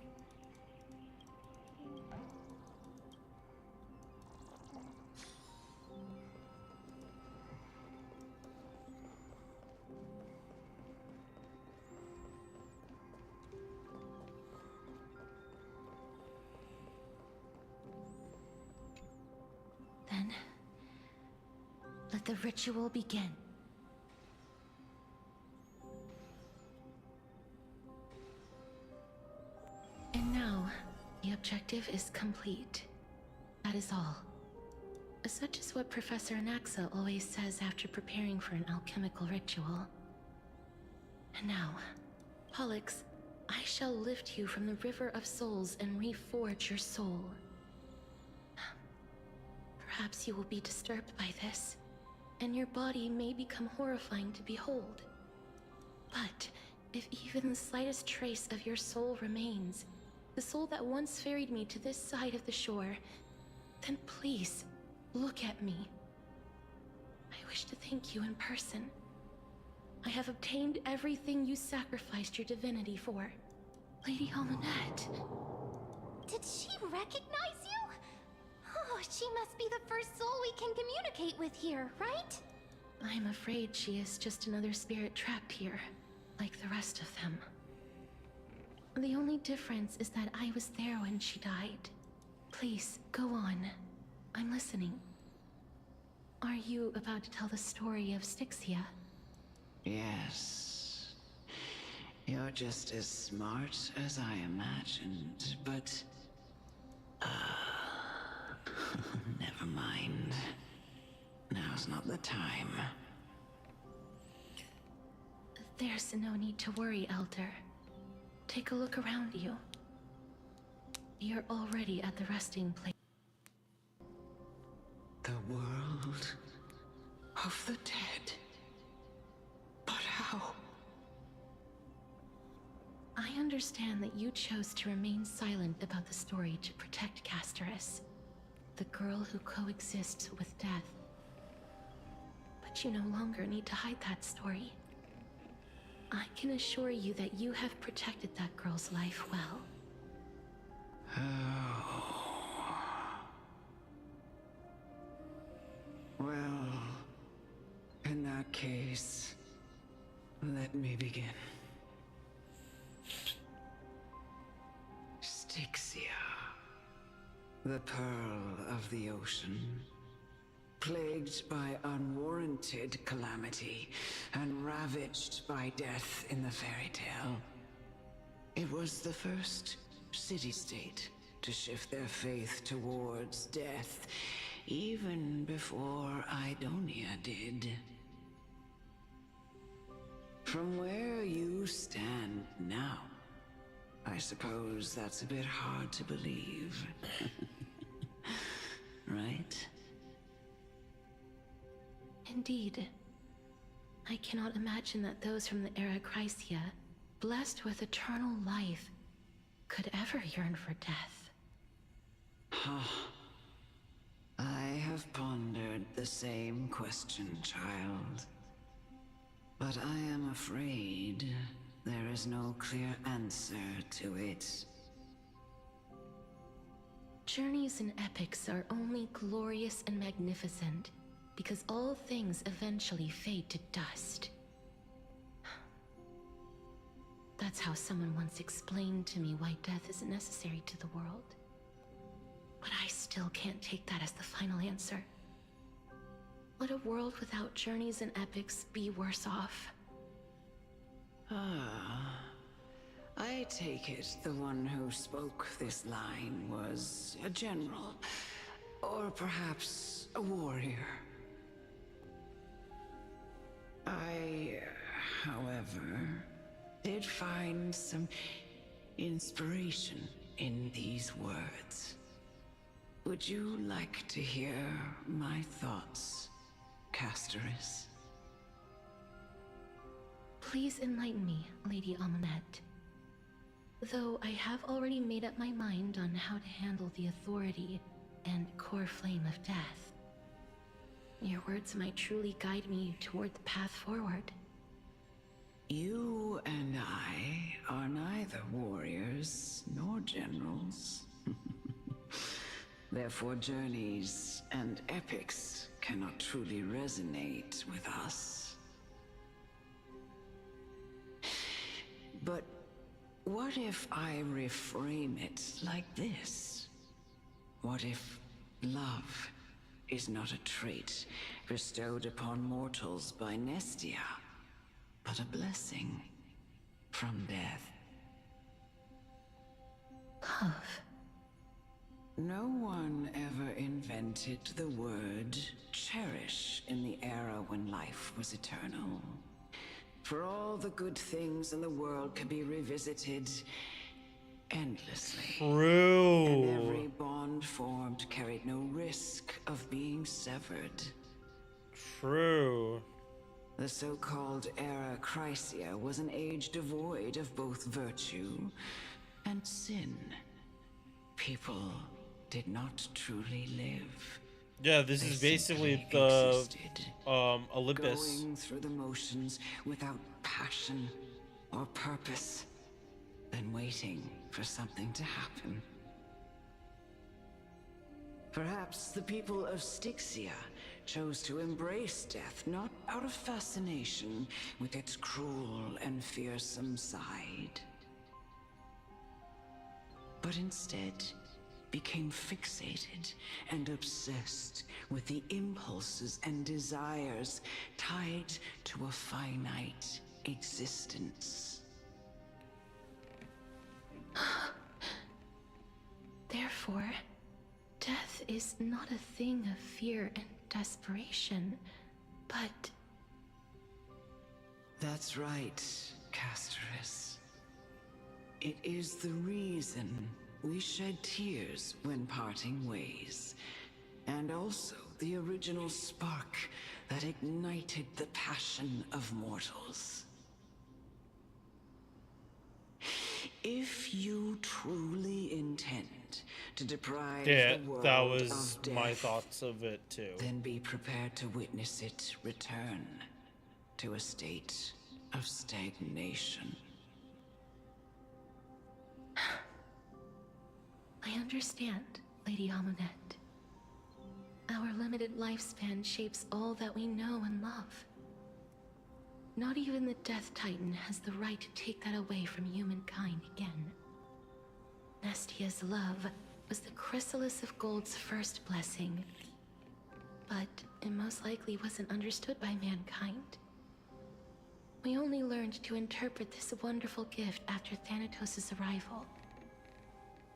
Then, Let the ritual begin. And now, the objective is complete. That is all. Such is what Professor Anaxa always says after preparing for an alchemical ritual. And now, Pollux, I shall lift you from the River of Souls and reforge your soul. Perhaps you will be disturbed by this, and your body may become horrifying to behold. But if even the slightest trace of your soul remains, the soul that once ferried me to this side of the shore, then please, look at me. I wish to thank you in person. I have obtained everything you sacrificed your divinity for. Lady Almanette. Did she recognize you? Oh, she must be the first soul we can communicate with here, right? I'm afraid she is just another spirit trapped here, like the rest of them. The only difference is that I was there when she died. Please, go on. I'm listening. Are you about to tell the story of Styxia? Yes. You're just as smart as I imagined, but... never mind. Now's not the time. There's no need to worry, Elder. Take a look around you. You're already at the resting place. The world of the dead. But how? I understand that you chose to remain silent about the story to protect Casterus, the girl who coexists with death. But you no longer need to hide that story. I can assure you that you have protected that girl's life well. Oh. Well, in that case, let me begin. Styxia, the pearl of the ocean, plagued by unwarranted calamity and ravaged by death in the fairy tale. It was the first city-state to shift their faith towards death, even before Idonia did. From where you stand now, I suppose that's a bit hard to believe. Right? Indeed. I cannot imagine that those from the Era Chrysia, blessed with eternal life, could ever yearn for death. I have pondered the same question, child. But I am afraid there is no clear answer to it. Journeys and epics are only glorious and magnificent because all things eventually fade to dust. That's how someone once explained to me why death is necessary to the world. But I still can't take that as the final answer. Would a world without journeys and epics be worse off? I take it the one who spoke this line was a general, or perhaps a warrior. I, however, did find some inspiration in these words. Would you like to hear my thoughts, Casterus? Please enlighten me, Lady Almanette. Though I have already made up my mind on how to handle the authority and core flame of death. Your words might truly guide me toward the path forward. You and I are neither warriors nor generals. Therefore, journeys and epics cannot truly resonate with us. But what if I reframe it like this? What if love is not a trait bestowed upon mortals by Nestia, but a blessing from death. Love. No one ever invented the word cherish in the era when life was eternal. For all the good things in the world can be revisited endlessly. True. And every bond formed carried no risk of being severed. True. The so-called Era Chrysia was an age devoid of both virtue and sin. People did not truly live. Yeah, this is basically the Olympus. Going through the motions without passion or purpose, then waiting for something to happen. Perhaps the people of Styxia chose to embrace death not out of fascination with its cruel and fearsome side, but instead became fixated and obsessed with the impulses and desires tied to a finite existence. Therefore, death is not a thing of fear and desperation, but... That's right, Casterus. It is the reason we shed tears when parting ways, and also the original spark that ignited the passion of mortals. If you truly intend to deprive the world that was of death, my thoughts of it too. Then be prepared to witness it return to a state of stagnation. I understand, Lady Amunet. Our limited lifespan shapes all that we know and love. Not even the Death Titan has the right to take that away from humankind again. Nestia's love was the chrysalis of Gold's first blessing, but it most likely wasn't understood by mankind. We only learned to interpret this wonderful gift after Thanatos' arrival.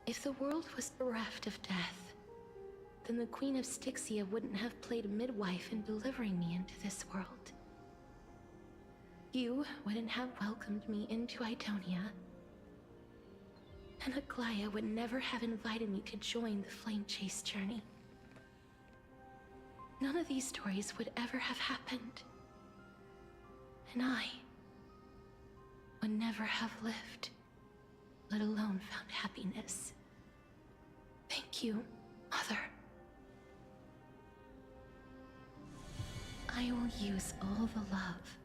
If the world was bereft of death, then the Queen of Styxia wouldn't have played midwife in delivering me into this world. You wouldn't have welcomed me into Idonia, and Aglaya would never have invited me to join the Flame Chase journey. None of these stories would ever have happened, and I would never have lived, let alone found happiness. Thank you, Mother. I will use all the love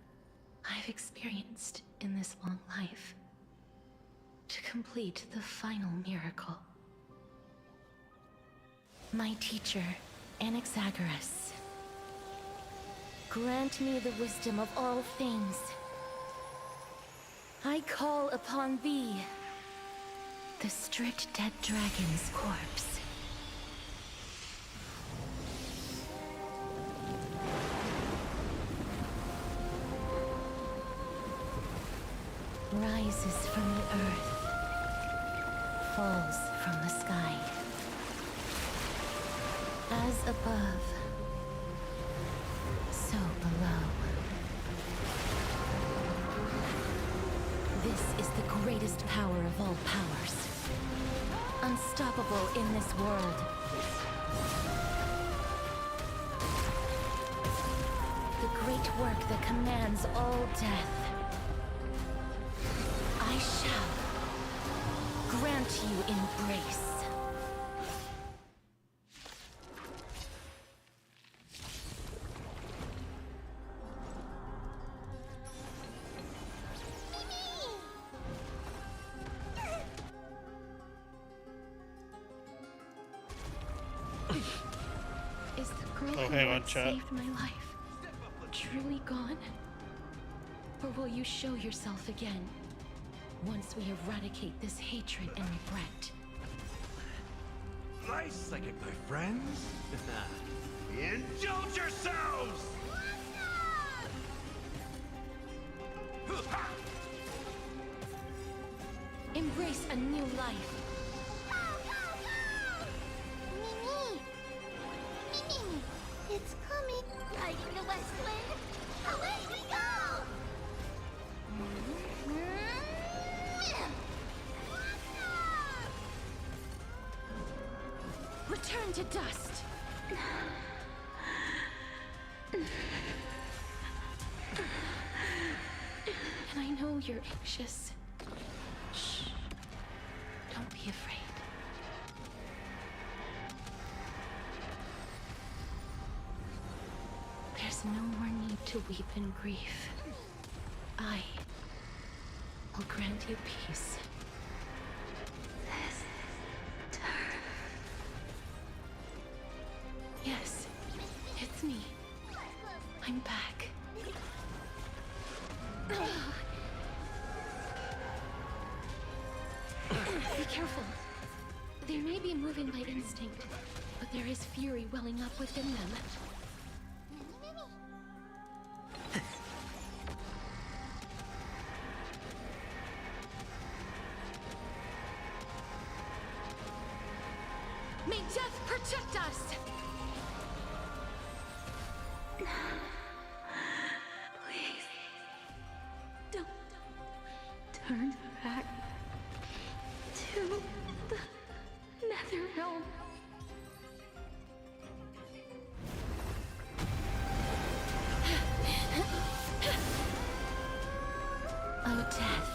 I've experienced in this long life to complete the final miracle. My teacher, Anaxagoras, grant me the wisdom of all things. I call upon thee, the stripped dead dragon's corpse. Rises from the earth, falls from the sky. As above, so below. This is the greatest power of all powers. Unstoppable in this world. The great work that commands all death. I shall grant you embrace. Is the girl who once saved my life truly gone? Or will you show yourself again? Once we eradicate this hatred and regret. Nice psychic, my friends. Indulge yourselves! Embrace a new life. Mimi! Mimi! It's coming! Riding the west wind! Away we go! Return to dust. And I know you're anxious. Shh. Don't be afraid. There's no more need to weep in grief. I will grant you peace. Yes, it's me. I'm back. Be careful. They may be moving by instinct, but there is fury welling up within them. May death protect us! Please. Don't turn back to the Nether Realm. Oh, death.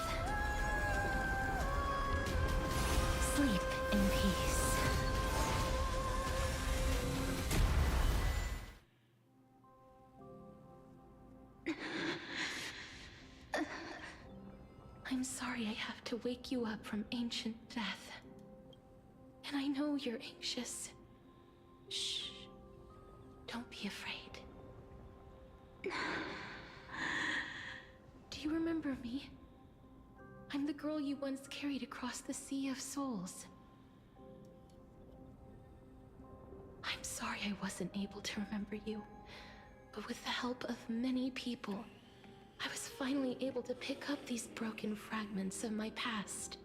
Sleep in peace. I'm sorry I have to wake you up from ancient death. And I know you're anxious. Shh. Don't be afraid. Do you remember me? I'm the girl you once carried across the Sea of Souls. I'm sorry I wasn't able to remember you, but with the help of many people, I was finally able to pick up these broken fragments of my past.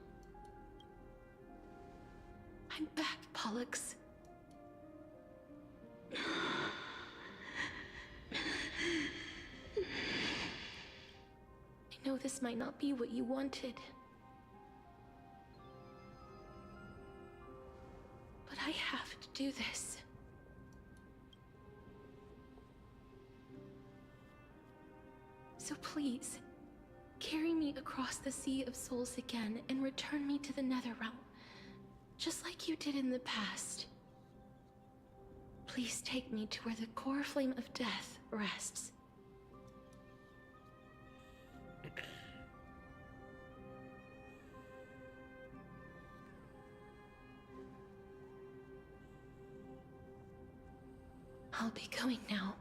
I'm back, Pollux. I know this might not be what you wanted, but I have to do this. So please, carry me across the Sea of Souls again and return me to the Netherrealm, just like you did in the past. Please take me to where the core flame of death rests. I'll be going now.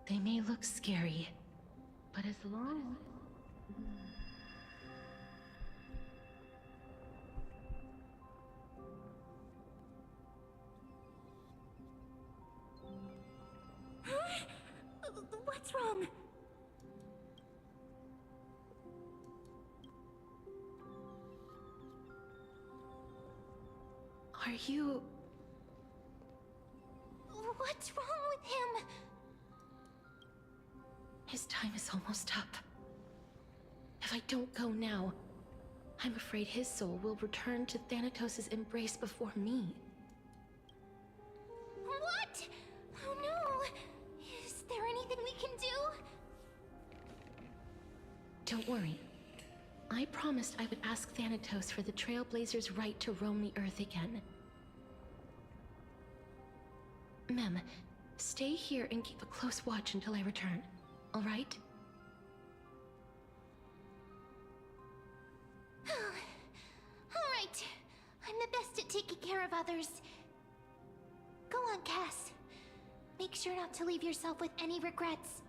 They may look scary, but as long What's wrong? Are you... What's wrong with him? His time is almost up. If I don't go now, I'm afraid his soul will return to Thanatos' embrace before me. What? Oh no! Is there anything we can do? Don't worry. I promised I would ask Thanatos for the Trailblazers' right to roam the Earth again. Mem, stay here and keep a close watch until I return, all right? All right. I'm the best at taking care of others. Go on, Cass. Make sure not to leave yourself with any regrets.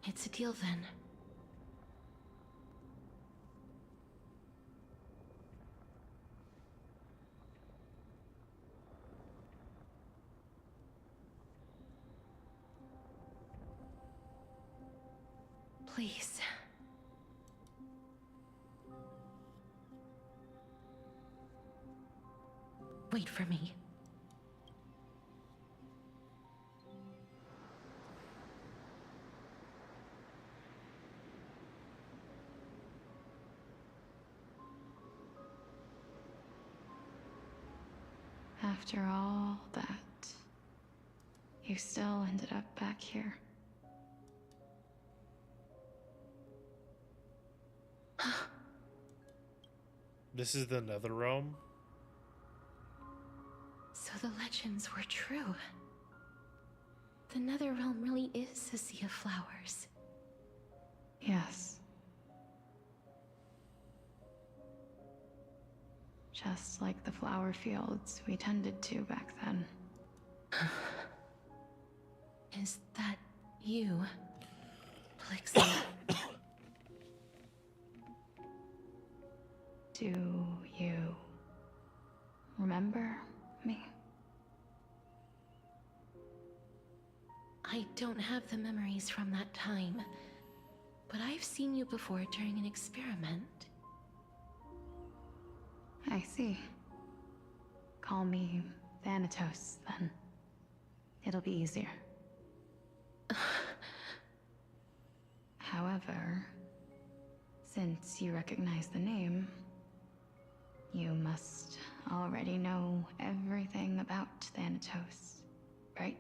It's a deal then. Please. Wait for me. After all that, you still ended up back here. This is the Nether Realm? So the legends were true. The Nether Realm really is a sea of flowers. Yes. Just like the flower fields we tended to back then. Is that you, Plixia? Do you remember me? I don't have the memories from that time, but I've seen you before during an experiment. I see. Call me Thanatos, then. It'll be easier. However, since you recognize the name, you must already know everything about Thanatos, right?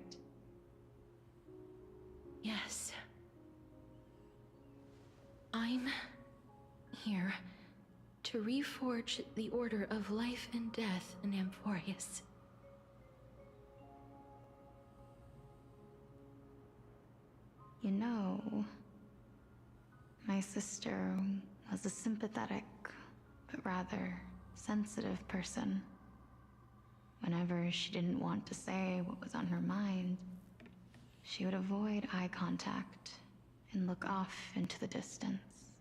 Yes. I'm here to reforge the order of life and death in Amphorius. You know, my sister was a sympathetic, but rather sensitive person. Whenever she didn't want to say what was on her mind, she would avoid eye contact and look off into the distance.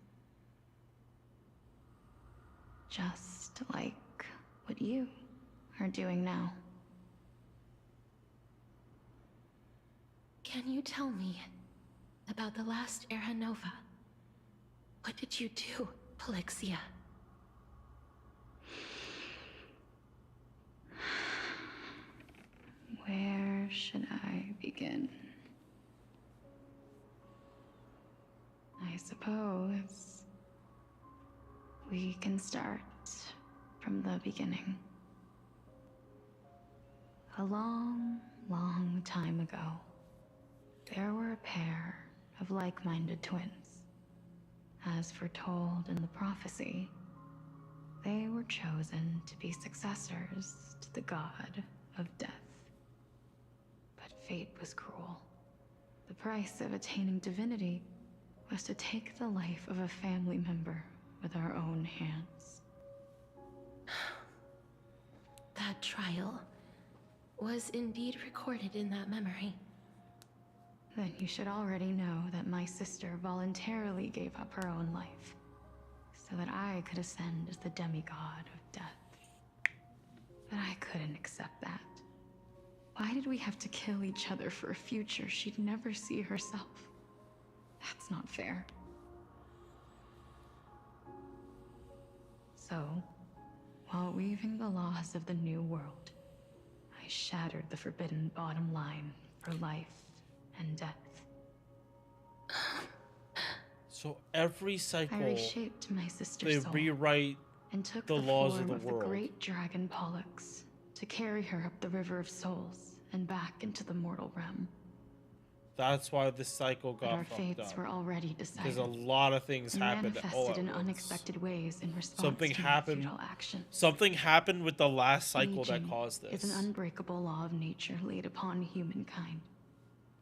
Just like what you are doing now. Can you tell me about the last Era Nova? What did you do, Plixia? Where should I begin? I suppose we can start from the beginning. A long, long time ago, there were a pair of like-minded twins. As foretold in the prophecy, they were chosen to be successors to the god of death. But fate was cruel. The price of attaining divinity was to take the life of a family member with our own hands. That trial was indeed recorded in that memory. Then you should already know that my sister voluntarily gave up her own life, so that I could ascend as the demigod of death. But I couldn't accept that. Why did we have to kill each other for a future she'd never see herself? That's not fair. So, while weaving the laws of the new world, I shattered the forbidden bottom line for life and death. So every cycle, I reshaped my sister's they soul rewrite and took the the laws form of the world. the great dragon Pollux to carry her up the River of Souls and back into the mortal realm. That's why this cycle But got our fucked fates up. were already decided. Because a lot of things and happened all manifested at in once. unexpected ways in response Something to my happened. futile action. Something happened with the last cycle that Aging caused this. is an unbreakable law of nature laid upon humankind,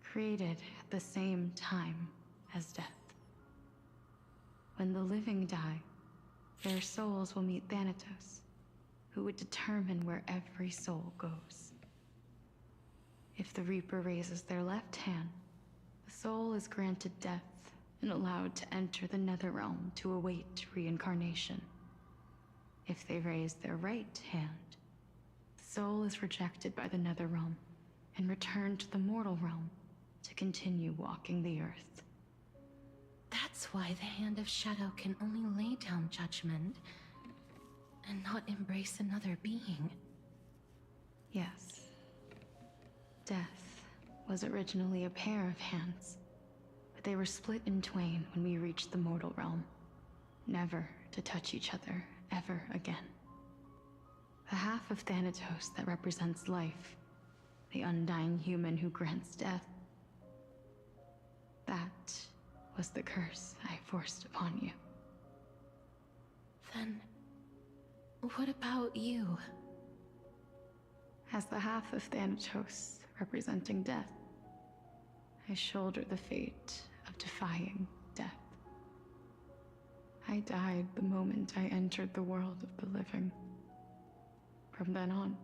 created at the same time as death. When the living die, their souls will meet Thanatos, who would determine where every soul goes. If the Reaper raises their left hand, the soul is granted death and allowed to enter the Netherrealm to await reincarnation. If they raise their right hand, the soul is rejected by the Netherrealm and returned to the mortal realm to continue walking the earth. That's why the Hand of Shadow can only lay down judgment and not embrace another being. Yes. Death was originally a pair of hands, but they were split in twain when we reached the mortal realm, never to touch each other ever again. The half of Thanatos that represents life, the undying human who grants death, that was the curse I forced upon you. Then, what about you? As the half of Thanatos representing death, I shoulder the fate of defying death. I died the moment I entered the world of the living. From then on,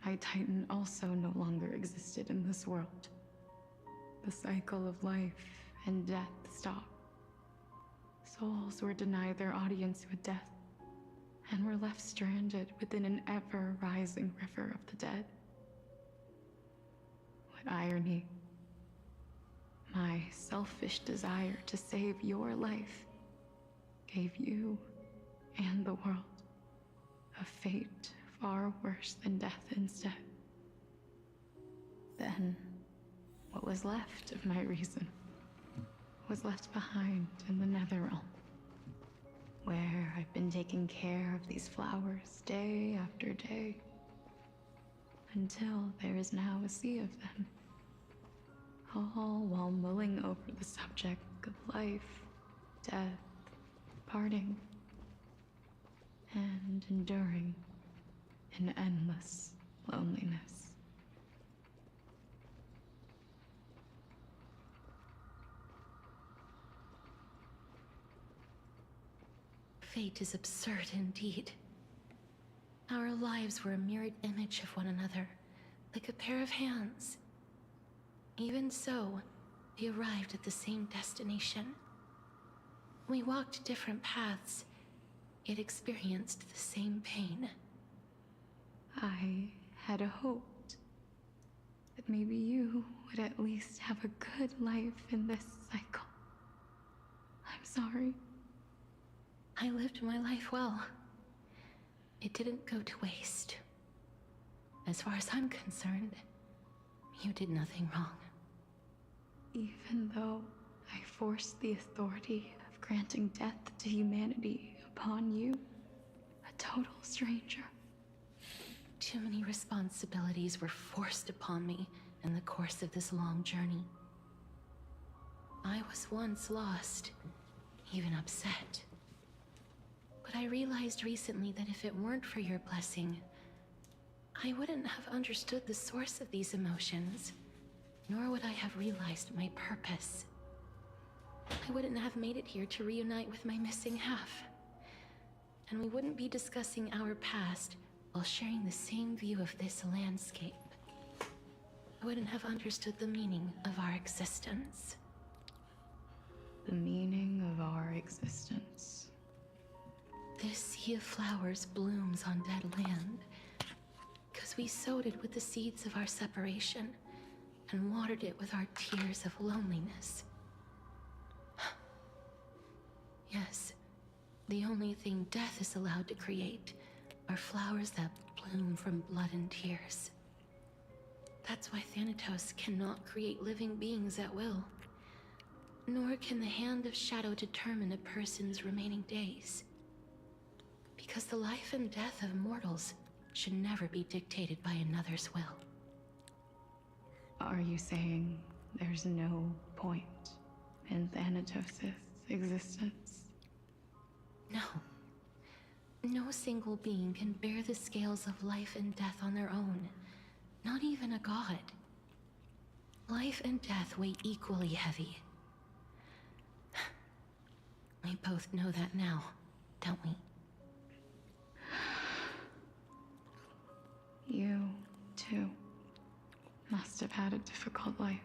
my Titan also no longer existed in this world. The cycle of life and death stopped. Souls were denied their audience with death, and were left stranded within an ever-rising river of the dead. What irony. My selfish desire to save your life gave you and the world a fate far worse than death instead. Then, what was left of my reason was left behind in the Netherrealm, where I've been taking care of these flowers day after day, until there is now a sea of them, all while mulling over the subject of life, death, parting, and enduring in endless loneliness. Fate is absurd indeed. Our lives were a mirrored image of one another, like a pair of hands. Even so, we arrived at the same destination. We walked different paths, yet experienced the same pain. I had hoped that maybe you would at least have a good life in this cycle. I'm sorry. I lived my life well. It didn't go to waste. As far as I'm concerned, you did nothing wrong. Even though I forced the authority of granting death to humanity upon you, a total stranger. Too many responsibilities were forced upon me in the course of this long journey. I was once lost, even upset. But I realized recently that if it weren't for your blessing, I wouldn't have understood the source of these emotions, nor would I have realized my purpose. I wouldn't have made it here to reunite with my missing half. And we wouldn't be discussing our past while sharing the same view of this landscape. I wouldn't have understood the meaning of our existence. The meaning of our existence. This sea of flowers blooms on dead land, because we sowed it with the seeds of our separation and watered it with our tears of loneliness. Yes, the only thing death is allowed to create are flowers that bloom from blood and tears. That's why Thanatos cannot create living beings at will. Nor can the Hand of Shadow determine a person's remaining days. Because the life and death of mortals should never be dictated by another's will. Are you saying there's no point in Thanatos' existence. No. No single being can bear the scales of life and death on their own. Not even a god. Life and death weigh equally heavy. We both know that now, don't we? You, too, must have had a difficult life.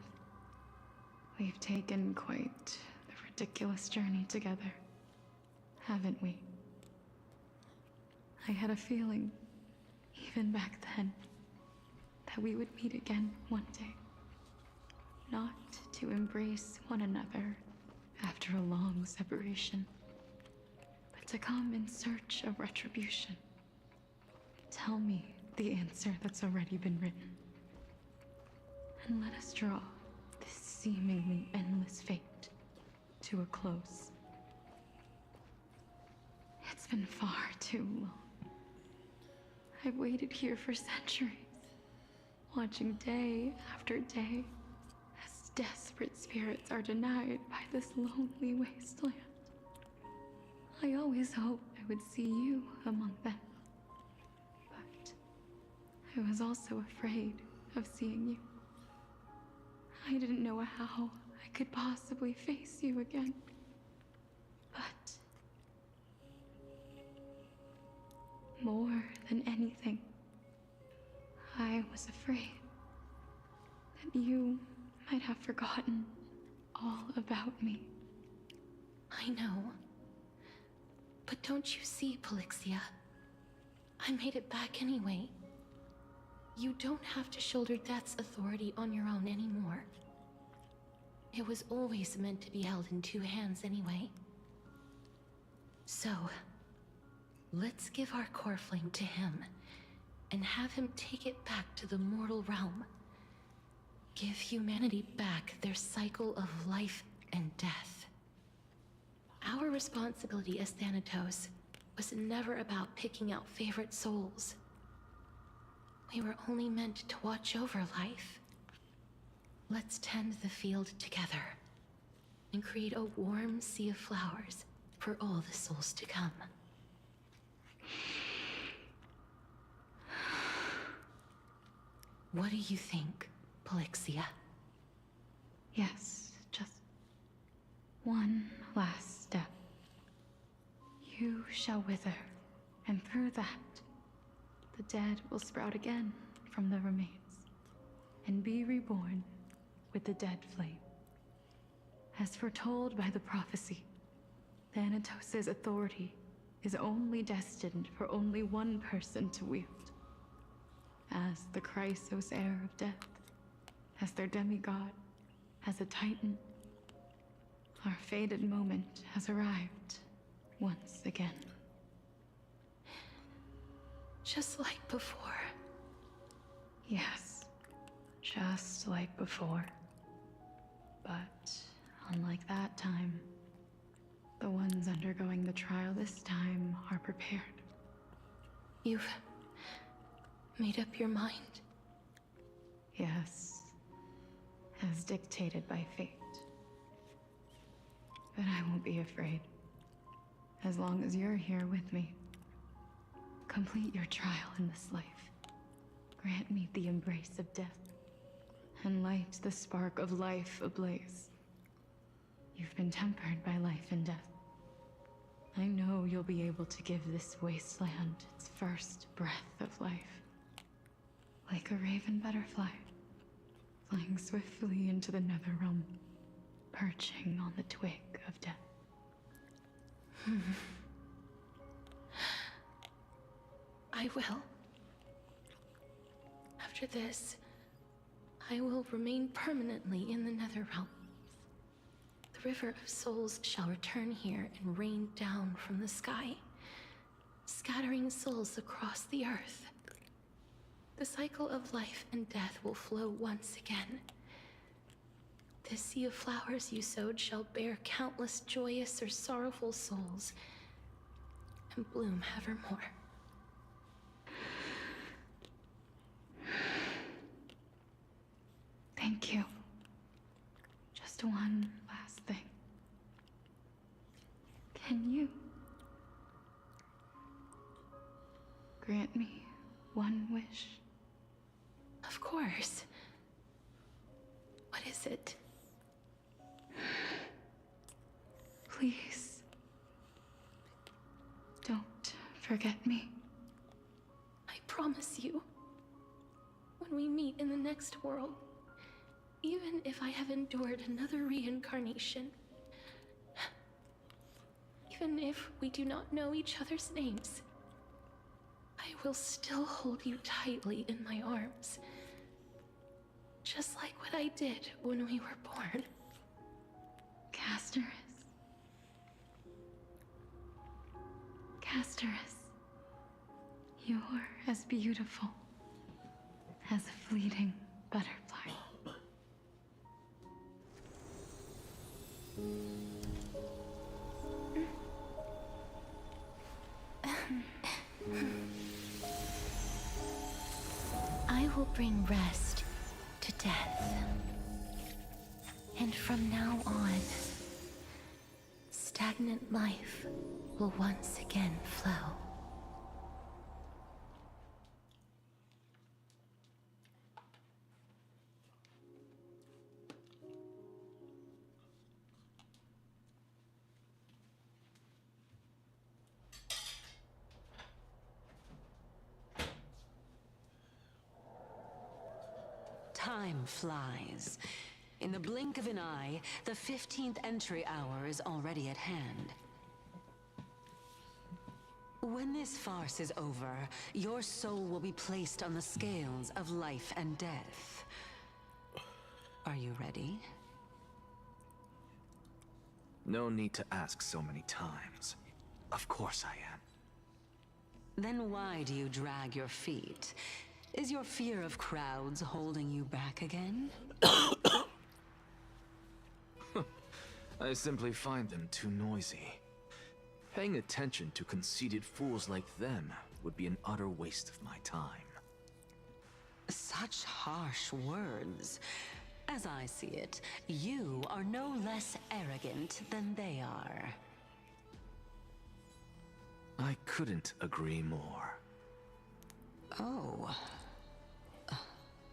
We've taken quite the ridiculous journey together, haven't we? I had a feeling, even back then, that we would meet again one day. Not to embrace one another after a long separation, but to come in search of retribution. Tell me the answer that's already been written, and let us draw this seemingly endless fate to a close. It's been far too long. I've waited here for centuries, watching day after day as desperate spirits are denied by this lonely wasteland. I always hoped I would see you among them, but I was also afraid of seeing you. I didn't know how I could possibly face you again, but more than anything, I was afraid that you might have forgotten all about me. I know. But don't you see, Polixia? I made it back anyway. You don't have to shoulder death's authority on your own anymore. It was always meant to be held in two hands anyway. So, let's give our core flame to him, and have him take it back to the mortal realm. Give humanity back their cycle of life and death. Our responsibility as Thanatos was never about picking out favorite souls. We were only meant to watch over life. Let's tend the field together, and create a warm sea of flowers for all the souls to come. What do you think, Polixia? Yes, just one last step. You shall wither, and through that, the dead will sprout again from the remains, and be reborn with the dead flame. As foretold by the prophecy, Thanatos' authority is only destined for only one person to wield. As the Chrysos heir of death, as their demigod, as a titan, our fated moment has arrived once again. Just like before. Yes, just like before. But unlike that time, the ones undergoing the trial this time are prepared. You've made up your mind? Yes, as dictated by fate. But I won't be afraid. As long as you're here with me. Complete your trial in this life. Grant me the embrace of death, and light the spark of life ablaze. You've been tempered by life and death. I know you'll be able to give this wasteland its first breath of life. Like a raven butterfly, flying swiftly into the netherrealm, perching on the twig of death. I will. After this, I will remain permanently in the Netherrealm. The River of Souls shall return here and rain down from the sky, scattering souls across the earth. The cycle of life and death will flow once again. The sea of flowers you sowed shall bear countless joyous or sorrowful souls, and bloom evermore. Thank you. Just one last thing. Can you grant me one wish? Of course. What is it? Please. Don't forget me. I promise you. When we meet in the next world, even if I have endured another reincarnation, even if we do not know each other's names, I will still hold you tightly in my arms. Just like what I did when we were born. Casterus. Casterus. You're as beautiful as a fleeting butterfly. I will bring rest to death. And from now on, stagnant life will once again flow. Time flies. In the blink of an eye, the 15th entry hour is already at hand. When this farce is over, your soul will be placed on the scales of life and death. Are you ready? No need to ask so many times. Of course I am. Then why do you drag your feet? Is your fear of crowds holding you back again? I simply find them too noisy. Paying attention to conceited fools like them would be an utter waste of my time. Such harsh words. As I see it, you are no less arrogant than they are. I couldn't agree more. Oh.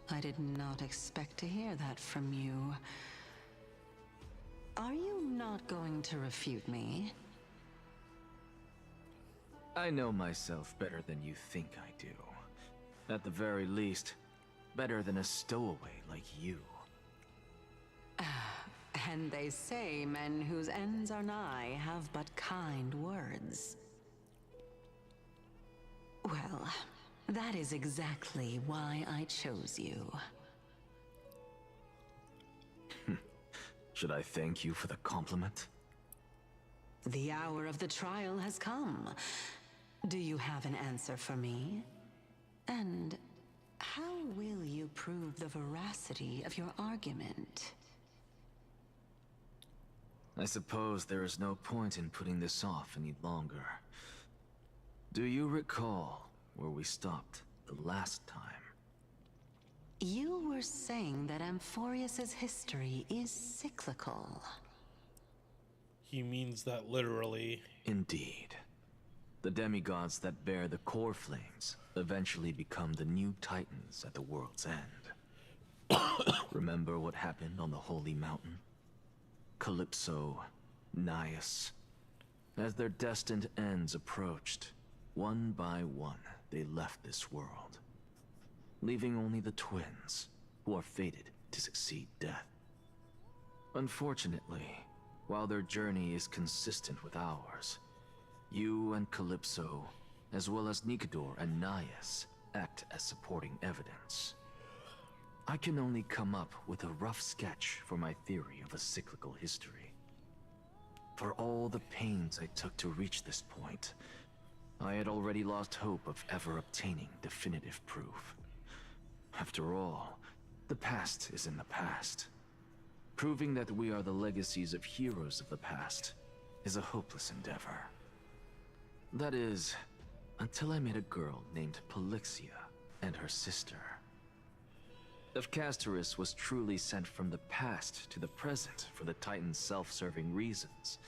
I did not expect to hear that from you. Are you not going to refute me? I know myself better than you think I do. At the very least, better than a stowaway like you. And they say men whose ends are nigh have but kind words. Well, that is exactly why I chose you. Should I thank you for the compliment? The hour of the trial has come. Do you have an answer for me? And how will you prove the veracity of your argument? I suppose there is no point in putting this off any longer. Do you recall where we stopped the last time? You were saying that Amphorius's history is cyclical. He means that literally. Indeed. The demigods that bear the core flames eventually become the new titans at the world's end. Remember what happened on the Holy Mountain? Calypso, Naias. As their destined ends approached, one by one they left this world, leaving only the twins, who are fated to succeed death. Unfortunately, while their journey is consistent with ours, you and Calypso, as well as Nikador and Naias, act as supporting evidence. I can only come up with a rough sketch for my theory of a cyclical history. For all the pains I took to reach this point, I had already lost hope of ever obtaining definitive proof. After all, the past is in the past. Proving that we are the legacies of heroes of the past is a hopeless endeavor. That is, until I met a girl named Polixia and her sister. If Castorus was truly sent from the past to the present for the Titan's self-serving reasons,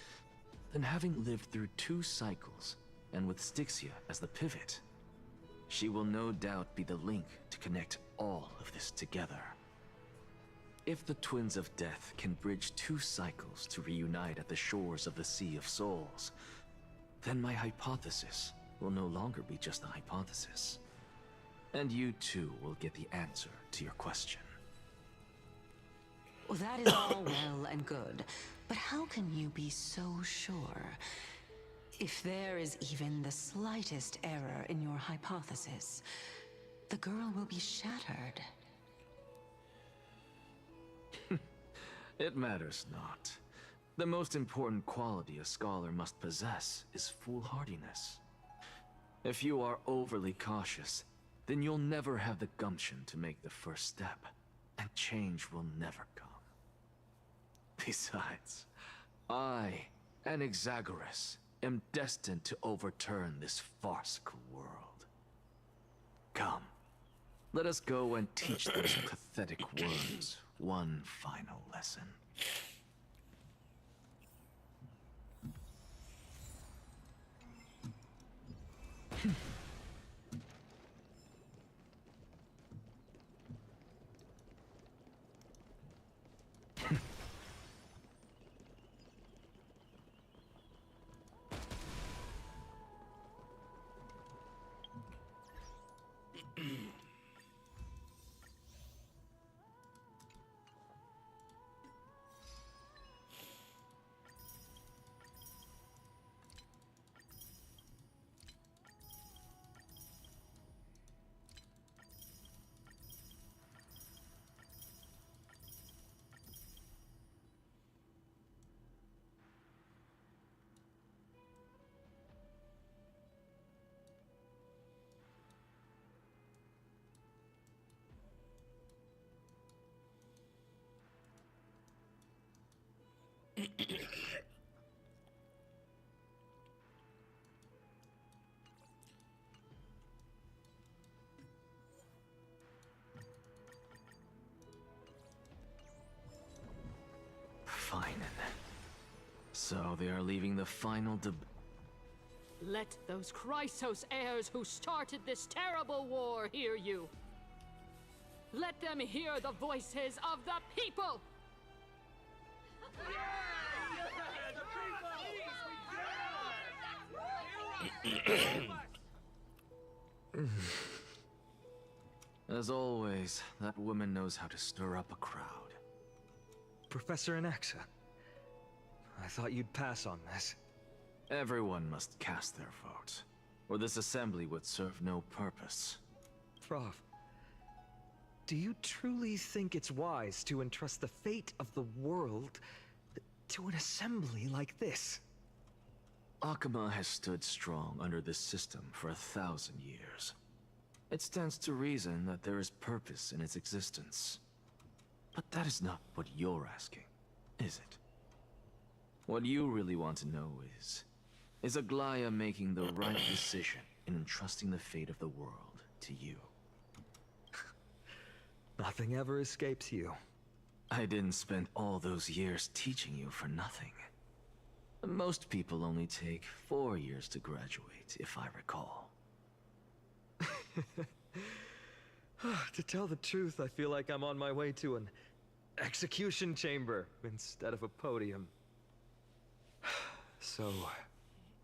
then having lived through 2 cycles, and with Styxia as the pivot, she will no doubt be the link to connect all of this together. If the Twins of Death can bridge 2 cycles to reunite at the shores of the Sea of Souls, then my hypothesis will no longer be just a hypothesis. And you too will get the answer to your question. Well, that is all well and good, but how can you be so sure? If there is even the slightest error in your hypothesis, the girl will be shattered. It matters not. The most important quality a scholar must possess is foolhardiness. If you are overly cautious, then you'll never have the gumption to make the first step, and change will never come. Besides, I, Anaxagoras, am destined to overturn this farcical world. Come, let us go and teach those pathetic worms one final lesson. Fine. So they are leaving the final Let those Chrysos heirs who started this terrible war hear you. Let them hear the voices of the people! As always, that woman knows how to stir up a crowd. Professor Anaxa, I thought you'd pass on this. Everyone must cast their vote, or this assembly would serve no purpose. Prof, do you truly think it's wise to entrust the fate of the world to an assembly like this? Akama has stood strong under this system for 1,000 years. It stands to reason that there is purpose in its existence. But that is not what you're asking, is it? What you really want to know is Aglaya making the right decision in entrusting the fate of the world to you? Nothing ever escapes you. I didn't spend all those years teaching you for nothing. Most people only take 4 years to graduate, if I recall. To tell the truth, I feel like I'm on my way to an execution chamber instead of a podium. So,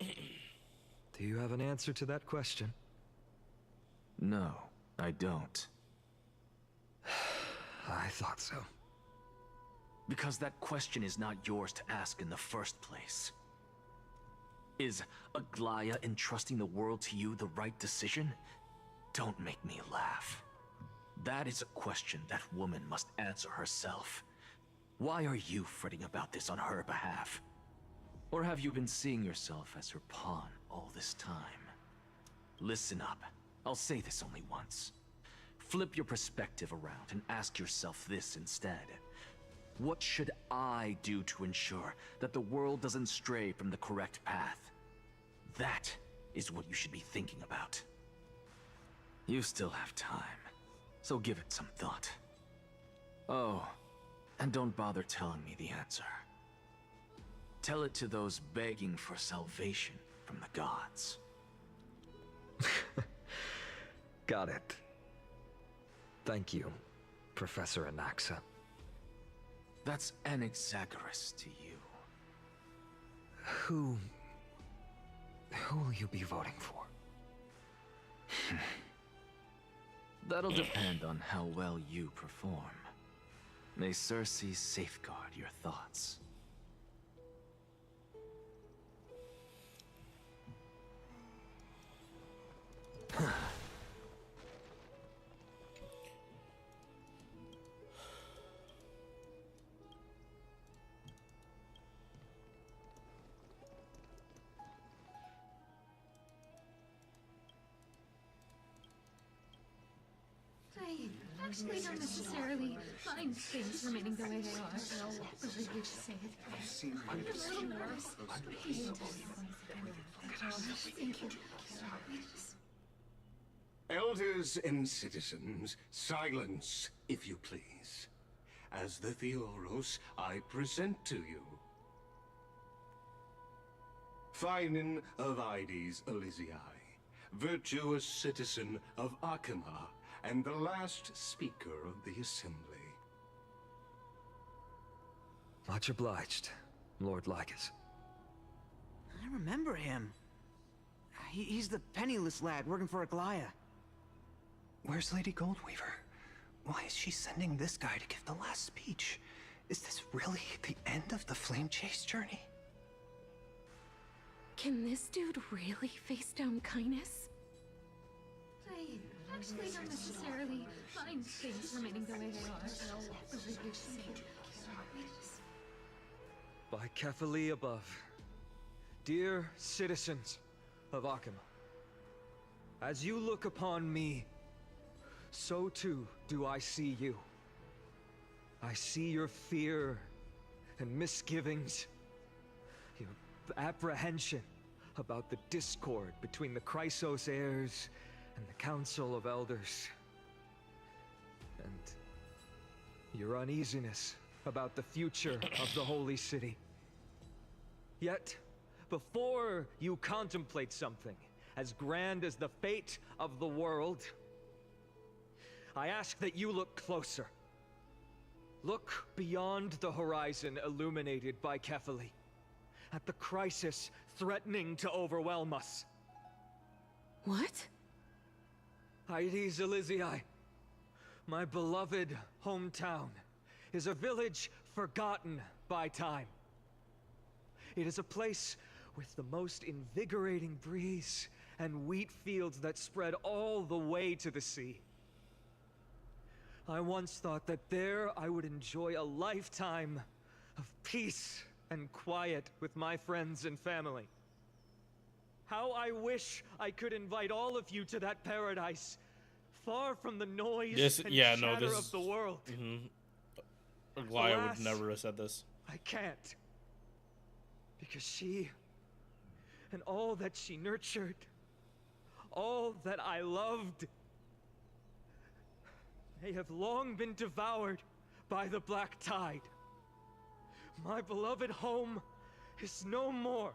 do you have an answer to that question? No, I don't. I thought so. Because that question is not yours to ask in the first place. Is Aglaya entrusting the world to you the right decision? Don't make me laugh. That is a question that woman must answer herself. Why are you fretting about this on her behalf? Or have you been seeing yourself as her pawn all this time? Listen up. I'll say this only once. Flip your perspective around and ask yourself this instead. What should I do to ensure that the world doesn't stray from the correct path? That is what you should be thinking about. You still have time, so give it some thought. Oh, and don't bother telling me the answer. Tell it to those begging for salvation from the gods. Got it. Thank you, Professor Anaxa. That's Anaxagoras to you. Who will you be voting for? That'll depend on how well you perform. May Cersei safeguard your thoughts. I actually don't necessarily mind things remaining the way they are. The way you say it. A little worse. Thank you. Elders and citizens, silence, if you please. As the Theoros, I present to you Finan of Ides Elysiae, virtuous citizen of Akima, and the last speaker of the assembly. Much obliged, Lord Lycus. I remember him. He's the penniless lad working for Aglaya. Where's Lady Goldweaver? Why is she sending this guy to give the last speech? Is this really the end of the Flame Chase journey? Can this dude really face down kindness? I actually don't necessarily mind things remaining the way they are. The way you say it. By Kefali above, dear citizens of Akima, as you look upon me, so too do I see you. I see your fear and misgivings, your apprehension about the discord between the Chrysos heirs and the Council of Elders, and your uneasiness about the future of the Holy City. Yet, before you contemplate something as grand as the fate of the world, I ask that you look closer. Look beyond the horizon illuminated by Kefali, at the crisis threatening to overwhelm us. What? Ides Elysiae, my beloved hometown, is a village forgotten by time. It is a place with the most invigorating breeze and wheat fields that spread all the way to the sea. I once thought that there I would enjoy a lifetime of peace and quiet with my friends and family. How I wish I could invite all of you to that paradise, far from the noise and chatter of the world. Aglaya Alas, would never have said this. I can't. Because she, and all that she nurtured, all that I loved, they have long been devoured by the black tide. My beloved home is no more.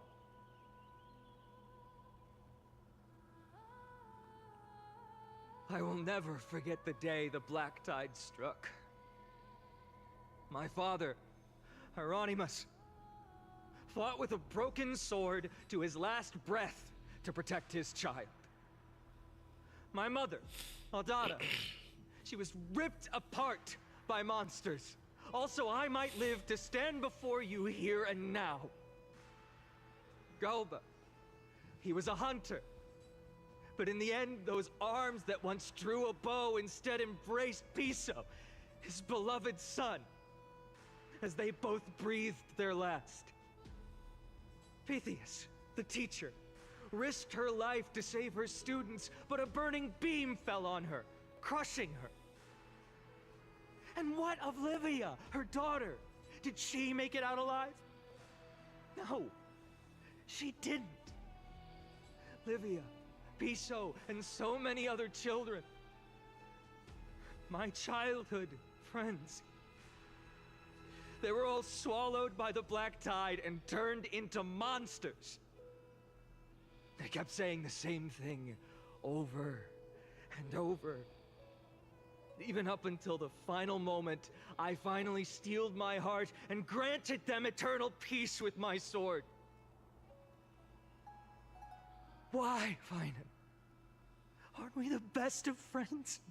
I will never forget the day the black tide struck. My father, Hieronymus, fought with a broken sword to his last breath to protect his child. My mother, Aldada, she was ripped apart by monsters. Also, I might live to stand before you here and now. Galba, he was a hunter. But in the end, those arms that once drew a bow instead embraced Piso, his beloved son, as they both breathed their last. Pythias, the teacher, risked her life to save her students, but a burning beam fell on her, crushing her. And what of Livia, her daughter? Did she make it out alive? No, she didn't. Livia, Piso, and so many other children, my childhood friends, They were all swallowed by the black tide and turned into monsters. They kept saying the same thing over and over. Even up until the final moment, I finally steeled my heart and granted them eternal peace with my sword. Why, Finan? Aren't we the best of friends?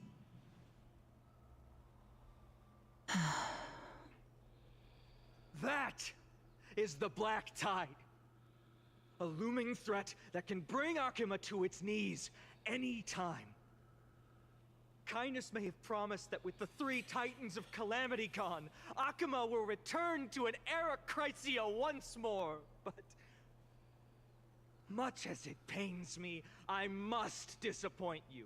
That is the black tide. A looming threat that can bring Akuma to its knees any time. Kindness may have promised that with the 3 Titans of Calamity gone, Akuma will return to an era Chrysia once more, but much as it pains me, I must disappoint you.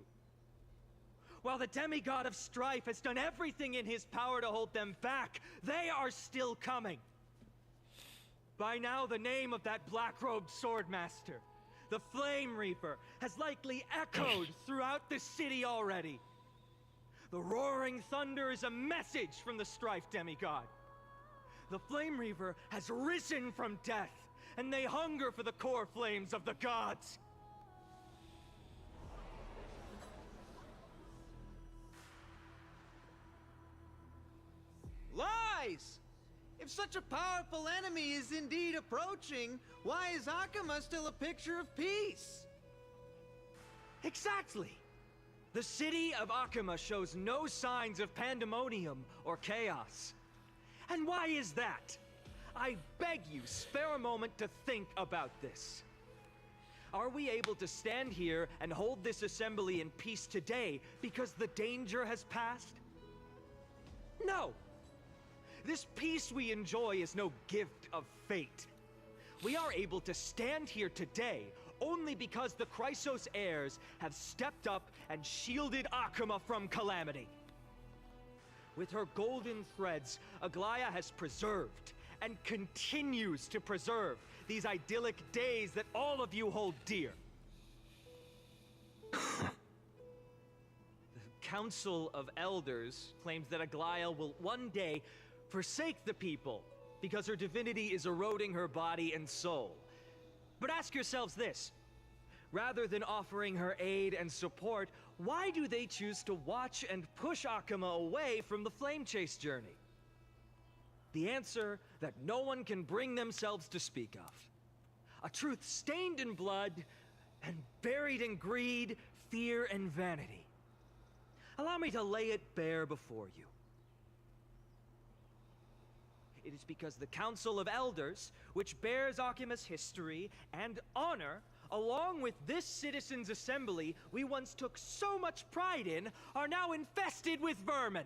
While the demigod of strife has done everything in his power to hold them back, they are still coming. By now, the name of that black-robed swordmaster, the Flame Reaper, has likely echoed throughout the city already. The roaring thunder is a message from the strife demigod. The Flame Reaper has risen from death, and they hunger for the core flames of the gods. Lies! If such a powerful enemy is indeed approaching, why is Akuma still a picture of peace? Exactly! The city of Akuma shows no signs of pandemonium or chaos. And why is that? I beg you, spare a moment to think about this. Are we able to stand here and hold this assembly in peace today because the danger has passed? No! This peace we enjoy is no gift of fate. We are able to stand here today only because the Chrysos heirs have stepped up and shielded Akuma from calamity. With her golden threads, Aglaya has preserved and continues to preserve these idyllic days that all of you hold dear. The Council of Elders claims that Aglaya will one day forsake the people because her divinity is eroding her body and soul. But ask yourselves this. Rather than offering her aid and support, why do they choose to watch and push Akuma away from the Flame Chase journey? The answer that no one can bring themselves to speak of. A truth stained in blood and buried in greed, fear, and vanity. Allow me to lay it bare before you. It is because the Council of Elders, which bears Akuma's history and honor, along with this citizens' assembly we once took so much pride in, are now infested with vermin.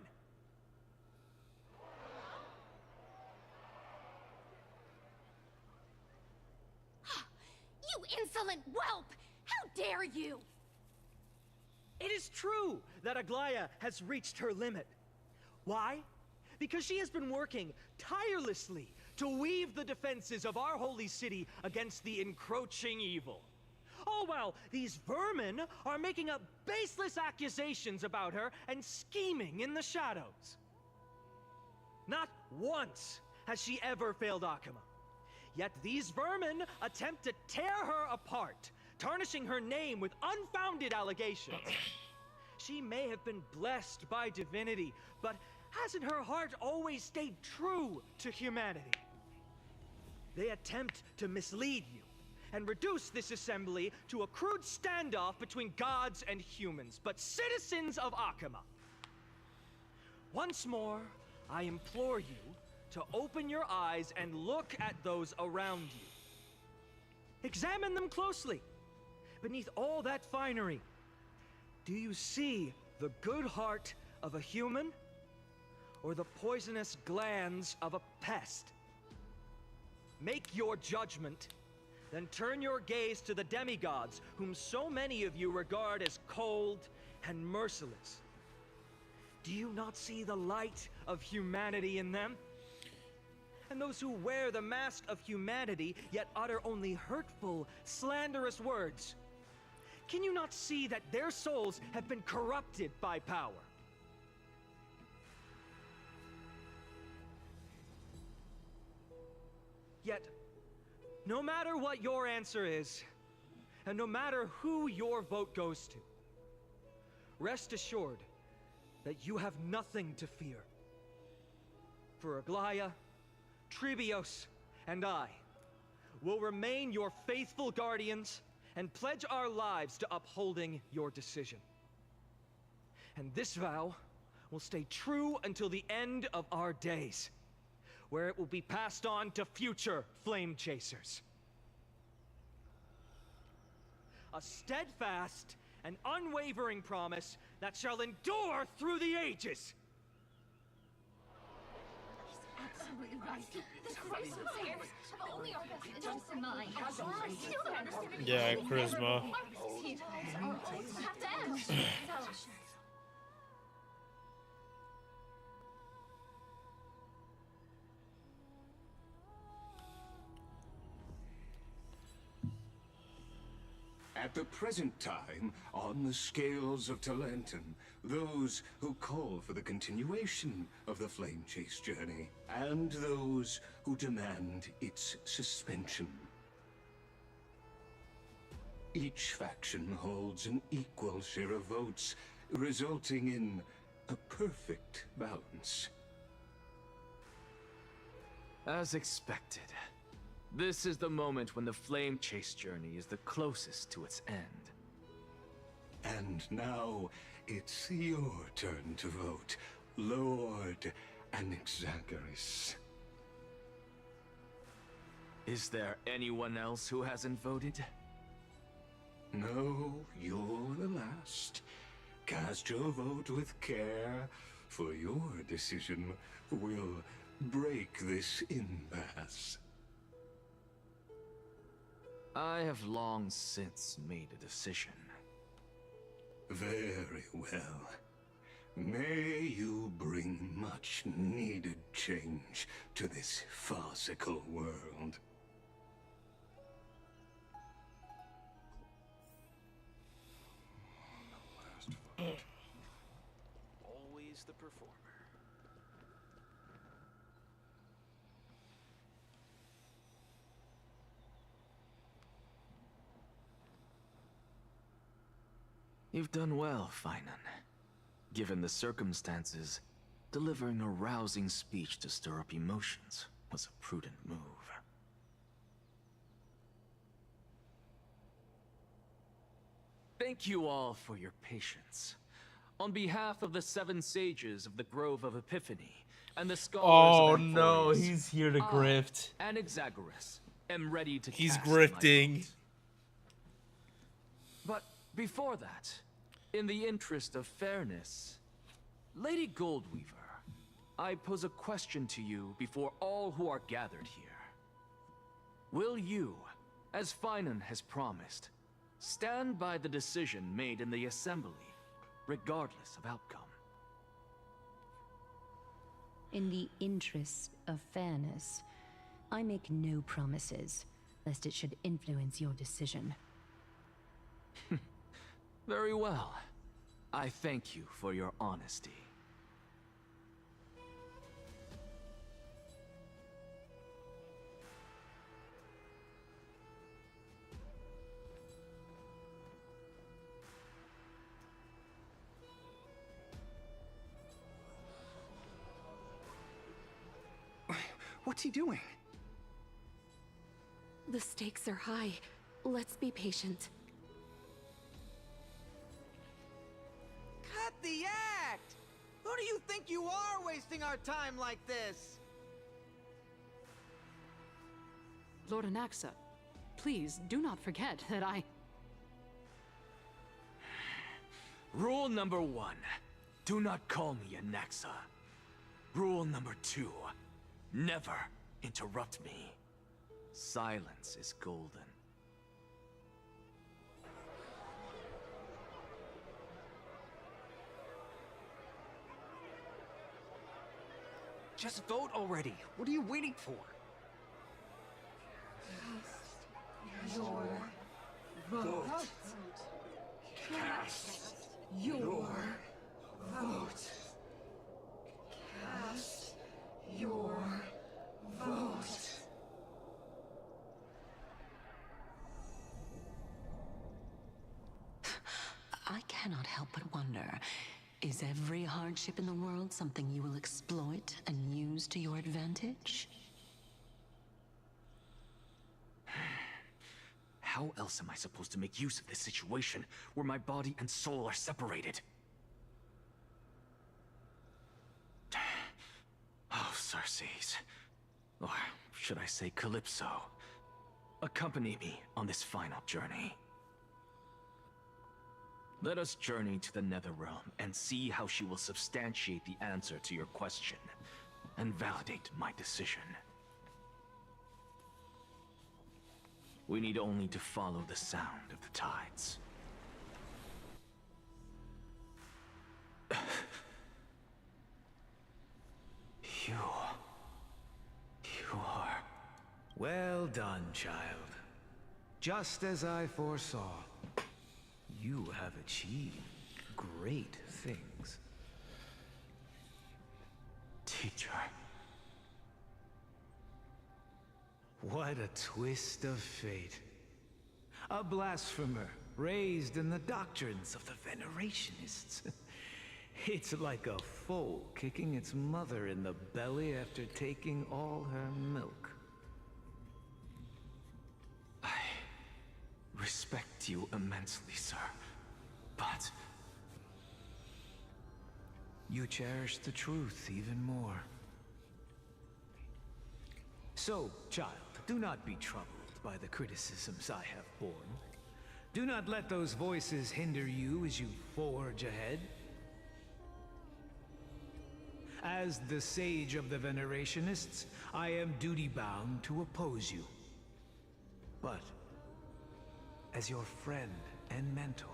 You insolent whelp! How dare you! It is true that Aglaya has reached her limit. Why? Because she has been working tirelessly to weave the defenses of our holy city against the encroaching evil. All while these vermin are making up baseless accusations about her and scheming in the shadows. Not once has she ever failed Akuma. Yet these vermin attempt to tear her apart, tarnishing her name with unfounded allegations. She may have been blessed by divinity, but hasn't her heart always stayed true to humanity? They attempt to mislead you and reduce this assembly to a crude standoff between gods and humans, but citizens of Akuma. Once more, I implore you to open your eyes and look at those around you. Examine them closely. Beneath all that finery, do you see the good heart of a human or the poisonous glands of a pest? Make your judgment, then turn your gaze to the demigods whom so many of you regard as cold and merciless. Do you not see the light of humanity in them? And those who wear the mask of humanity yet utter only hurtful, slanderous words. Can you not see that their souls have been corrupted by power? Yet, no matter what your answer is, and no matter who your vote goes to, rest assured that you have nothing to fear. For Aglaya, Tribios, and I will remain your faithful guardians and pledge our lives to upholding your decision. And this vow will stay true until the end of our days, where it will be passed on to future flame chasers. A steadfast and unwavering promise that shall endure through the ages. Absolutely right. The Chrysos heirs have only our best interests in mind. I still don't understand. Yeah, charisma. Have to end. At the present time, on the scales of Talentum, those who call for the continuation of the Flame Chase journey, and those who demand its suspension. Each faction holds an equal share of votes, resulting in a perfect balance. As expected. This is the moment when the Flame Chase journey is the closest to its end. And now, it's your turn to vote, Lord Anaxagoras. Is there anyone else who hasn't voted? No, you're the last. Cast your vote with care, for your decision will break this impasse. I have long since made a decision. Very well. May you bring much needed change to this farcical world. Always the performer. You've done well, Finan. Given the circumstances, delivering a rousing speech to stir up emotions was a prudent move. Thank you all for your patience. On behalf of the 7 sages of the Grove of Epiphany and the scholars of no, Amphorius, he's here to grift. Anaxagoras, am ready to He's cast my grifting. vote. But before that, in the interest of fairness, Lady Goldweaver, I pose a question to you before all who are gathered here. Will you, as Finan has promised, stand by the decision made in the Assembly, regardless of outcome? In the interest of fairness, I make no promises, lest it should influence your decision. Very well. I thank you for your honesty. What's he doing? The stakes are high. Let's be patient. Cut the act! Who do you think you are wasting our time like this? Lord Anaxa, please do not forget that I... Rule number 1. Do not call me Anaxa. Rule number 2. Never interrupt me. Silence is golden. Just vote already. What are you waiting for? Your vote. Cast your vote. Cast your vote. cannot help but wonder, is every hardship in the world something you will exploit and use to your advantage? How else am I supposed to make use of this situation where my body and soul are separated? Oh, Circes. Or should I say Calypso? Accompany me on this final journey. Let us journey to the Netherrealm and see how she will substantiate the answer to your question and validate my decision. We need only to follow the sound of the tides. You are... Well done, child. Just as I foresaw, you have achieved great things. Teacher. What a twist of fate. A blasphemer raised in the doctrines of the Venerationists. It's like a foal kicking its mother in the belly after taking all her milk. I respect you immensely, sir, but... You cherish the truth even more. So, child, do not be troubled by the criticisms I have borne. Do not let those voices hinder you as you forge ahead. As the sage of the Venerationists, I am duty-bound to oppose you. But, as your friend and mentor,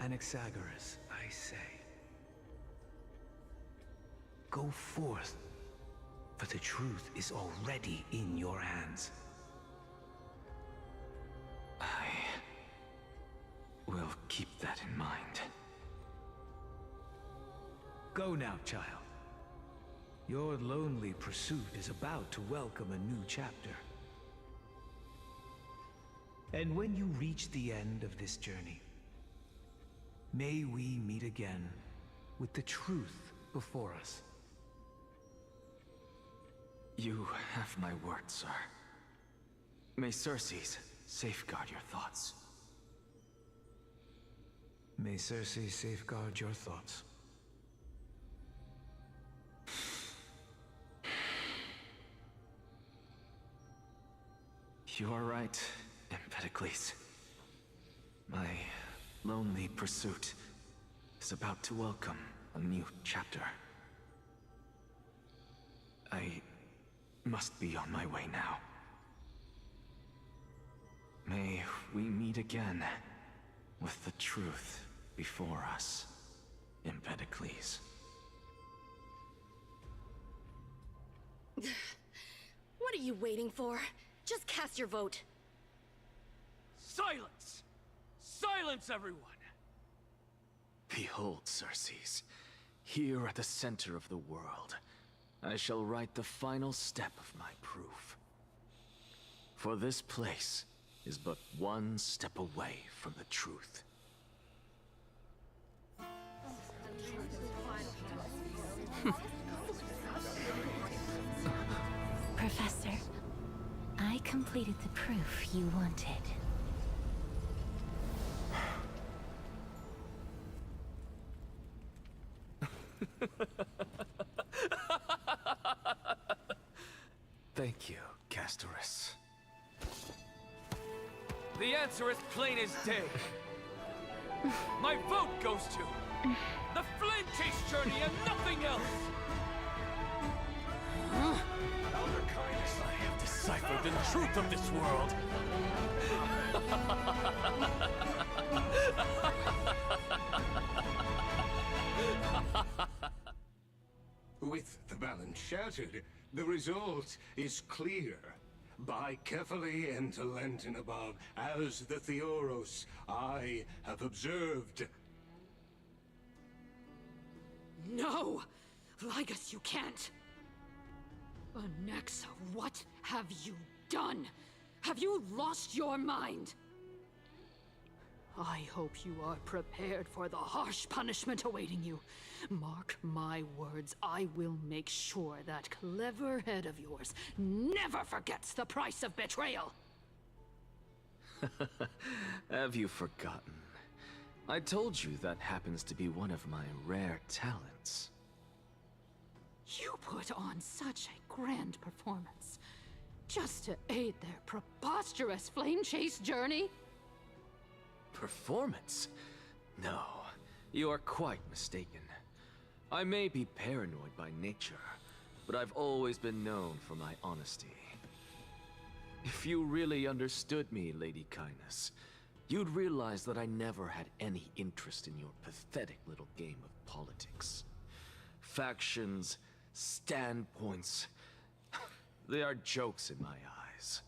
Anaxagoras, I say, go forth, for the truth is already in your hands. I will keep that in mind. Go now, child. Your lonely pursuit is about to welcome a new chapter. And when you reach the end of this journey, may we meet again with the truth before us. You have my word, sir. May Circes safeguard your thoughts. May Circes safeguard your thoughts. You are right, Empedocles. My lonely pursuit is about to welcome a new chapter. I must be on my way now. May we meet again with the truth before us, Empedocles. What are you waiting for? Just cast your vote. Silence! Silence, everyone! Behold, Circes, here at the center of the world, I shall write the final step of my proof. For this place is but one step away from the truth. Professor, I completed the proof you wanted. Thank you, Castorus. The answer is plain as day. My vote goes to the Flame Chase journey and nothing else! Elder Kindness, I have deciphered the truth of this world. With the balance shattered, the result is clear. By carefully enter Lenten above, as the Theoros I have observed. No! Ligus, you can't! Anaxa, what have you done? Have you lost your mind? I hope you are prepared for the harsh punishment awaiting you. Mark my words, I will make sure that clever head of yours never forgets the price of betrayal. Have you forgotten? I told you that happens to be one of my rare talents. You put on such a grand performance, just to aid their preposterous flame chase journey? Performance? No, you are quite mistaken. I may be paranoid by nature, but I've always been known for my honesty. If you really understood me, Lady Kindness, you'd realize that I never had any interest in your pathetic little game of politics. Factions, standpoints, they are jokes in my eyes.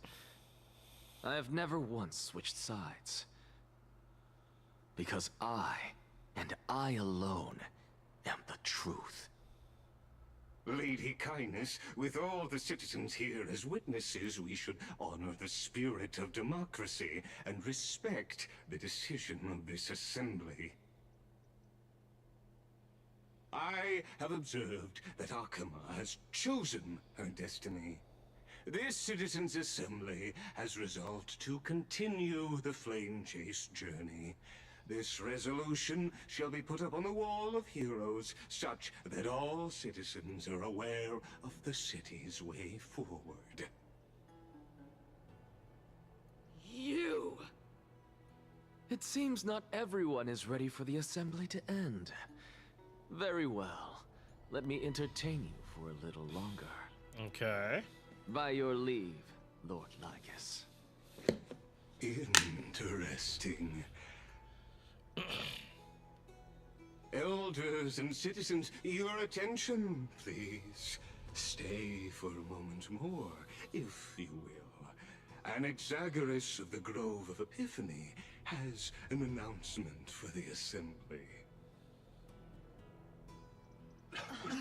I have never once switched sides. Because I, and I alone, am the truth. Lady Kindness, with all the citizens here as witnesses, we should honor the spirit of democracy and respect the decision of this assembly. I have observed that Akama has chosen her destiny. This citizens' assembly has resolved to continue the flame chase journey. This resolution shall be put up on the Wall of Heroes, such that all citizens are aware of the city's way forward. You! It seems not everyone is ready for the assembly to end. Very well. Let me entertain you for a little longer. Okay. By your leave, Lord Lycus. Interesting. Elders and citizens, your attention, please. Stay for a moment more, if you will. Anaxagoras of the Grove of Epiphany has an announcement for the assembly.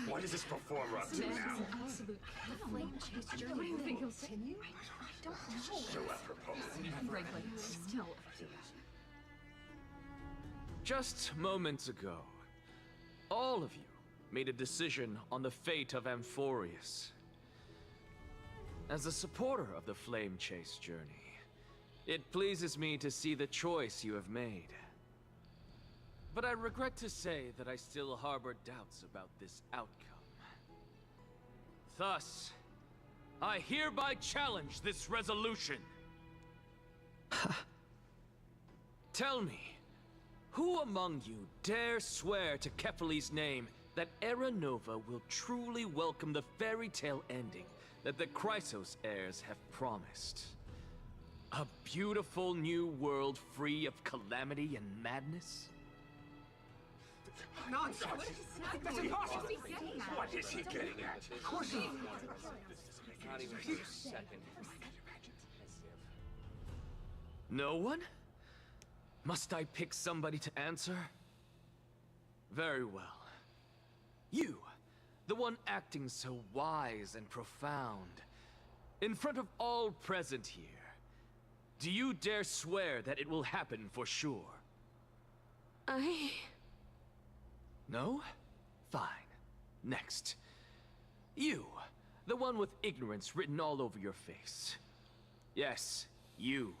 What is this performer up to now? What do you think he'll continue? I don't know. So apropos. Frankly, still. Just moments ago, all of you made a decision on the fate of Amphorius. As a supporter of the Flame Chase journey, it pleases me to see the choice you have made. But I regret to say that I still harbor doubts about this outcome. Thus, I hereby challenge this resolution. Tell me, who among you dare swear to Kefali's name that Era Nova will truly welcome the fairy tale ending that the Chrysos heirs have promised? A beautiful new world free of calamity and madness? Nonsense! That's impossible! What is he getting at? Of course he... Not even for a second. No one? Must I pick somebody to answer? Very well. You, the one acting so wise and profound, in front of all present here, do you dare swear that it will happen for sure? No? Fine. Next. You, the one with ignorance written all over your face. Yes, you.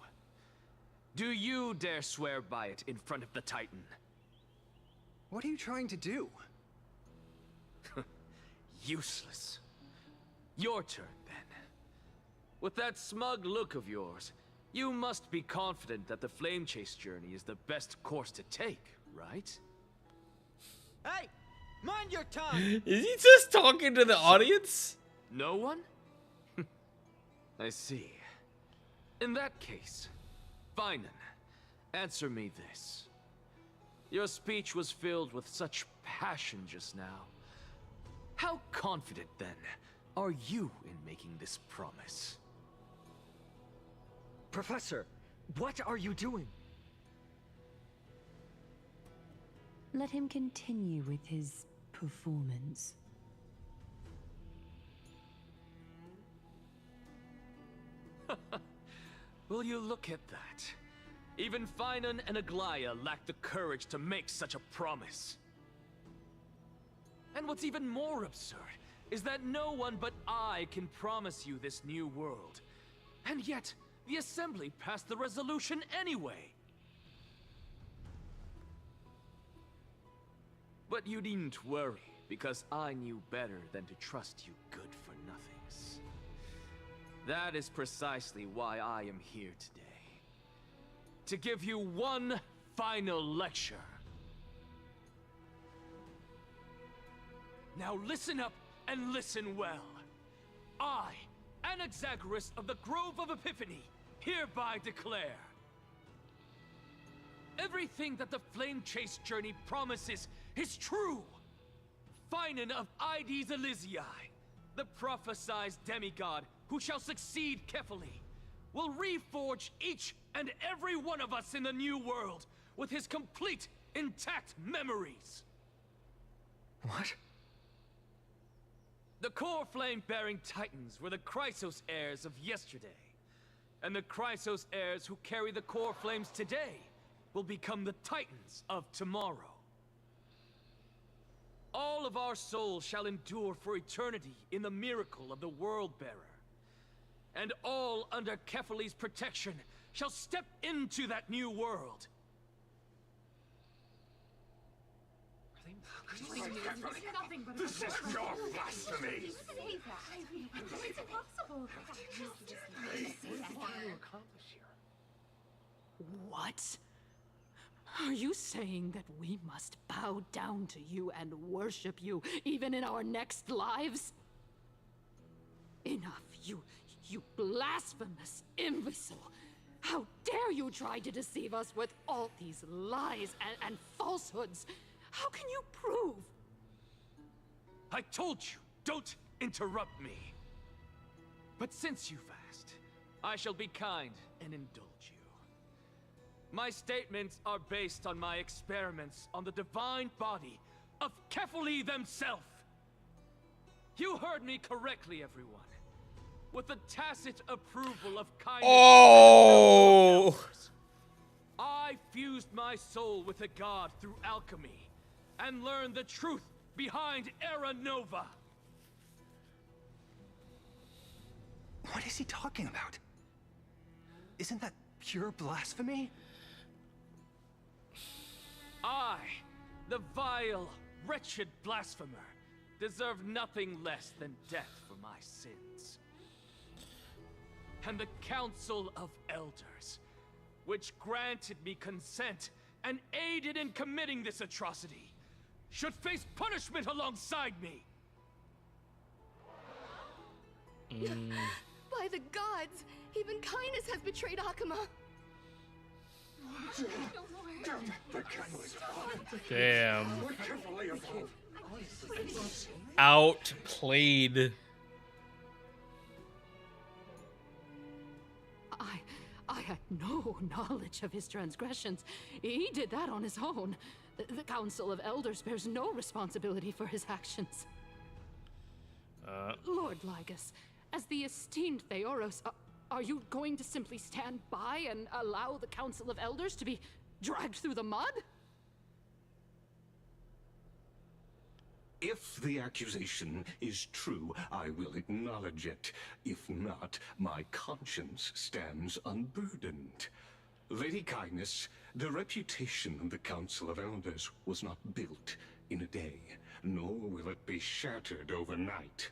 Do you dare swear by it in front of the Titan? What are you trying to do? Useless. Your turn, then. With that smug look of yours, you must be confident that the Flame Chase journey is the best course to take, right? Hey! Mind your tongue! Is he just talking to the audience? No one? I see. In that case, Finan, answer me this. Your speech was filled with such passion just now. How confident, then, are you in making this promise? Professor, what are you doing? Let him continue with his performance. Will you look at that? Even Finan and Aglaya lack the courage to make such a promise. And what's even more absurd is that no one but I can promise you this new world. And yet, the Assembly passed the resolution anyway. But you needn't worry, because I knew better than to trust you good-for-nothings. That is precisely why I am here today. To give you one final lecture. Now listen up and listen well. I, Anaxagoras of the Grove of Epiphany, hereby declare everything that the Flame Chase journey promises is true. Finan of Ides Elysiae, the prophesized demigod who shall succeed Kefali, will reforge each and every one of us in the new world with his complete, intact memories. What? The core flame-bearing titans were the Chrysos heirs of yesterday. And the Chrysos heirs who carry the core flames today will become the titans of tomorrow. All of our souls shall endure for eternity in the miracle of the World-Bearer. And all under Kefali's protection shall step into that new world. This is your blasphemy! It's impossible. What? Are you saying that we must bow down to you and worship you, even in our next lives? Enough, you blasphemous imbecile! How dare you try to deceive us with all these lies and falsehoods? How can you prove? I told you, don't interrupt me. But since you've asked, I shall be kind and indulge you. My statements are based on my experiments on the divine body of Kefali themselves. You heard me correctly, everyone. With the tacit approval of kindness. Oh! I fused my soul with a god through alchemy and learned the truth behind Era Nova. What is he talking about? Isn't that pure blasphemy? I, the vile, wretched blasphemer, deserve nothing less than death for my sins. And the Council of Elders, which granted me consent and aided in committing this atrocity, should face punishment alongside me. By the gods, even kindness has betrayed Akuma. Damn. Outplayed. I had no knowledge of his transgressions. He did that on his own. The Council of Elders bears no responsibility for his actions. Lord Lygus, as the esteemed Theoros, are you going to simply stand by and allow the Council of Elders to be dragged through the mud? If the accusation is true, I will acknowledge it. If not, my conscience stands unburdened. Lady Kindness, the reputation of the Council of Elders was not built in a day, nor will it be shattered overnight.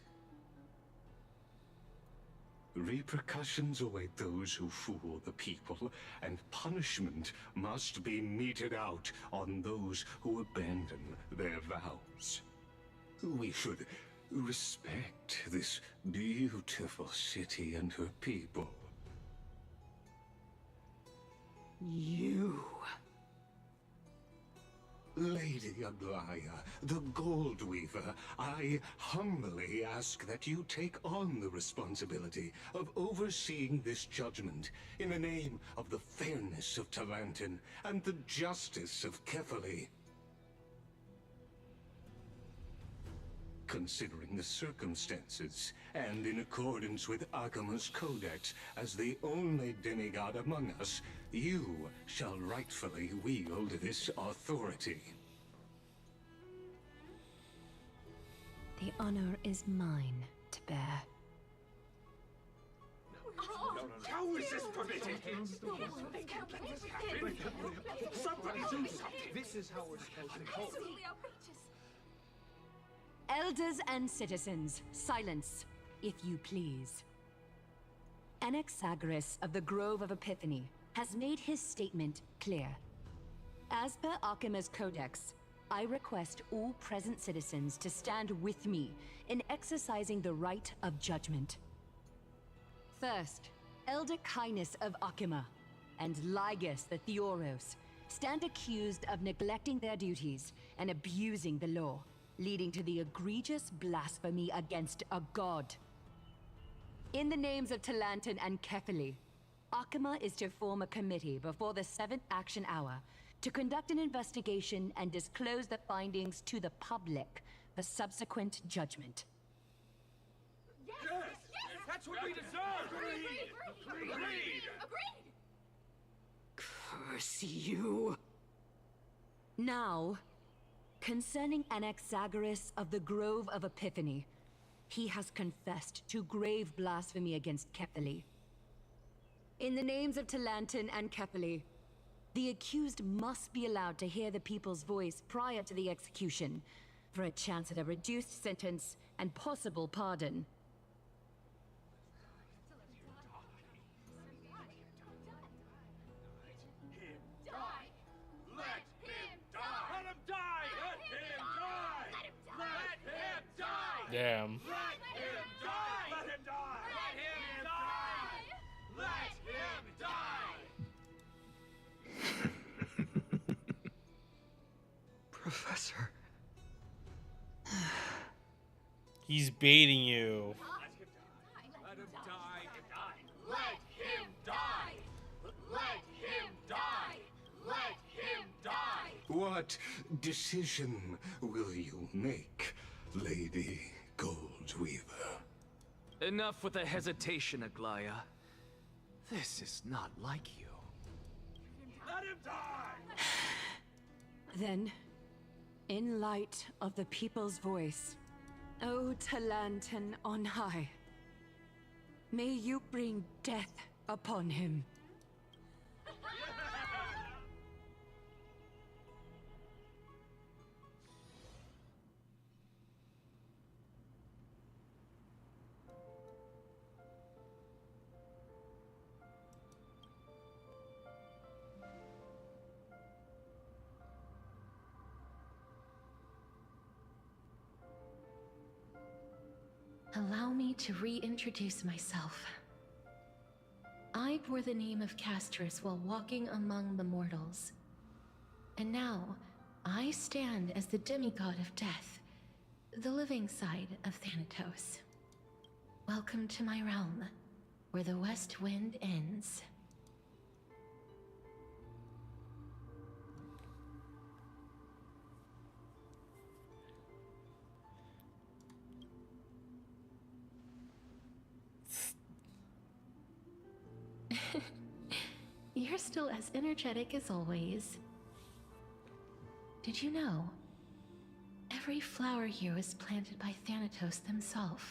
Repercussions await those who fool the people, and punishment must be meted out on those who abandon their vows. We should respect this beautiful city and her people. You... Lady Aglaya, the Gold Weaver, I humbly ask that you take on the responsibility of overseeing this judgment in the name of the fairness of Talantin and the justice of Kefali. considering the circumstances, and in accordance with Akima's codex, as the only demigod among us, you shall rightfully wield this authority. The honor is mine to bear. How is this permitted? Somebody do something. This is how we're supposed to hold. Elders and citizens, silence, if you please. Anaxagoras of the Grove of Epiphany has made his statement clear. As per Akima's codex, I request all present citizens to stand with me in exercising the right of judgment. First, Elder Kindness of Akima and Ligus the Theoros stand accused of neglecting their duties and abusing the law, leading to the egregious blasphemy against a god. In the names of Talantan and Kefili, Akima is to form a committee before the 7th action hour to conduct an investigation and disclose the findings to the public for subsequent judgment. Yes! That's what we deserve! Agreed! Curse you! Now, concerning Anaxagoras of the Grove of Epiphany, he has confessed to grave blasphemy against Kefili. In the names of Talantan and Kefili, the accused must be allowed to hear the people's voice prior to the execution, for a chance at a reduced sentence and possible pardon. Damn. Let him die! Let him die! Let him die! Professor. He's baiting you. Let him die! Let him die! Let him die! Let him die! What decision will you make, Lady Goldweaver? Enough with the hesitation, Aglaya. This is not like you. Let him die! Then, in light of the people's voice, O Talantan on high, may you bring death upon him. Allow me to reintroduce myself. I bore the name of Castris while walking among the mortals. And now, I stand as the demigod of death, the living side of Thanatos. Welcome to my realm, where the west wind ends. You're still as energetic as always. Did you know? Every flower here was planted by Thanatos themselves.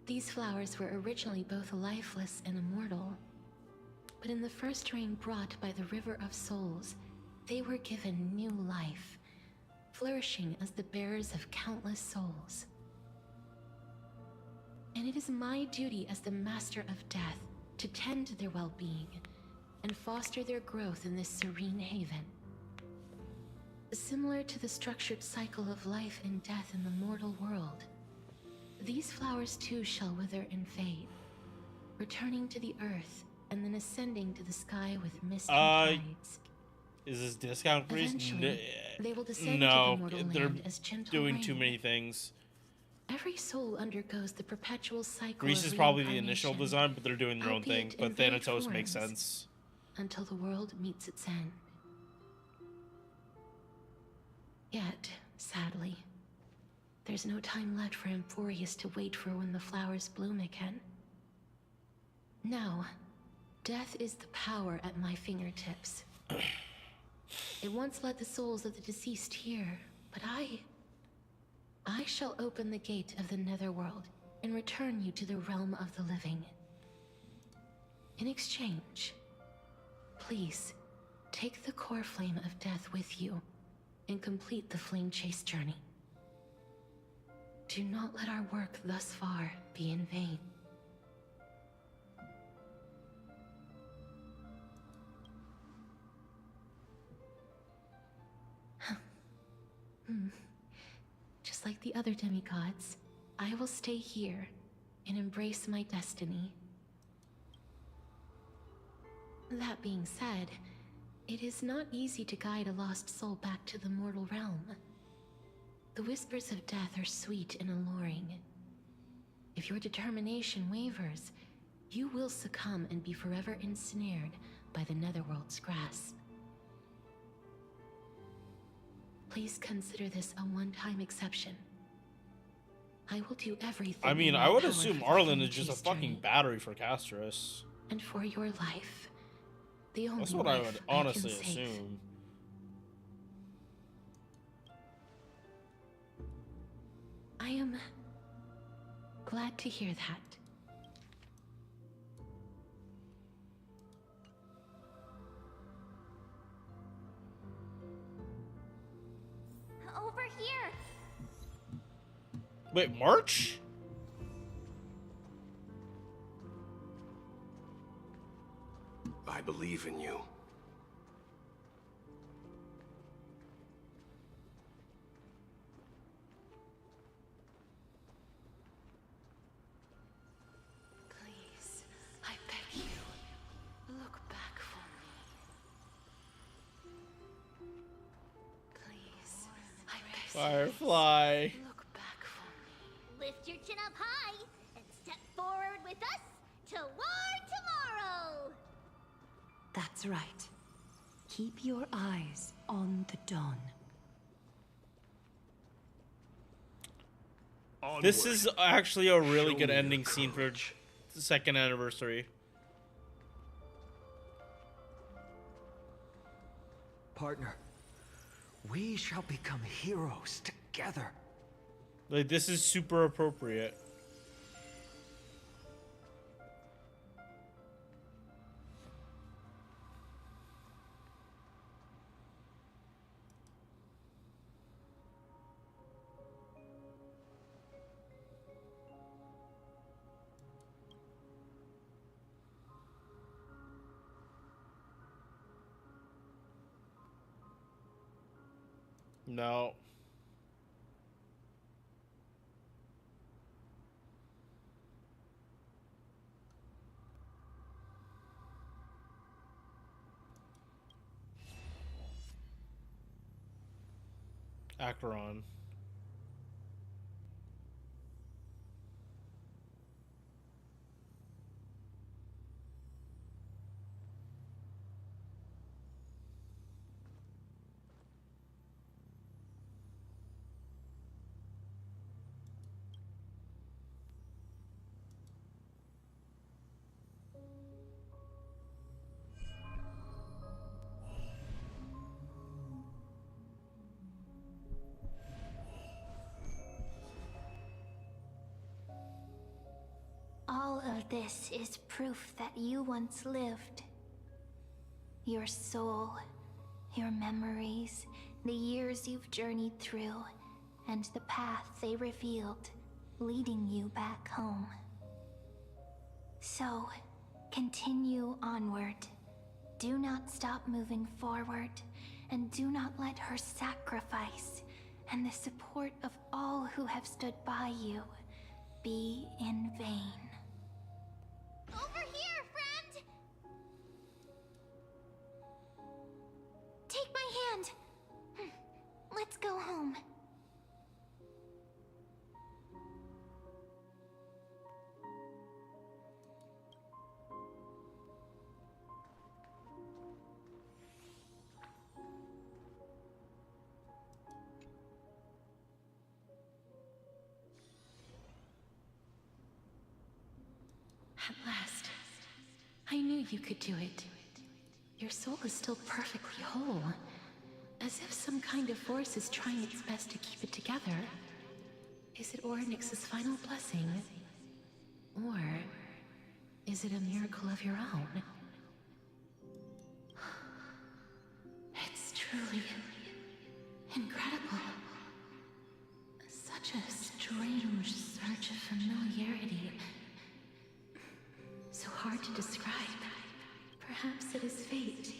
These flowers were originally both lifeless and immortal, but in the first rain brought by the River of Souls, they were given new life, flourishing as the bearers of countless souls. And it is my duty as the Master of Death to tend to their well-being and foster their growth in this serene haven. Similar to the structured cycle of life and death in the mortal world, these flowers too shall wither and fade, returning to the earth and then ascending to the sky with mist and tides. Is this discount Greece? Eventually, they will descend No, to the mortal they're land as gentle doing too rain. many things. Every soul undergoes the perpetual cycle Greece of is probably the initial reincarnation, design, but they're doing their own thing. albeit in But varied Thanatos makes forms, sense. until the world meets its end. Yet, sadly, There's no time left for Amphorius to wait for when the flowers bloom again. No. Death is the power at my fingertips. It once led the souls of the deceased here, but I shall open the gate of the Netherworld and return you to the realm of the living. In exchange, please, take the core flame of death with you and complete the flame chase journey. Do not let our work thus far be in vain. Just like the other demigods, I will stay here and embrace my destiny. That being said, it is not easy to guide a lost soul back to the mortal realm. The whispers of death are sweet and alluring. If your determination wavers, you will succumb and be forever ensnared by the Netherworld's grasp. Please consider this a one-time exception. I will do everything. I mean, in I my would power assume for the Arlen flame is just a chase fucking journey. battery for Castris. And for your life, the only That's what I would life honestly can save. assume. I am glad to hear that. Over here! Wait, March? I believe in you. Please, I beg you, look back for me. Please, I beg you. Firefly. Look back for me. Lift your chin up high and step forward with us toward tomorrow! That's right. Keep your eyes on the dawn. This is actually a really good ending scene for the second anniversary. Partner, we shall become heroes together. Like, this is super appropriate. No. Acheron. All of this is proof that you once lived. Your soul, your memories, the years you've journeyed through, and the path they revealed, leading you back home. So, continue onward. Do not stop moving forward, and do not let her sacrifice and the support of all who have stood by you be in vain. Over here, friend! Take my hand. Let's go home. At last. I knew you could do it. Your soul is still perfectly whole. As if some kind of force is trying its best to keep it together. Is it Orynyx's final blessing? Or is it a miracle of your own? It's truly incredible. Such a strange surge of familiarity. So hard to describe. Perhaps it is fate,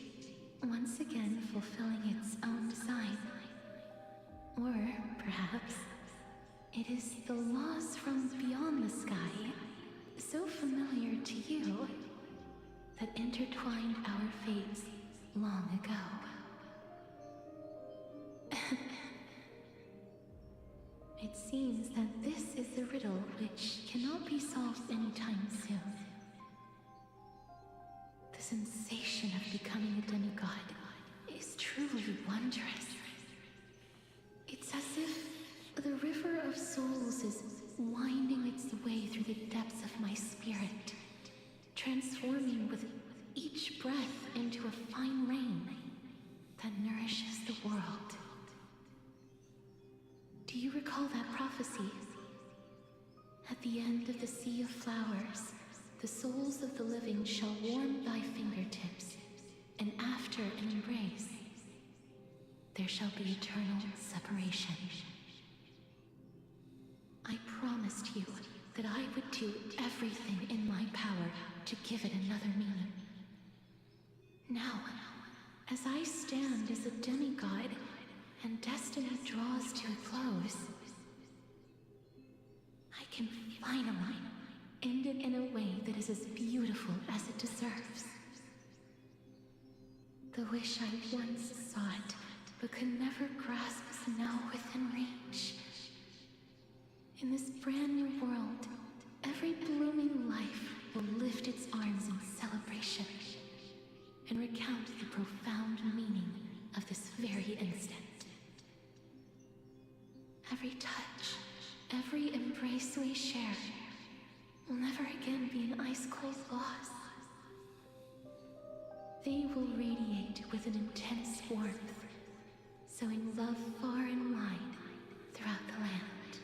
once again fulfilling its own design. Or perhaps it is the laws from beyond the sky, so familiar to you, that intertwined our fates long ago. It seems that this is the riddle which cannot be solved anytime soon. The sensation of becoming a demigod is truly wondrous. It's as if the river of souls is winding its way through the depths of my spirit, transforming with each breath into a fine rain that nourishes the world. Do you recall that prophecy? At the end of the sea of flowers, the souls of the living shall warm thy fingertips, and after an embrace, there shall be eternal separation. I promised you that I would do everything in my power to give it another meaning. Now, as I stand as a demigod, and destiny draws to a close, I can finally end it in a way that is as beautiful as it deserves. The wish I once sought, but could never grasp, is now within reach. In this brand new world, every blooming life will lift its arms in celebration and recount the profound meaning of this very instant. Every touch, every embrace we share will never again be an ice-cold loss. They will radiate with an intense warmth, sowing love far and wide throughout the land.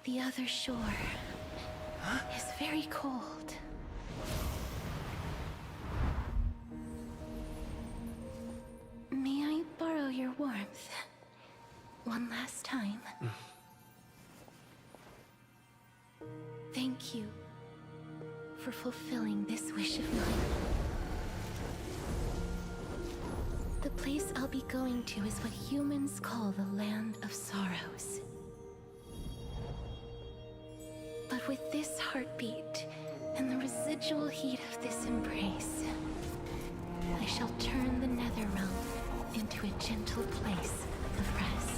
The other shore is very cold. May I borrow your warmth one last time? Thank you for fulfilling this wish of mine. The place I'll be going to is what humans call the Land of Sorrows. But with this heartbeat and the residual heat of this embrace, I shall turn the nether realm into a gentle place of rest.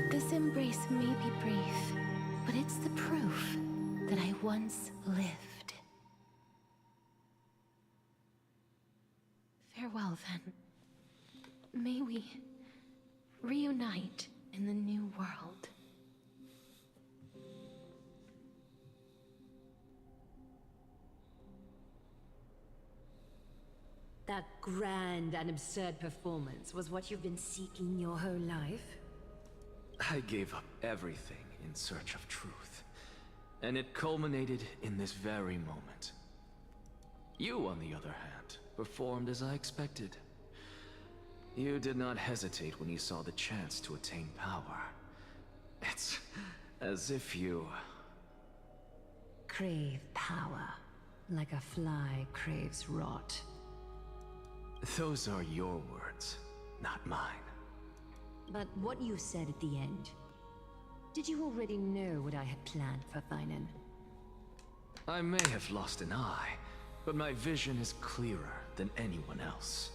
This embrace may be brief, but it's the proof that I once lived. Farewell, then. May we reunite in the new world. That grand and absurd performance was what you've been seeking your whole life? I gave up everything in search of truth. And it culminated in this very moment. You, on the other hand, performed as I expected. You did not hesitate when you saw the chance to attain power. It's as if you... Crave power, like a fly craves rot. Those are your words, not mine. But what you said at the end, did you already know what I had planned for Thainan? I may have lost an eye, but my vision is clearer than anyone else.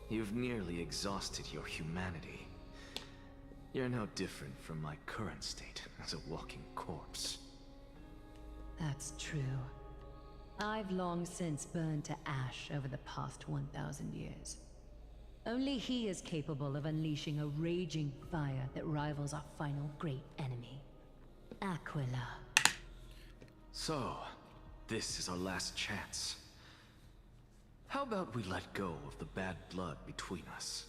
You've nearly exhausted your humanity. You're no different from my current state as a walking corpse. That's true. I've long since burned to ash over the past 1,000 years. Only he is capable of unleashing a raging fire that rivals our final great enemy, Aquila. So, this is our last chance. How about we let go of the bad blood between us?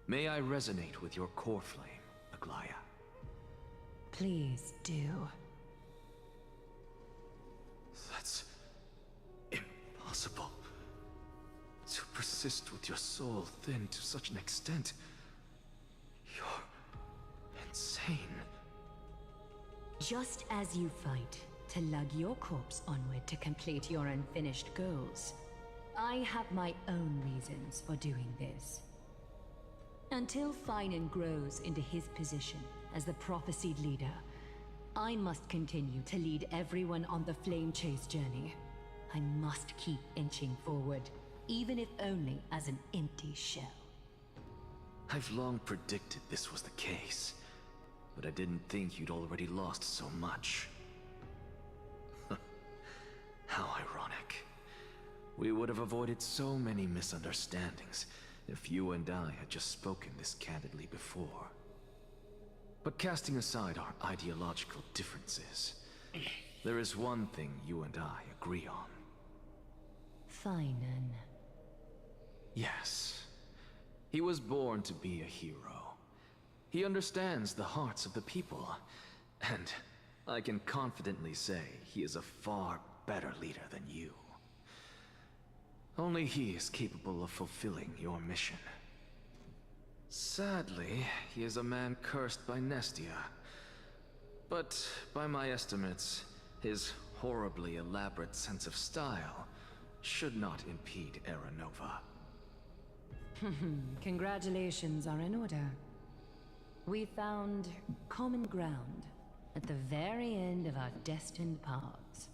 May I resonate with your core flame, Aglaya? Please do. That's impossible. To persist with your soul thinned to such an extent. You're insane. Just as you fight to lug your corpse onward to complete your unfinished goals, I have my own reasons for doing this. Until Finan grows into his position as the prophesied leader, I must continue to lead everyone on the flame chase journey. I must keep inching forward, even if only as an empty shell. I've long predicted this was the case, but I didn't think you'd already lost so much. How ironic. We would have avoided so many misunderstandings if you and I had just spoken this candidly before. But casting aside our ideological differences, there is one thing you and I agree on. Finan. Yes. He was born to be a hero. He understands the hearts of the people, and I can confidently say he is a far better leader than you. Only he is capable of fulfilling your mission. Sadly, he is a man cursed by Nestia. But by my estimates, his horribly elaborate sense of style should not impede Era Nova. Congratulations are in order. We found common ground at the very end of our destined paths.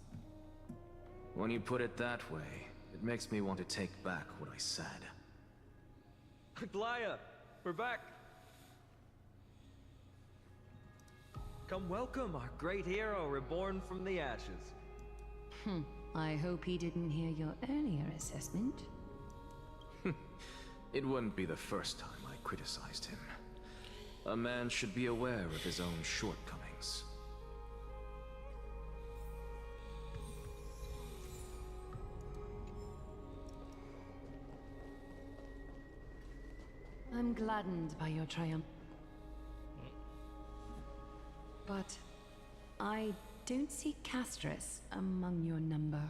When you put it that way, it makes me want to take back what I said. Aglaya, we're back. Come welcome our great hero reborn from the ashes. I hope he didn't hear your earlier assessment. It wouldn't be the first time I criticized him. A man should be aware of his own shortcomings. I'm gladdened by your triumph. But I don't see Castris among your number.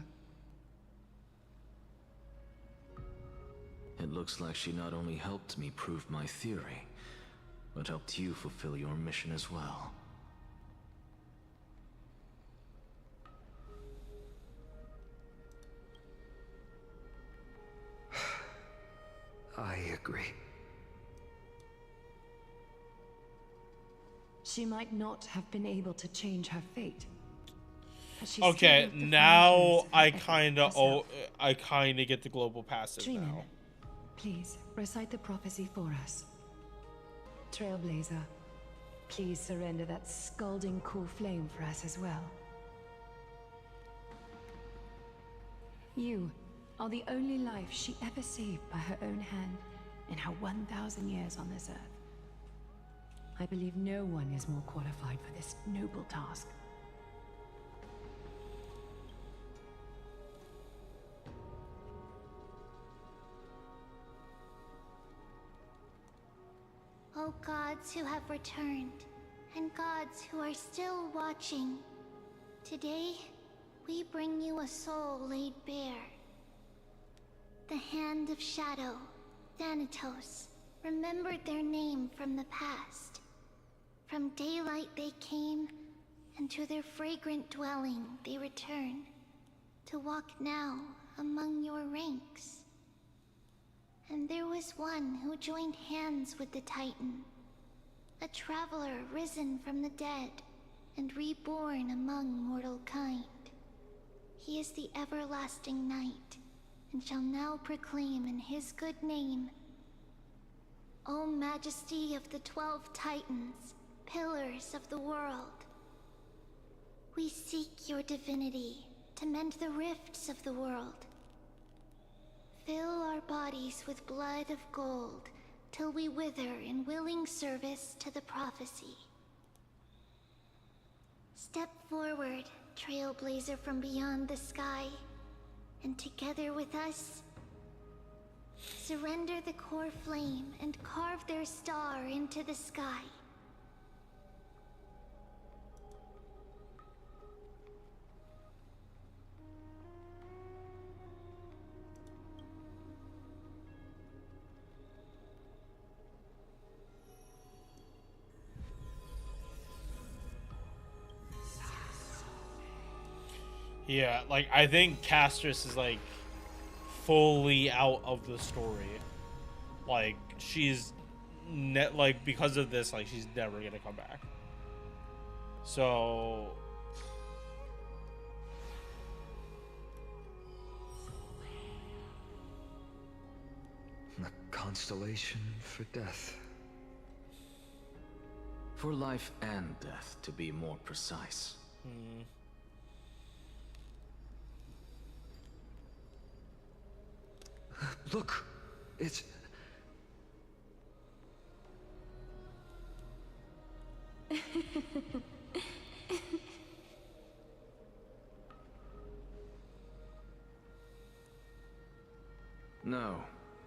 It looks like she not only helped me prove my theory, but helped you fulfill your mission as well. I agree. She might not have been able to change her fate. But she Okay, still lived the now herself. I kinda get the global passive Trinan, now. please recite the prophecy for us. Trailblazer, please surrender that scalding cool flame for us as well. You are the only life she ever saved by her own hand in her 1,000 years on this earth. I believe no one is more qualified for this noble task. O gods who have returned, and gods who are still watching, today we bring you a soul laid bare. The Hand of Shadow, Thanatos, remembered their name from the past. From daylight they came, and to their fragrant dwelling they return, to walk now among your ranks. And there was one who joined hands with the Titan, a traveler risen from the dead and reborn among mortal kind. He is the everlasting night, and shall now proclaim in his good name O Majesty of the 12 Titans, pillars of the world. We seek your divinity to mend the rifts of the world. Fill our bodies with blood of gold till we wither in willing service to the prophecy. Step forward, trailblazer from beyond the sky, and together with us, surrender the core flame and carve their star into the sky. Yeah, like, I think Castress is, like, fully out of the story. Like, she's like, because of this, like, she's never gonna come back. So a constellation for death. For life and death, to be more precise. Look, it's... No,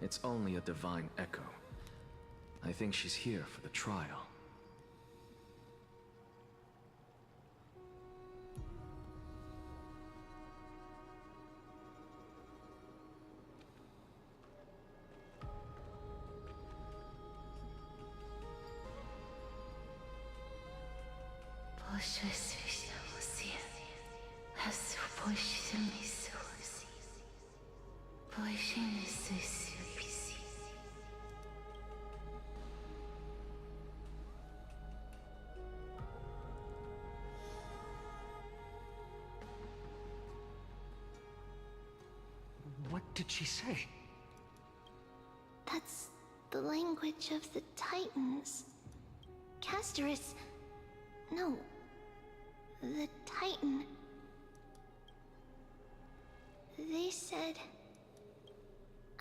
it's only a divine echo. I think she's here for the trial. What did she say? That's the language of the Titans. Casterus... No. The Titan. They said...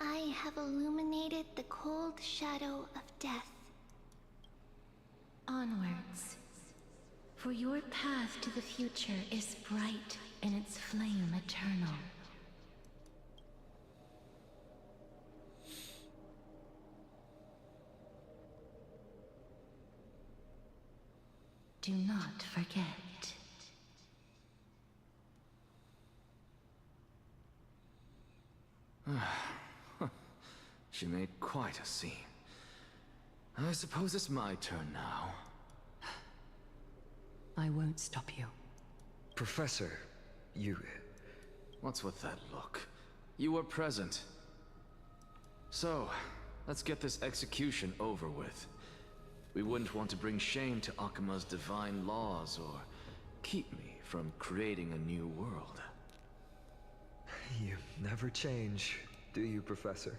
I have illuminated the cold shadow of death. Onwards. For your path to the future is bright and its flame eternal. Do not forget. She made quite a scene. I suppose it's my turn now. I won't stop you. Professor, you... What's with that look? You were present. So, let's get this execution over with. We wouldn't want to bring shame to Akuma's divine laws or keep me from creating a new world. You never change, do you, Professor?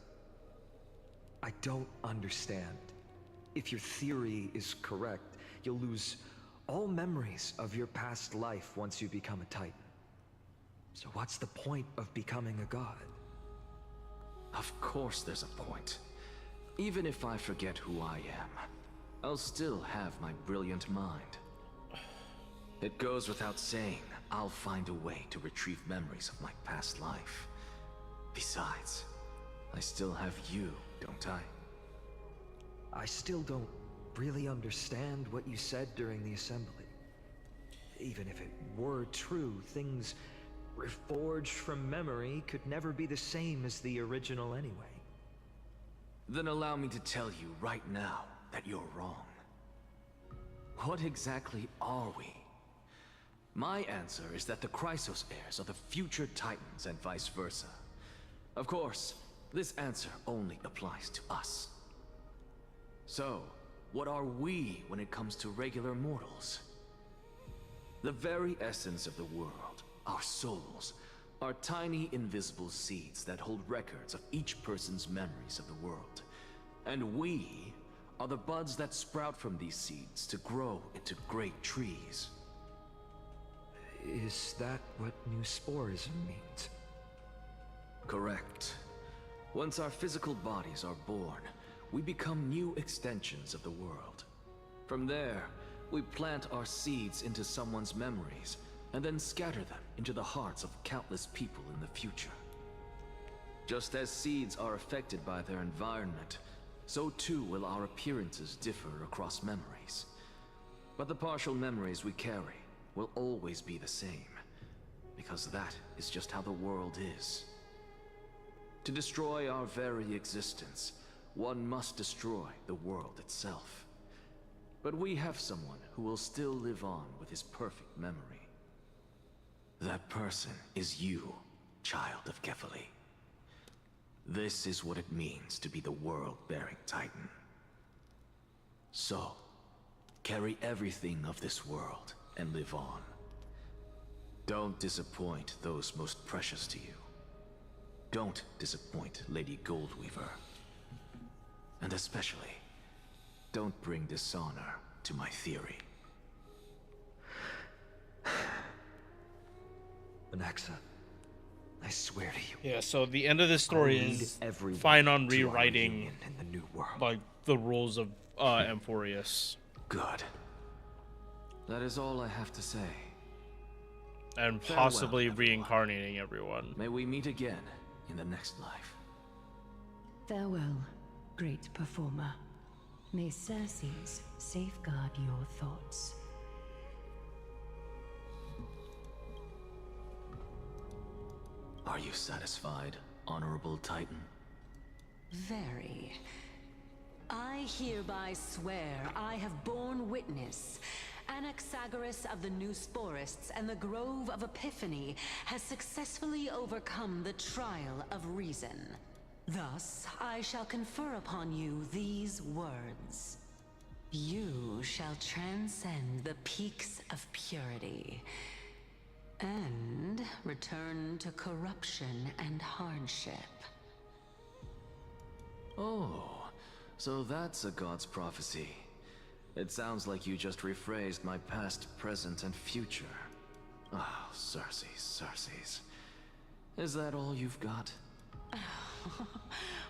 I don't understand. If your theory is correct, you'll lose all memories of your past life once you become a Titan. So what's the point of becoming a god? Of course there's a point. Even if I forget who I am, I'll still have my brilliant mind. It goes without saying, I'll find a way to retrieve memories of my past life. Besides, I still have you, don't I? I still don't really understand what you said during the assembly. Even if it were true, things reforged from memory could never be the same as the original anyway. Then allow me to tell you right now that you're wrong. What exactly are we? My answer is that the Chrysos heirs are the future Titans and vice versa. Of course, this answer only applies to us. So, what are we when it comes to regular mortals? The very essence of the world, our souls, are tiny invisible seeds that hold records of each person's memories of the world. And we are the buds that sprout from these seeds to grow into great trees. Is that what new sporism means? Correct. Once our physical bodies are born, we become new extensions of the world. From there, we plant our seeds into someone's memories, and then scatter them into the hearts of countless people in the future. Just as seeds are affected by their environment, so too will our appearances differ across memories. But the partial memories we carry will always be the same, because that is just how the world is. To destroy our very existence, one must destroy the world itself. But we have someone who will still live on with his perfect memory. That person is you, child of Kefali. This is what it means to be the world-bearing Titan. So, carry everything of this world and live on. Don't disappoint those most precious to you. Don't disappoint Lady Goldweaver. And especially, don't bring dishonor to my theory. Anaxa, I swear to you. Yeah, so the end of this story is fine on rewriting in the new world. like the rules of Amphorius. Good. That is all I have to say. And Farewell, possibly everyone. reincarnating everyone. May we meet again in the next life. Farewell, great performer. May Circes safeguard your thoughts. Are you satisfied, Honorable Titan? Very. I hereby swear I have borne witness. Anaxagoras of the New Sporists and the Grove of Epiphany has successfully overcome the trial of reason. Thus, I shall confer upon you these words. You shall transcend the peaks of purity and return to corruption and hardship. Oh, so that's a god's prophecy. It sounds like you just rephrased my past, present, and future. Oh, Circes. Is that all you've got?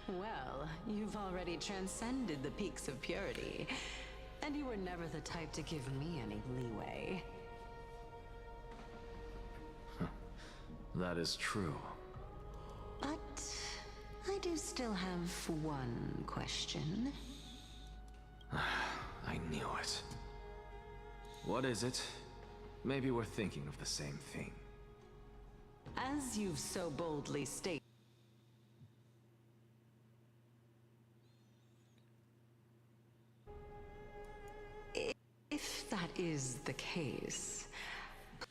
Well, you've already transcended the peaks of purity, and you were never the type to give me any leeway. That is true. But I do still have one question. I knew it. What is it? Maybe we're thinking of the same thing. As you've so boldly stated, if that is the case,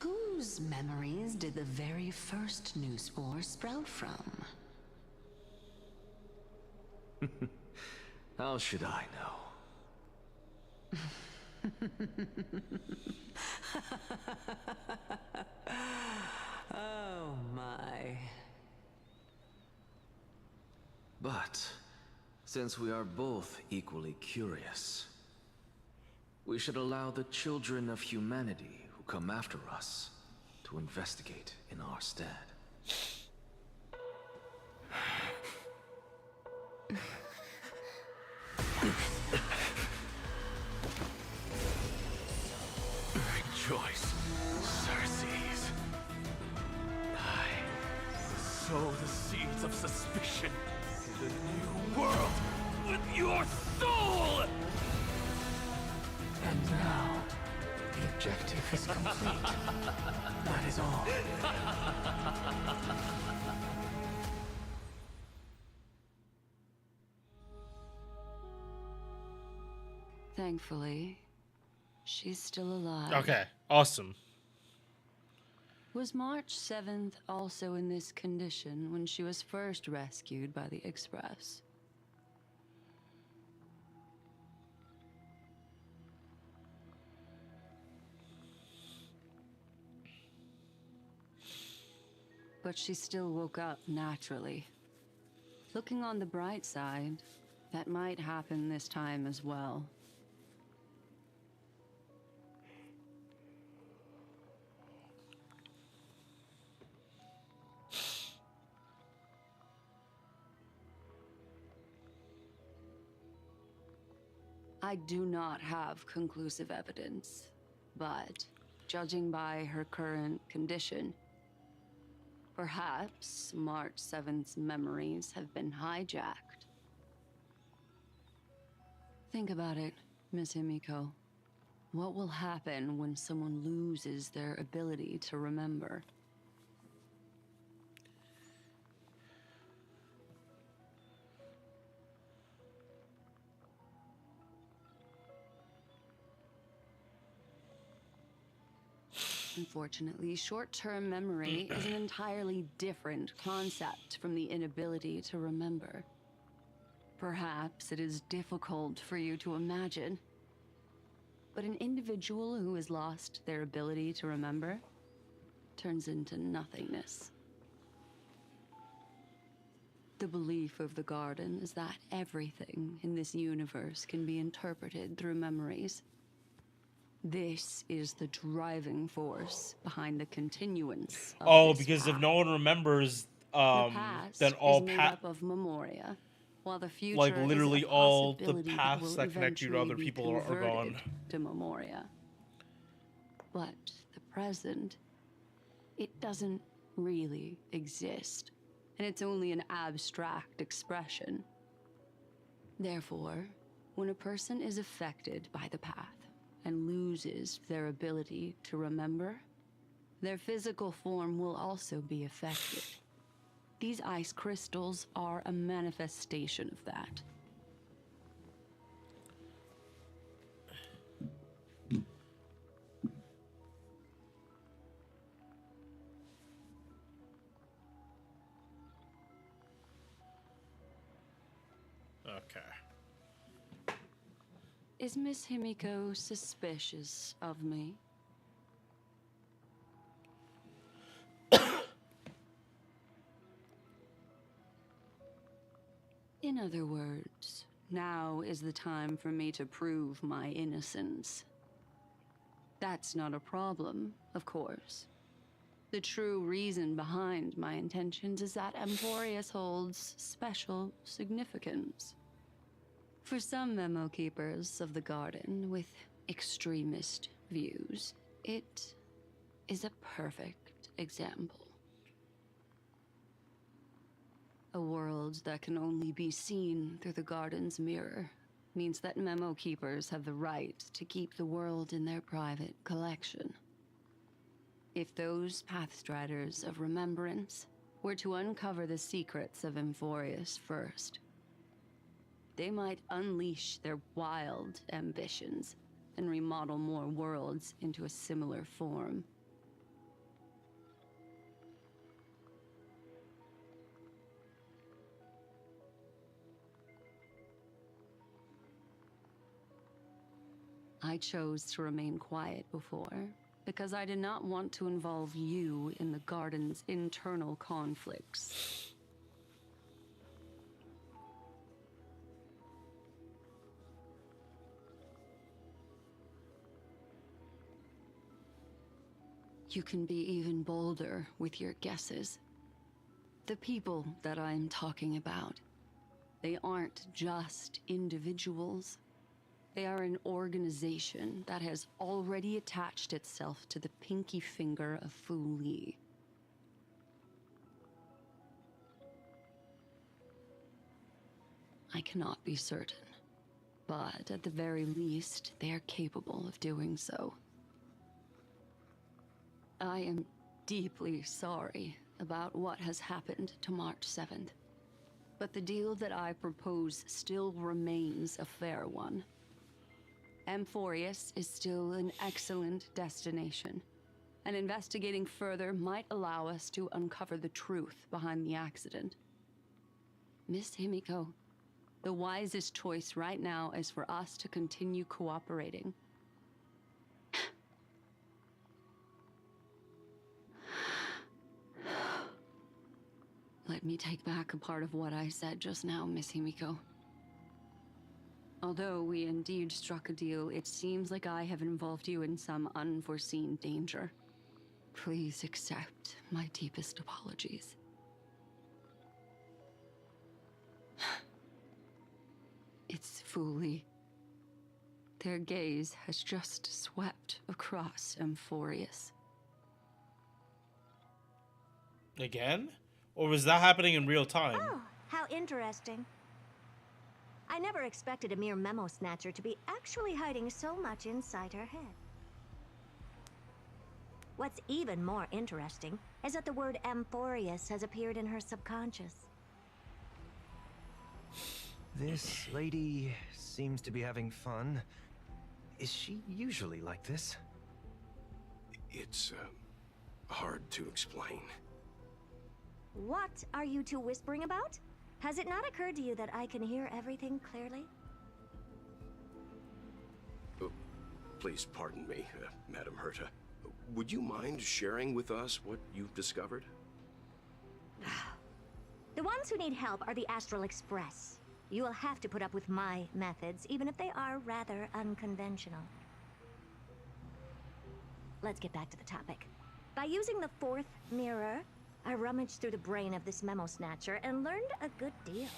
whose memories did the very first new spore sprout from? How should I know? Oh my. But, since we are both equally curious, we should allow the children of humanity who come after us to investigate in our stead. Rejoice, Circes. I sow the seeds of suspicion in the new world with your soul! And now, the objective is complete. That is all. Thankfully, she's still alive. Okay, awesome. Was March 7th also in this condition when she was first rescued by the Express? But she still woke up naturally. Looking on the bright side, That might happen this time as well. I do not have conclusive evidence, but judging by her current condition, perhaps March 7th's memories have been hijacked. Think about it, Miss Himiko. What will happen when someone loses their ability to remember? Unfortunately, short-term memory is an entirely different concept from the inability to remember. Perhaps it is difficult for you to imagine, but an individual who has lost their ability to remember turns into nothingness. The belief of the Garden is that everything in this universe can be interpreted through memories. This is the driving force behind the continuance of Oh, this because path. if no one remembers, The past then all is made up of memoria, while the future like is literally a all the possibility that paths will that connect you to eventually other be people are converted gone. to memoria. But the present, it doesn't really exist, and it's only an abstract expression. Therefore, when a person is affected by the path and loses their ability to remember, their physical form will also be affected. These ice crystals are a manifestation of that. Okay. Is Miss Himiko suspicious of me? In other words, now is the time for me to prove my innocence. That's not a problem, of course. The true reason behind my intentions is that Emporius holds special significance. For some memo keepers of the Garden with extremist views, it is a perfect example. A world that can only be seen through the Garden's mirror means that memo keepers have the right to keep the world in their private collection. If those Pathstriders of Remembrance were to uncover the secrets of Emporius first, they might unleash their wild ambitions and remodel more worlds into a similar form. I chose to remain quiet before, because I did not want to involve you in the Garden's internal conflicts. You can be even bolder with your guesses. The people that I'm talking about, they aren't just individuals. They are an organization that has already attached itself to the pinky finger of Fu Li. I cannot be certain, but at the very least, they are capable of doing so. I am deeply sorry about what has happened to March 7th, but the deal that I propose still remains a fair one. Emporius is still an excellent destination, and investigating further might allow us to uncover the truth behind the accident. Miss Himiko, the wisest choice right now is for us to continue cooperating. Let me take back a part of what I said just now, Miss Himiko. Although we indeed struck a deal, it seems like I have involved you in some unforeseen danger. Please accept my deepest apologies. It's Fooly. Their gaze has just swept across Amphorius. Again? Or was that happening in real time? Oh, how interesting. I never expected a mere memo snatcher to be actually hiding so much inside her head. What's even more interesting is that the word Amphorius has appeared in her subconscious. This lady seems to be having fun. Is she usually like this? It's, hard to explain. What are you two whispering about? Has it not occurred to you that I can hear everything clearly? Oh, please pardon me, Madam Herta. Would you mind sharing with us what you've discovered? The ones who need help are the Astral Express. You will have to put up with my methods, even if they are rather unconventional. Let's get back to the topic. By using the fourth mirror, I rummaged through the brain of this memo snatcher and learned a good deal.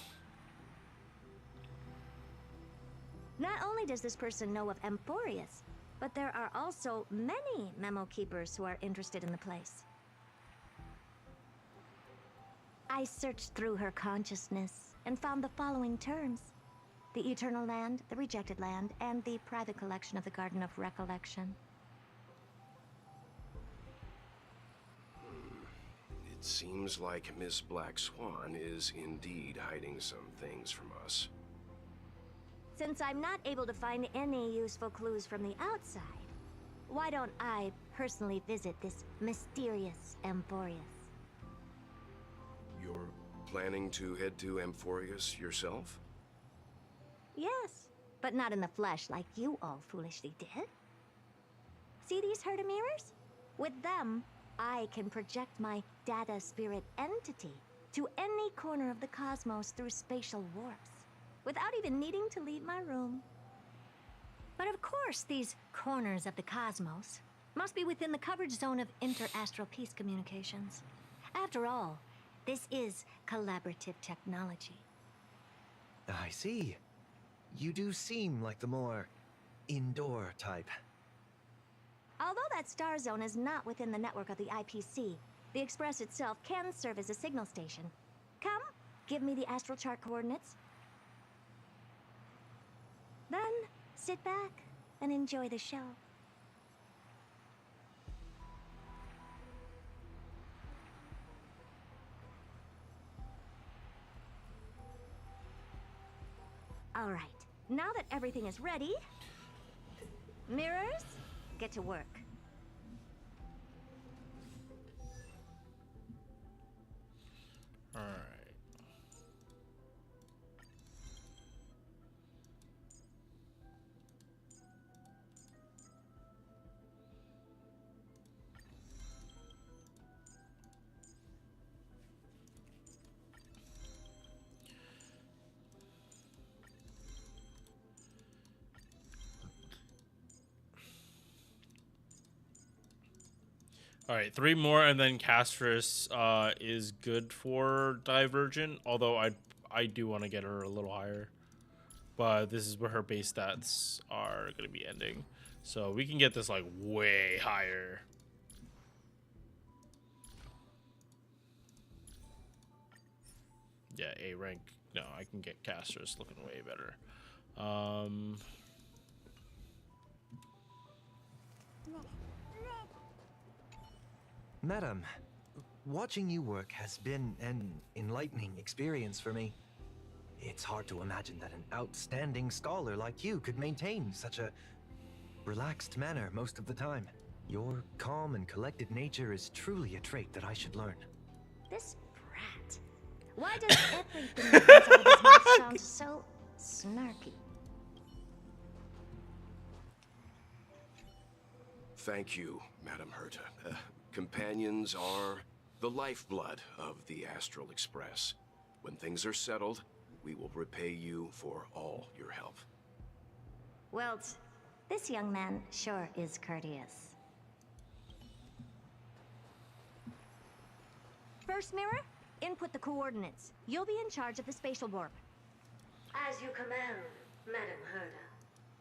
Not only does this person know of Amphorius, but there are also many memo keepers who are interested in the place. I searched through her consciousness and found the following terms: the Eternal Land, the Rejected Land, and the private collection of the Garden of Recollection. It seems like Miss Black Swan is indeed hiding some things from us. Since I'm not able to find any useful clues from the outside, why don't I personally visit this mysterious Amphorius? You're planning to head to Amphorius yourself? Yes, but not in the flesh like you all foolishly did. See these Herta mirrors? With them, I can project my data spirit entity to any corner of the cosmos through spatial warps, without even needing to leave my room. But of course, these corners of the cosmos must be within the coverage zone of inter-astral peace communications. After all, this is collaborative technology. I see. You do seem like the more indoor type. Although that star zone is not within the network of the IPC, the Express itself can serve as a signal station. Come, give me the astral chart coordinates. Then, sit back and enjoy the show. All right, now that everything is ready, mirrors, get to work. All right. All right, 3 more, and then Castris is good for Divergent. Although I do want to get her a little higher, but this is where her base stats are going to be ending, so we can get this like way higher. Yeah, A rank. No, I can get Castris looking way better. Madam, watching you work has been an enlightening experience for me. It's hard to imagine that an outstanding scholar like you could maintain such a relaxed manner most of the time. Your calm and collected nature is truly a trait that I should learn. This brat. Why does everything that comes out of his mouth sound so snarky? Thank you, Madam Herta. Companions are the lifeblood of the Astral Express. When things are settled, we will repay you for all your help. Well, this young man sure is courteous. First mirror, input the coordinates. You'll be in charge of the spatial warp. As you command, Madam Herda.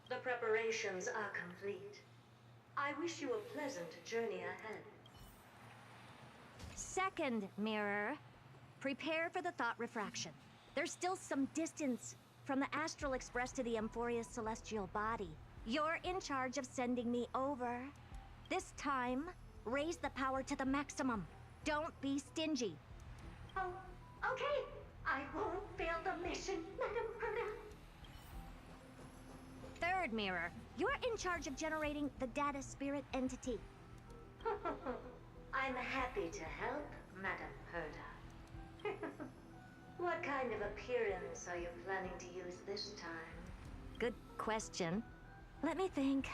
The preparations are complete. I wish you a pleasant journey ahead. Second mirror, prepare for the thought refraction. There's still some distance from the Astral Express to the Amphoria's celestial body. You're in charge of sending me over. This time, raise the power to the maximum. Don't be stingy. Oh, okay. I won't fail the mission, Madam Herda. Third mirror, you're in charge of generating the data spirit entity. I'm happy to help, Madam Herda. What kind of appearance are you planning to use this time? Good question. Let me think.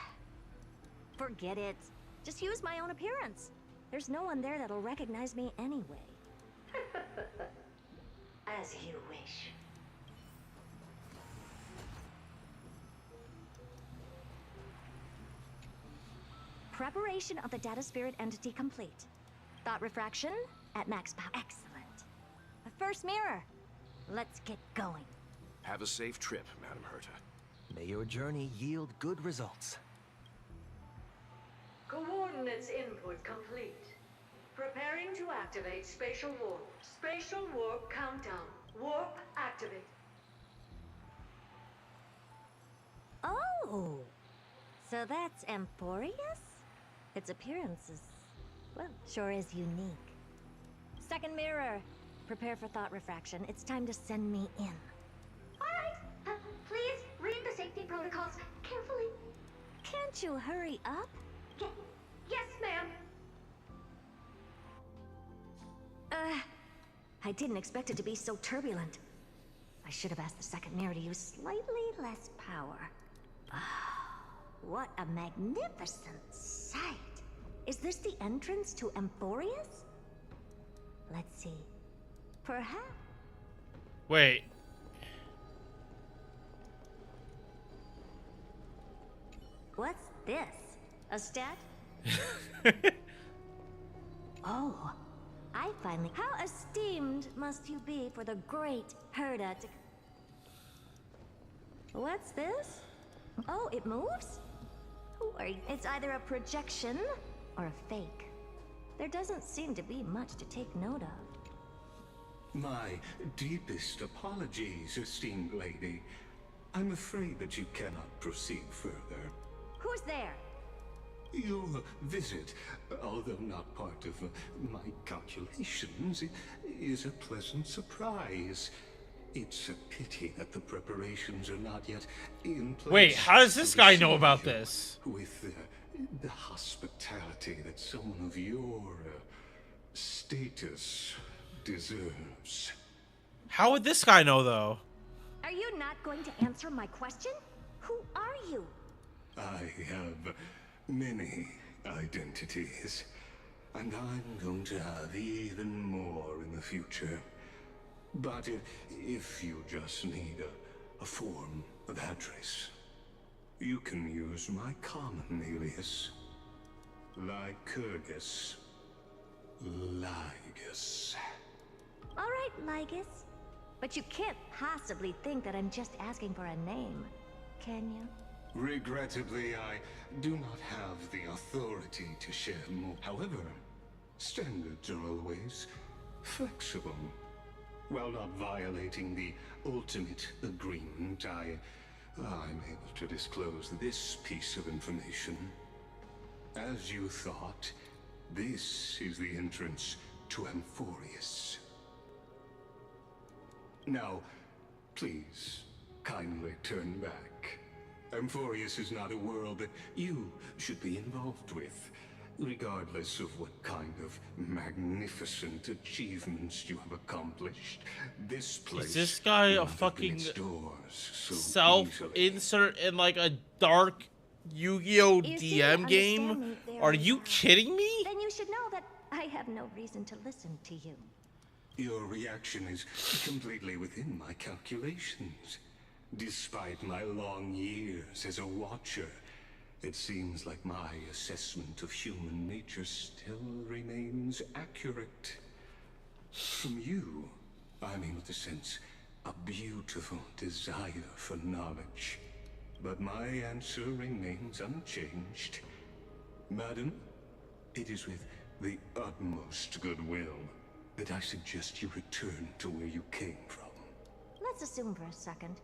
Forget it. Just use my own appearance. There's no one there that'll recognize me anyway. As you wish. Preparation of the data spirit entity complete. Thought refraction at max power. Excellent. The first mirror. Let's get going. Have a safe trip, Madam Herta. May your journey yield good results. Coordinates input complete. Preparing to activate spatial warp. Spatial warp countdown. Warp activate. Oh! So that's Amphorius? Its appearance is, well, sure is unique. Second mirror. Prepare for thought refraction. It's time to send me in. Alright, please read the safety protocols carefully. Can't you hurry up? Yes, ma'am. I didn't expect it to be so turbulent. I should have asked the second mirror to use slightly less power. What a magnificent sight. Is this the entrance to Amphorius? Let's see. Perhaps. Wait. What's this? A stat? Oh, I finally. How esteemed must you be for the great Herda to. What's this? Oh, it moves? Who are you? It's either a projection or a fake. There doesn't seem to be much to take note of. My deepest apologies, esteemed lady. I'm afraid that you cannot proceed further. Who's there? Your visit, although not part of my calculations, is a pleasant surprise. It's a pity that the preparations are not yet in place. Wait, how does this guy know about this? With the hospitality that someone of your status deserves. How would this guy know, though? Are you not going to answer my question? Who are you? I have many identities, and I'm going to have even more in the future. But if you just need a form of address, you can use my common alias, Lycurgus. Lygus. All right, Lygus. But you can't possibly think that I'm just asking for a name, can you? Regrettably, I do not have the authority to share more. However, standards are always flexible. While not violating the ultimate agreement, I'm able to disclose this piece of information. As you thought, this is the entrance to Amphorius. Now, please, kindly turn back. Amphorius is not a world that you should be involved with, regardless of what kind of magnificent achievements you have accomplished. This place is this guy a fucking self-insert in like a dark Yu-Gi-Oh DM game? Are you kidding me? Then you should know that I have no reason to listen to you. Your reaction is completely within my calculations. Despite my long years as a watcher, it seems like my assessment of human nature still remains accurate. From you, I'm able to sense a beautiful desire for knowledge. But my answer remains unchanged. Madam, it is with the utmost goodwill that I suggest you return to where you came from. Let's assume for a second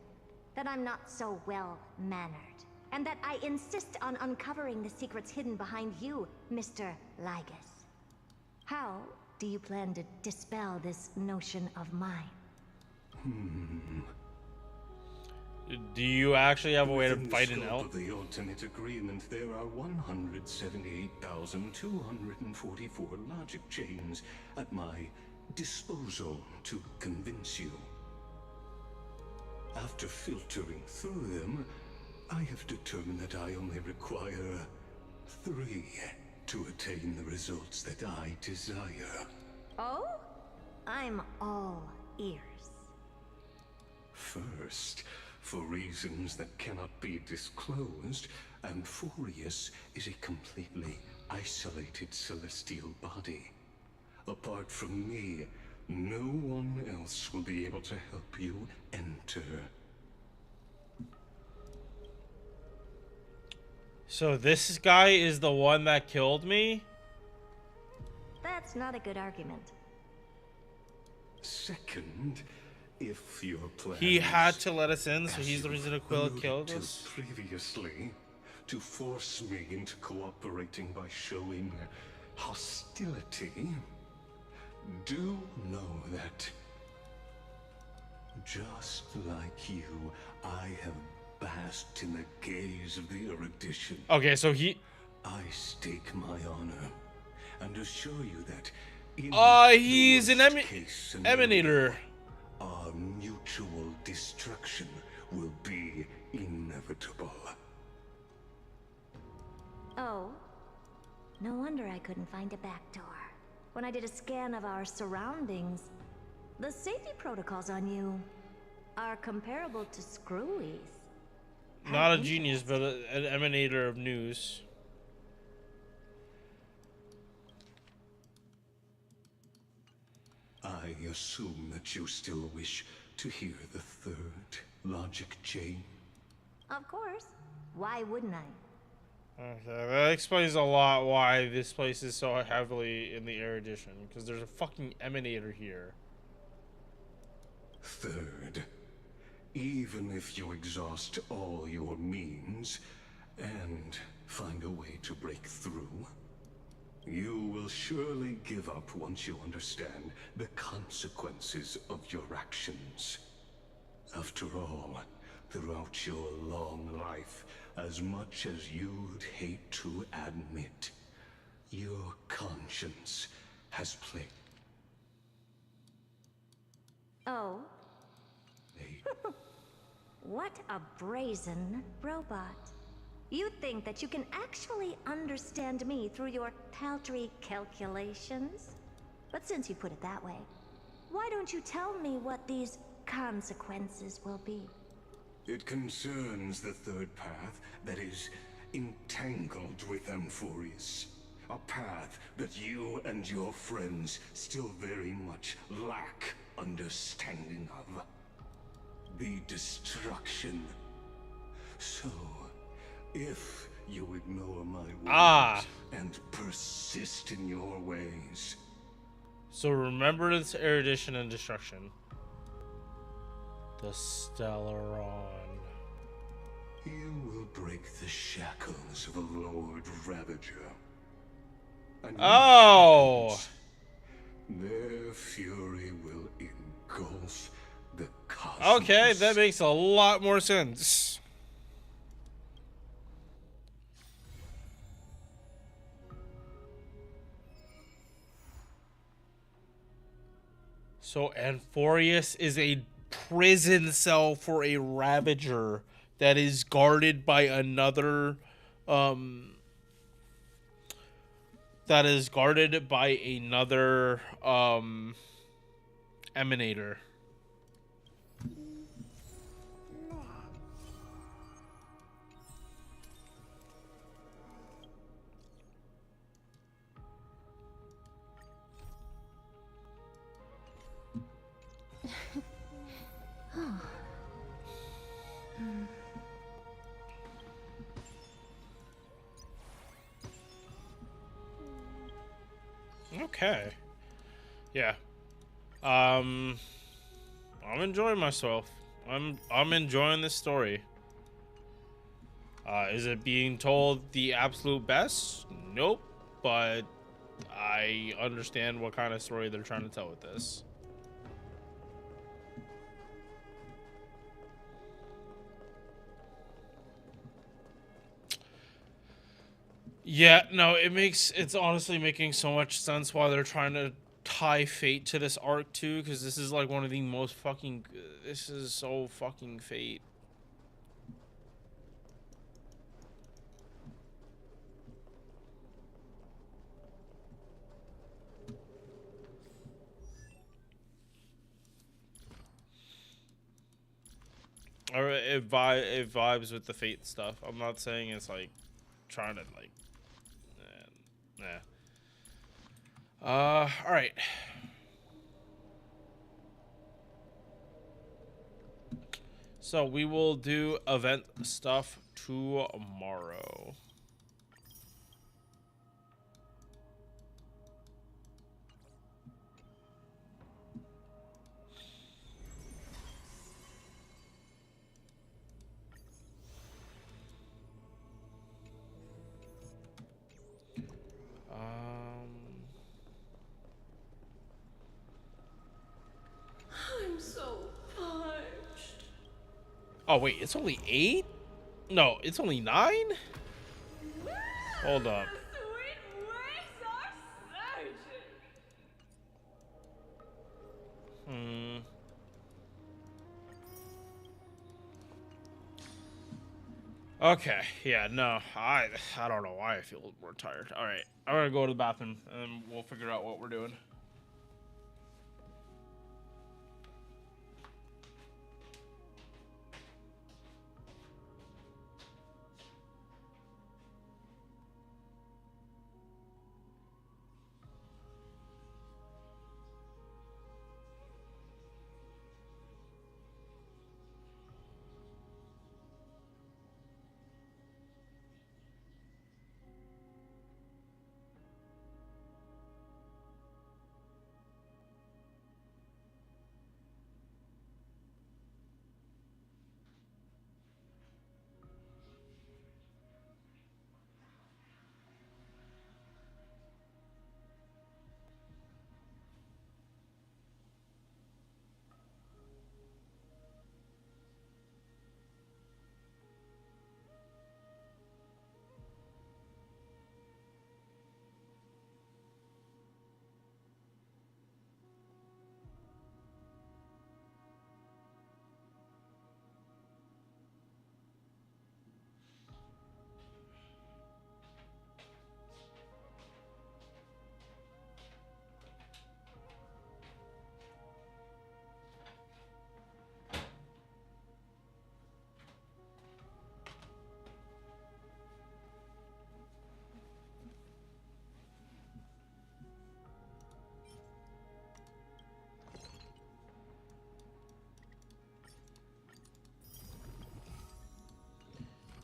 that I'm not so well-mannered, and that I insist on uncovering the secrets hidden behind you, Mr. Lygus. How do you plan to dispel this notion of mine? Do you actually have a way to Within fight the an scope elf? of the ultimate agreement, there are 178,244 logic chains at my disposal to convince you. After filtering through them, I have determined that I only require 3 to attain the results that I desire. Oh? I'm all ears. First, for reasons that cannot be disclosed, Amphorius is a completely isolated celestial body. Apart from me, no one else will be able to help you enter. So this guy is the one that killed me? That's not a good argument. Second, if your plan He had to let us in, so he's the reason Aquila killed to us? previously, to force me into cooperating by showing hostility, do know that, just like you, I have basked in the gaze of the erudition. Okay, so he... I stake my honor and assure you that in he's an emanator. our mutual destruction will be inevitable. Oh? No wonder I couldn't find a back door. When I did a scan of our surroundings, the safety protocols on you are comparable to Screwy's. Not a genius, but an emanator of news. I assume that you still wish to hear the third logic chain. Of course. Why wouldn't I? Okay, that explains a lot why this place is so heavily in the erudition, because there's a fucking emanator here. Third, even if you exhaust all your means and find a way to break through, you will surely give up once you understand the consequences of your actions. After all, throughout your long life, as much as you'd hate to admit, your conscience has played. Oh? What a brazen robot. You think that you can actually understand me through your paltry calculations? But since you put it that way, why don't you tell me what these consequences will be? It concerns the third path that is entangled with Amphorius. A path that you and your friends still very much lack understanding of. The destruction. So, if you ignore my words and persist in your ways. So remembrance, erudition, and destruction. The Stellaron. You will break the shackles of a Lord Ravager. And their fury will engulf the cosmos. Okay, that makes a lot more sense. So Amphorius is a prison cell for a Ravager that is guarded by another emanator. Okay. Yeah. I'm enjoying myself. I'm enjoying this story. Is it being told the absolute best? Nope. But I understand what kind of story they're trying to tell with this. Yeah, no, it's honestly making so much sense why they're trying to tie Fate to this arc too, because this is like one of the most fucking, this is so fucking Fate. Or it vibes with the Fate stuff. I'm not saying it's like trying to like, all right. So we will do event stuff tomorrow. I'm so parched. Oh wait, it's only 8? No, it's only 9? Hold up. Okay, yeah, no, I don't know why I feel more tired. All right, I'm gonna go to the bathroom and we'll figure out what we're doing.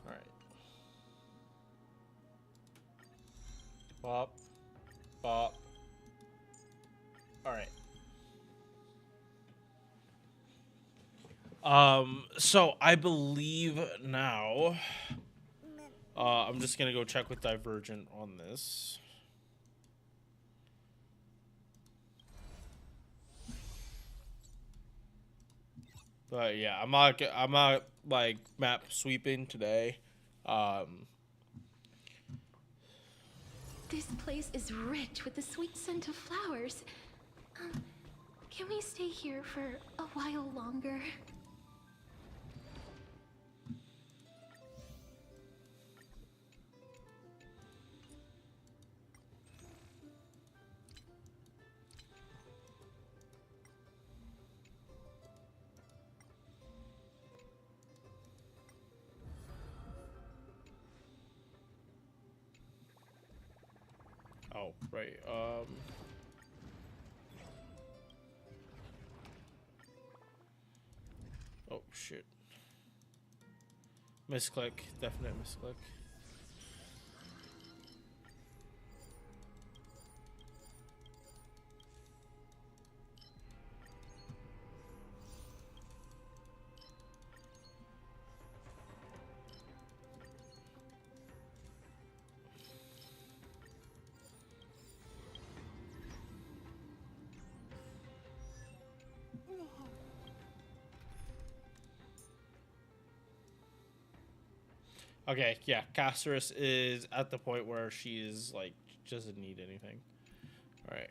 All right. Bop, bop. All right. So I believe now, I'm just gonna go check with Divergent on this. But yeah, I'm not like map sweeping today. This place is rich with the sweet scent of flowers. Can we stay here for a while longer? Oh, right. Oh shit. Misclick, definite misclick. Okay, yeah, Casterus is at the point where she is like doesn't need anything. All right.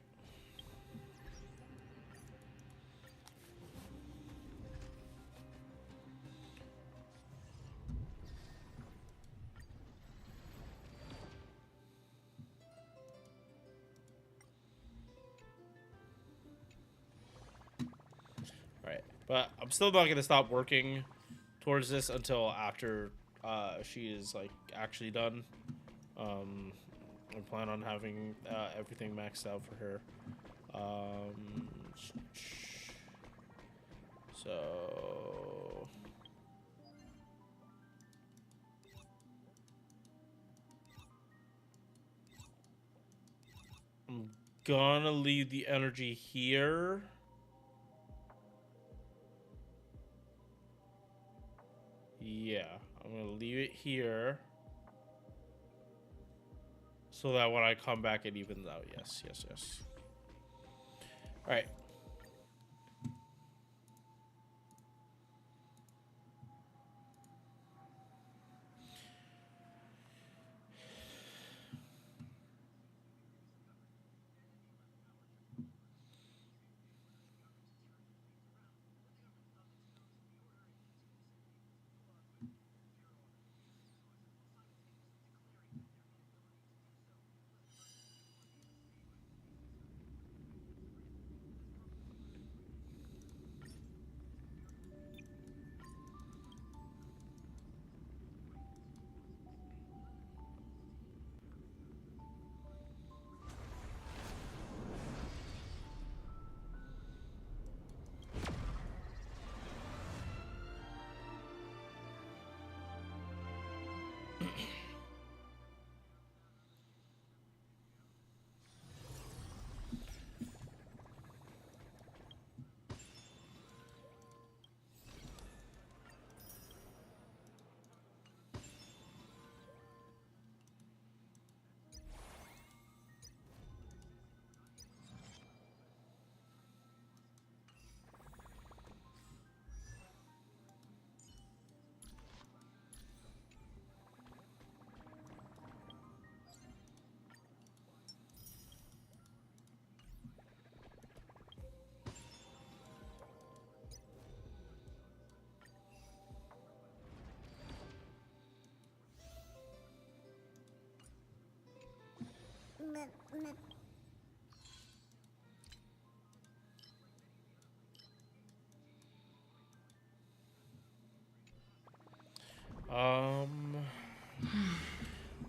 Right, but I'm still not gonna stop working towards this until after she is like actually done. I plan on having everything maxed out for her. So I'm gonna leave the energy here. Yeah, I'm gonna leave it here so that when I come back it evens out. Yes, yes, yes. All right.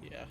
Yeah.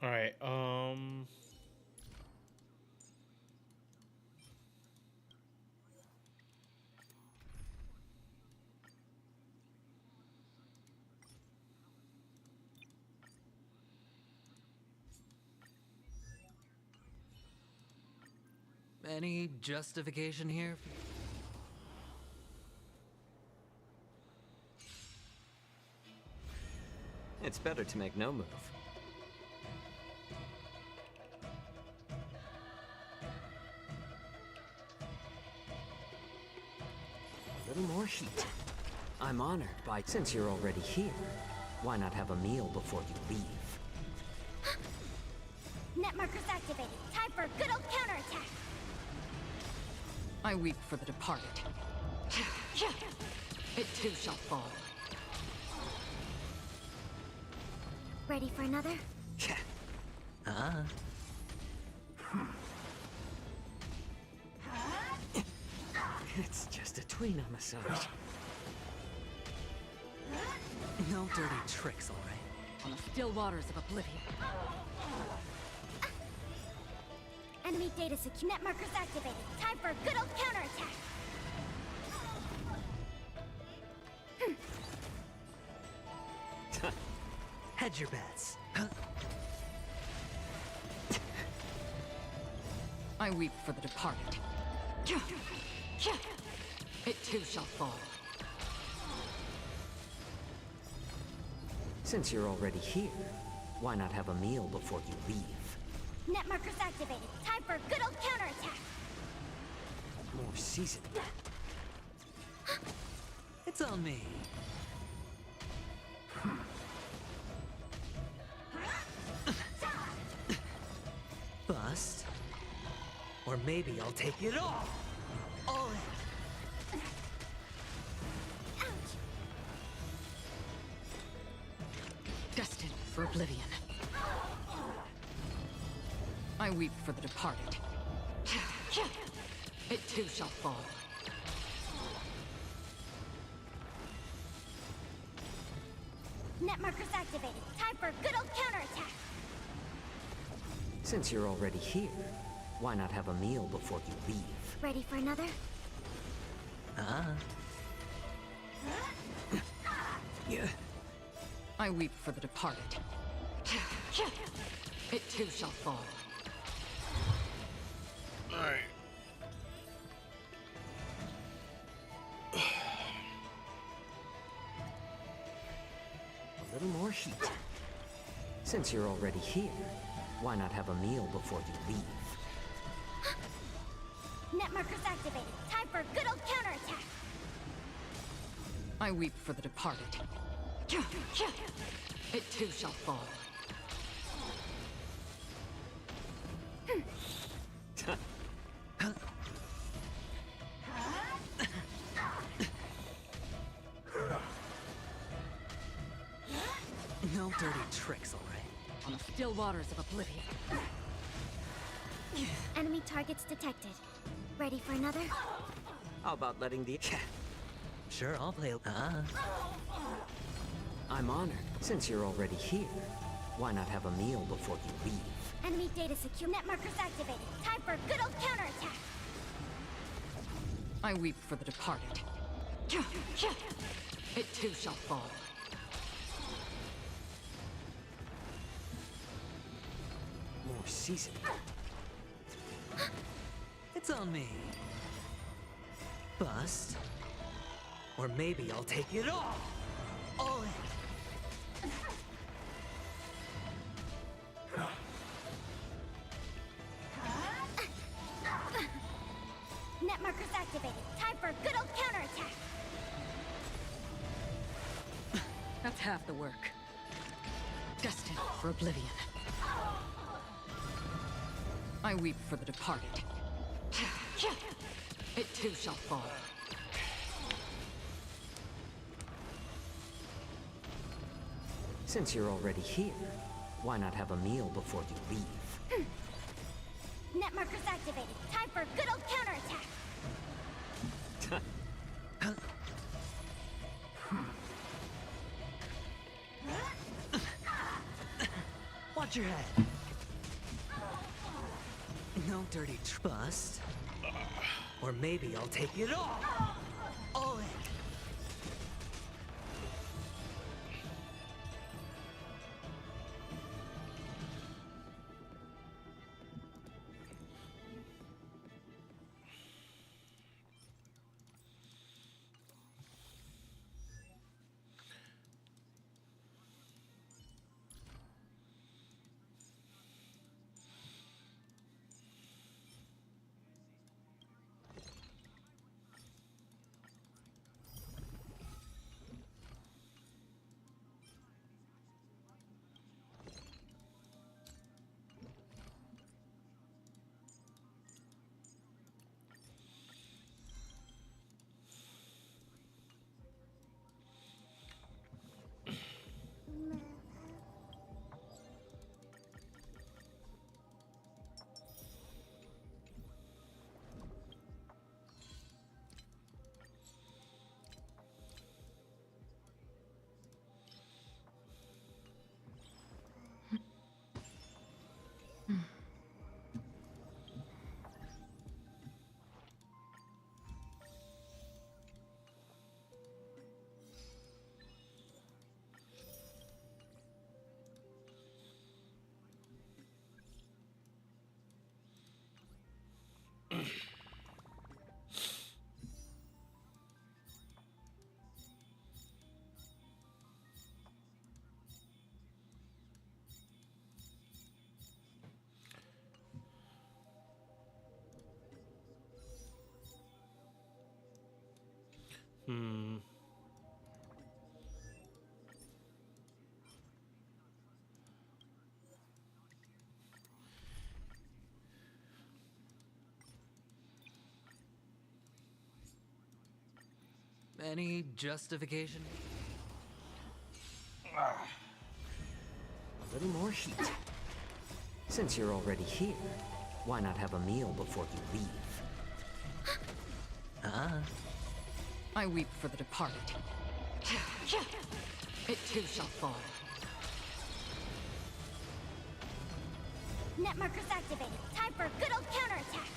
All right. Any justification here? It's better to make no move. A little more heat. I'm honored by, since you're already here, Why not have a meal before you leave? Net markers activated. Time for a good old counterattack. I weep for the departed. It too shall fall. Ready for another? Ah. It's just a tweener massage. No dirty tricks, all right? On the still waters of oblivion. Enemy data secure. Net markers activated. Time for a good old counterattack. Hedge your bets. I weep for the departed. It too shall fall. Since you're already here, why not have a meal before you leave? Net markers activated. Time for a good old counterattack. More seasoned. It's on me. Bust. Or maybe I'll take it all. All in. Destined for oblivion. I weep for the departed. It too shall fall. Net markers activated. Time for a good old counterattack. Since you're already here, why not have a meal before you leave? Ready for another? Ah. Yeah. I weep for the departed. It too shall fall. Alright. A little more heat. Since you're already here, why not have a meal before you leave? Net markers activated. Time for a good old counterattack. I weep for the departed. It too shall fall. No dirty tricks, all right? On the still waters of oblivion. Enemy targets detected. Ready for another? How about letting the... Sure, I'll play... I'm honored. Since you're already here, why not have a meal before you leave? Enemy data secure. Net markers activated. Time for a good old counterattack. I weep for the departed. It too shall fall. More seasoned. It's on me. Bust. Or maybe I'll take it all. All in. Net markers activated. Time for a good old counterattack. That's half the work. Destined for oblivion. I weep for the departed. It too shall fall. Since you're already here, why not have a meal before you leave? Net markers activated. Time for a good old counterattack. Watch your head. No dirty bust. Or maybe I'll take it all. All in. Hmm. Any justification? A little more heat. Since you're already here, why not have a meal before you leave? I weep for the departed. It too shall fall. Net markers activated. Time for a good old counterattack.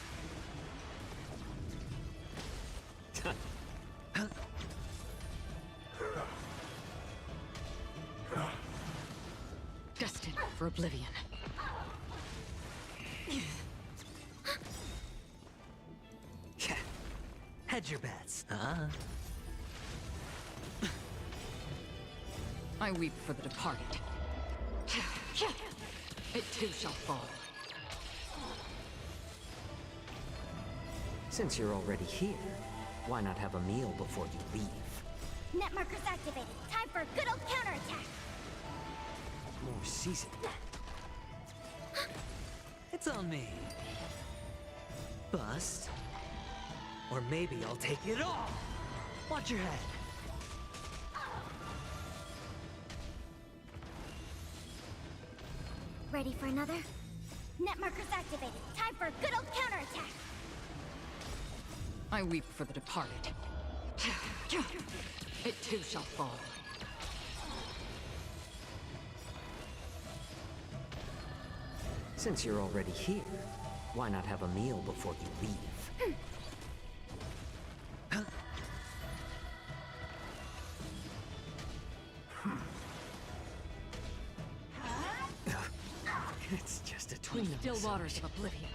Destined for oblivion. Hedge your bets. I weep for the departed. It too shall fall. Since you're already here, why not have a meal before you leave? Net markers activated. Time for a good old counterattack. More seasoned. It's on me. Bust. Or maybe I'll take it all. Watch your head. Ready for another? Net markers activated. Time for a good old counterattack. I weep for the departed. It too shall fall. Since you're already here, why not have a meal before you leave? It's just a twin of Still us. waters of oblivion.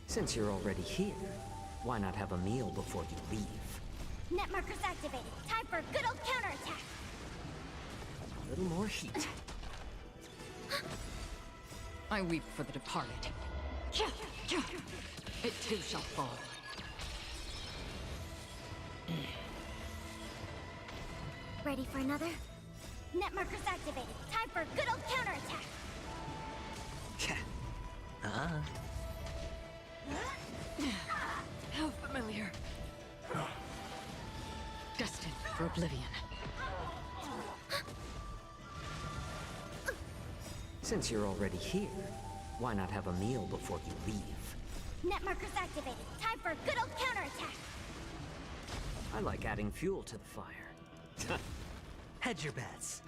Since you're already here, why not have a meal before you leave? Net markers activated. Time for a good old counterattack. A little more heat. I weep for the departed. It too shall fall. Ready for another? Net markers activated. Time for a good old counterattack. How familiar. Destined for oblivion. Since you're already here, why not have a meal before you leave? Net markers activated. Time for a good old counterattack. I like adding fuel to the fire. Hedge your bets.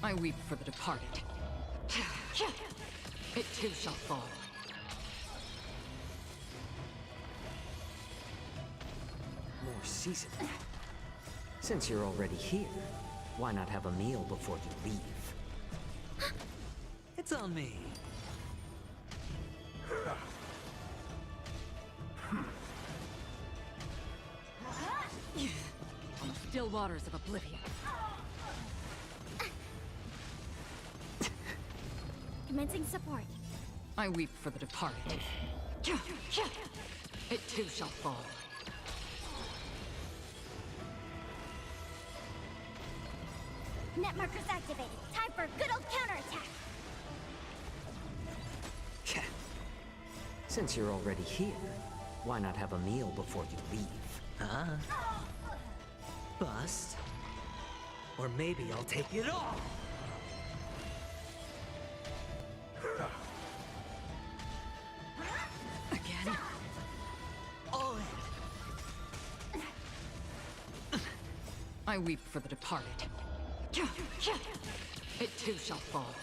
I weep for the departed. It too shall fall. More seasoned. Since you're already here, why not have a meal before you leave? It's on me. On the still waters of oblivion. Commencing support. I weep for the departed. It too shall fall. Net markers activated. Time for a good old counterattack. Since you're already here, why not have a meal before you leave? Bust. Or maybe I'll take it all. Again? All in. I weep for the departed. It too shall fall.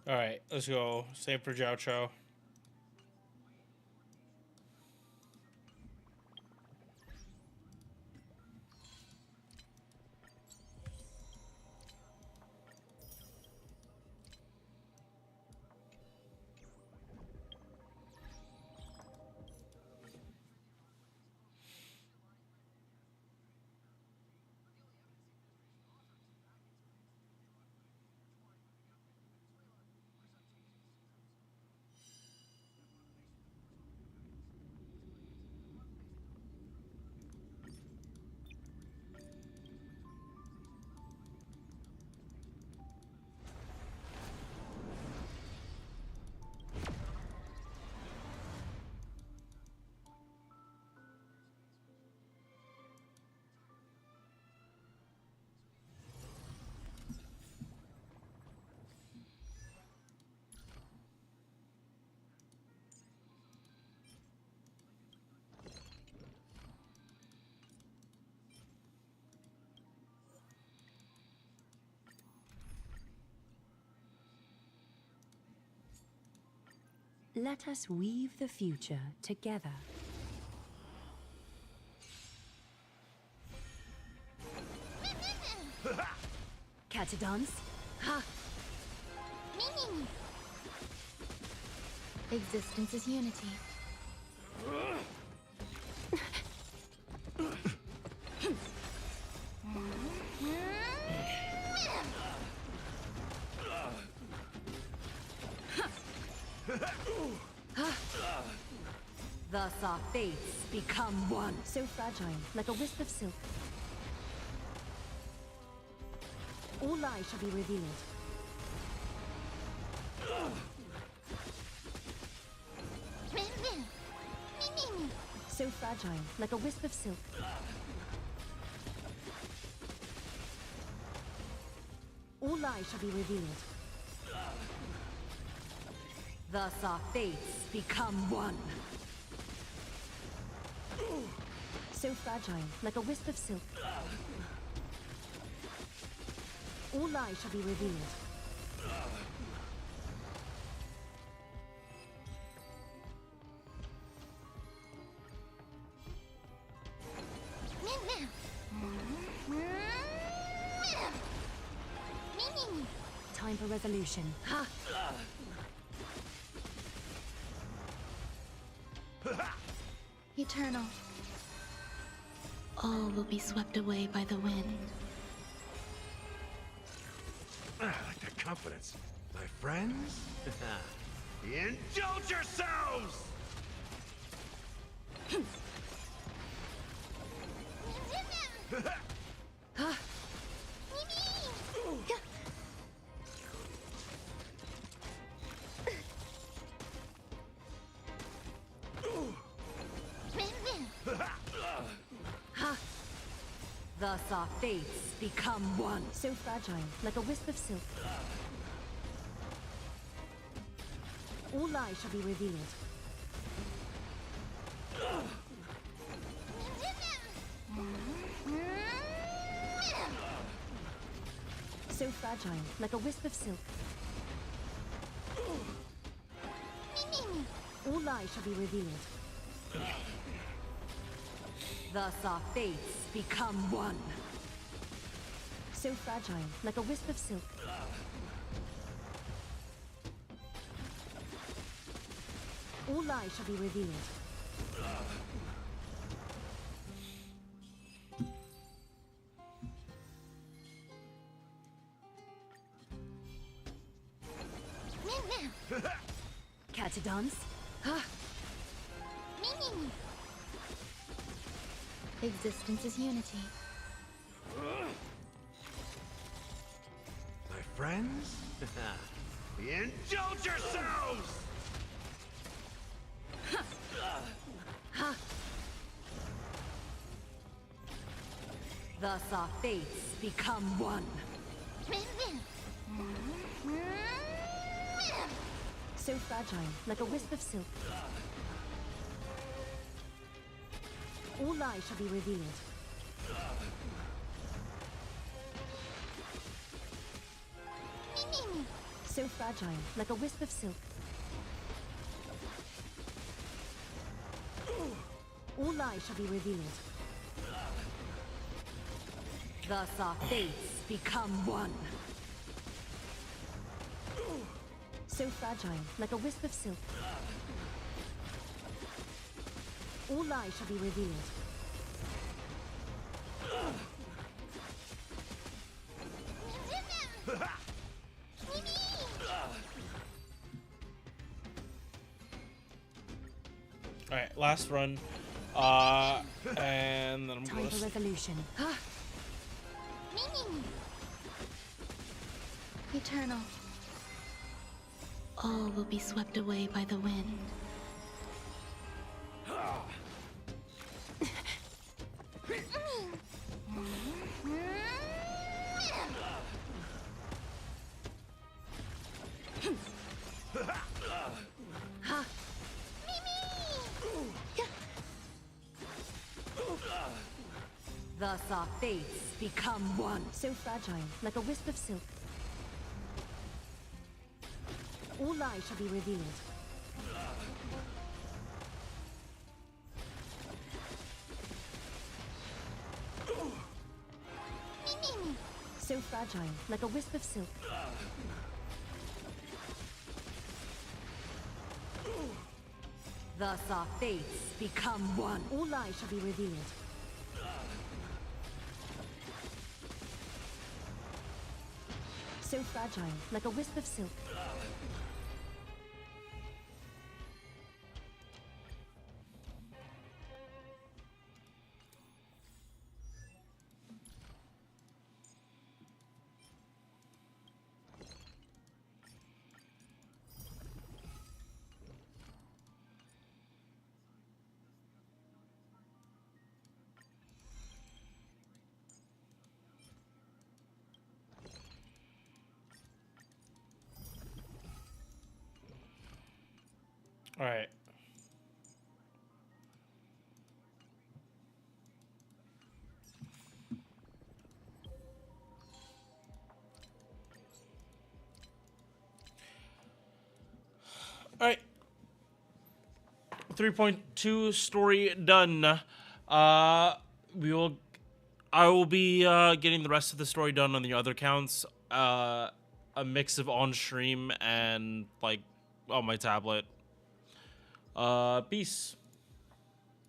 All right, let's go. Save for Jiao Cho. Let us weave the future together. Care to dance? Ha! Meaning. Existence is unity. Thus our fates become one. So fragile, like a wisp of silk. All lies shall be revealed. So fragile, like a wisp of silk. All lies shall be revealed. Thus our fates become one. So fragile, like a wisp of silk. All lies shall be revealed. Time for resolution. Ha! Eternal. All will be swept away by the wind. I like that confidence. My friends? Indulge yourselves! Thus our fates become one. So fragile, like a wisp of silk. All lies shall be revealed. So fragile, like a wisp of silk. All lies shall be revealed. Thus our fates become one. So fragile, like a wisp of silk. All lies shall be revealed. Care to dance? Ha! Existence is unity. My friends? Indulge yourselves! Thus our fates become one. So fragile, like a wisp of silk. All lies shall be revealed. So fragile, like a wisp of silk. All lies shall be revealed. Thus our fates become one. So fragile, like a wisp of silk. All lies shall be revealed. Alright, last run. And then I'm Time going for to... resolution. Eternal. All will be swept away by the wind. Thus our fates become one. So fragile, like a wisp of silk. All lies shall be revealed. So fragile, like a wisp of silk. Thus our fates become one. All lies shall be revealed. So fragile, like a wisp of silk. Alright. Alright. 3.2 story done. I will be getting the rest of the story done on the other accounts. A mix of on stream and like on my tablet. Peace.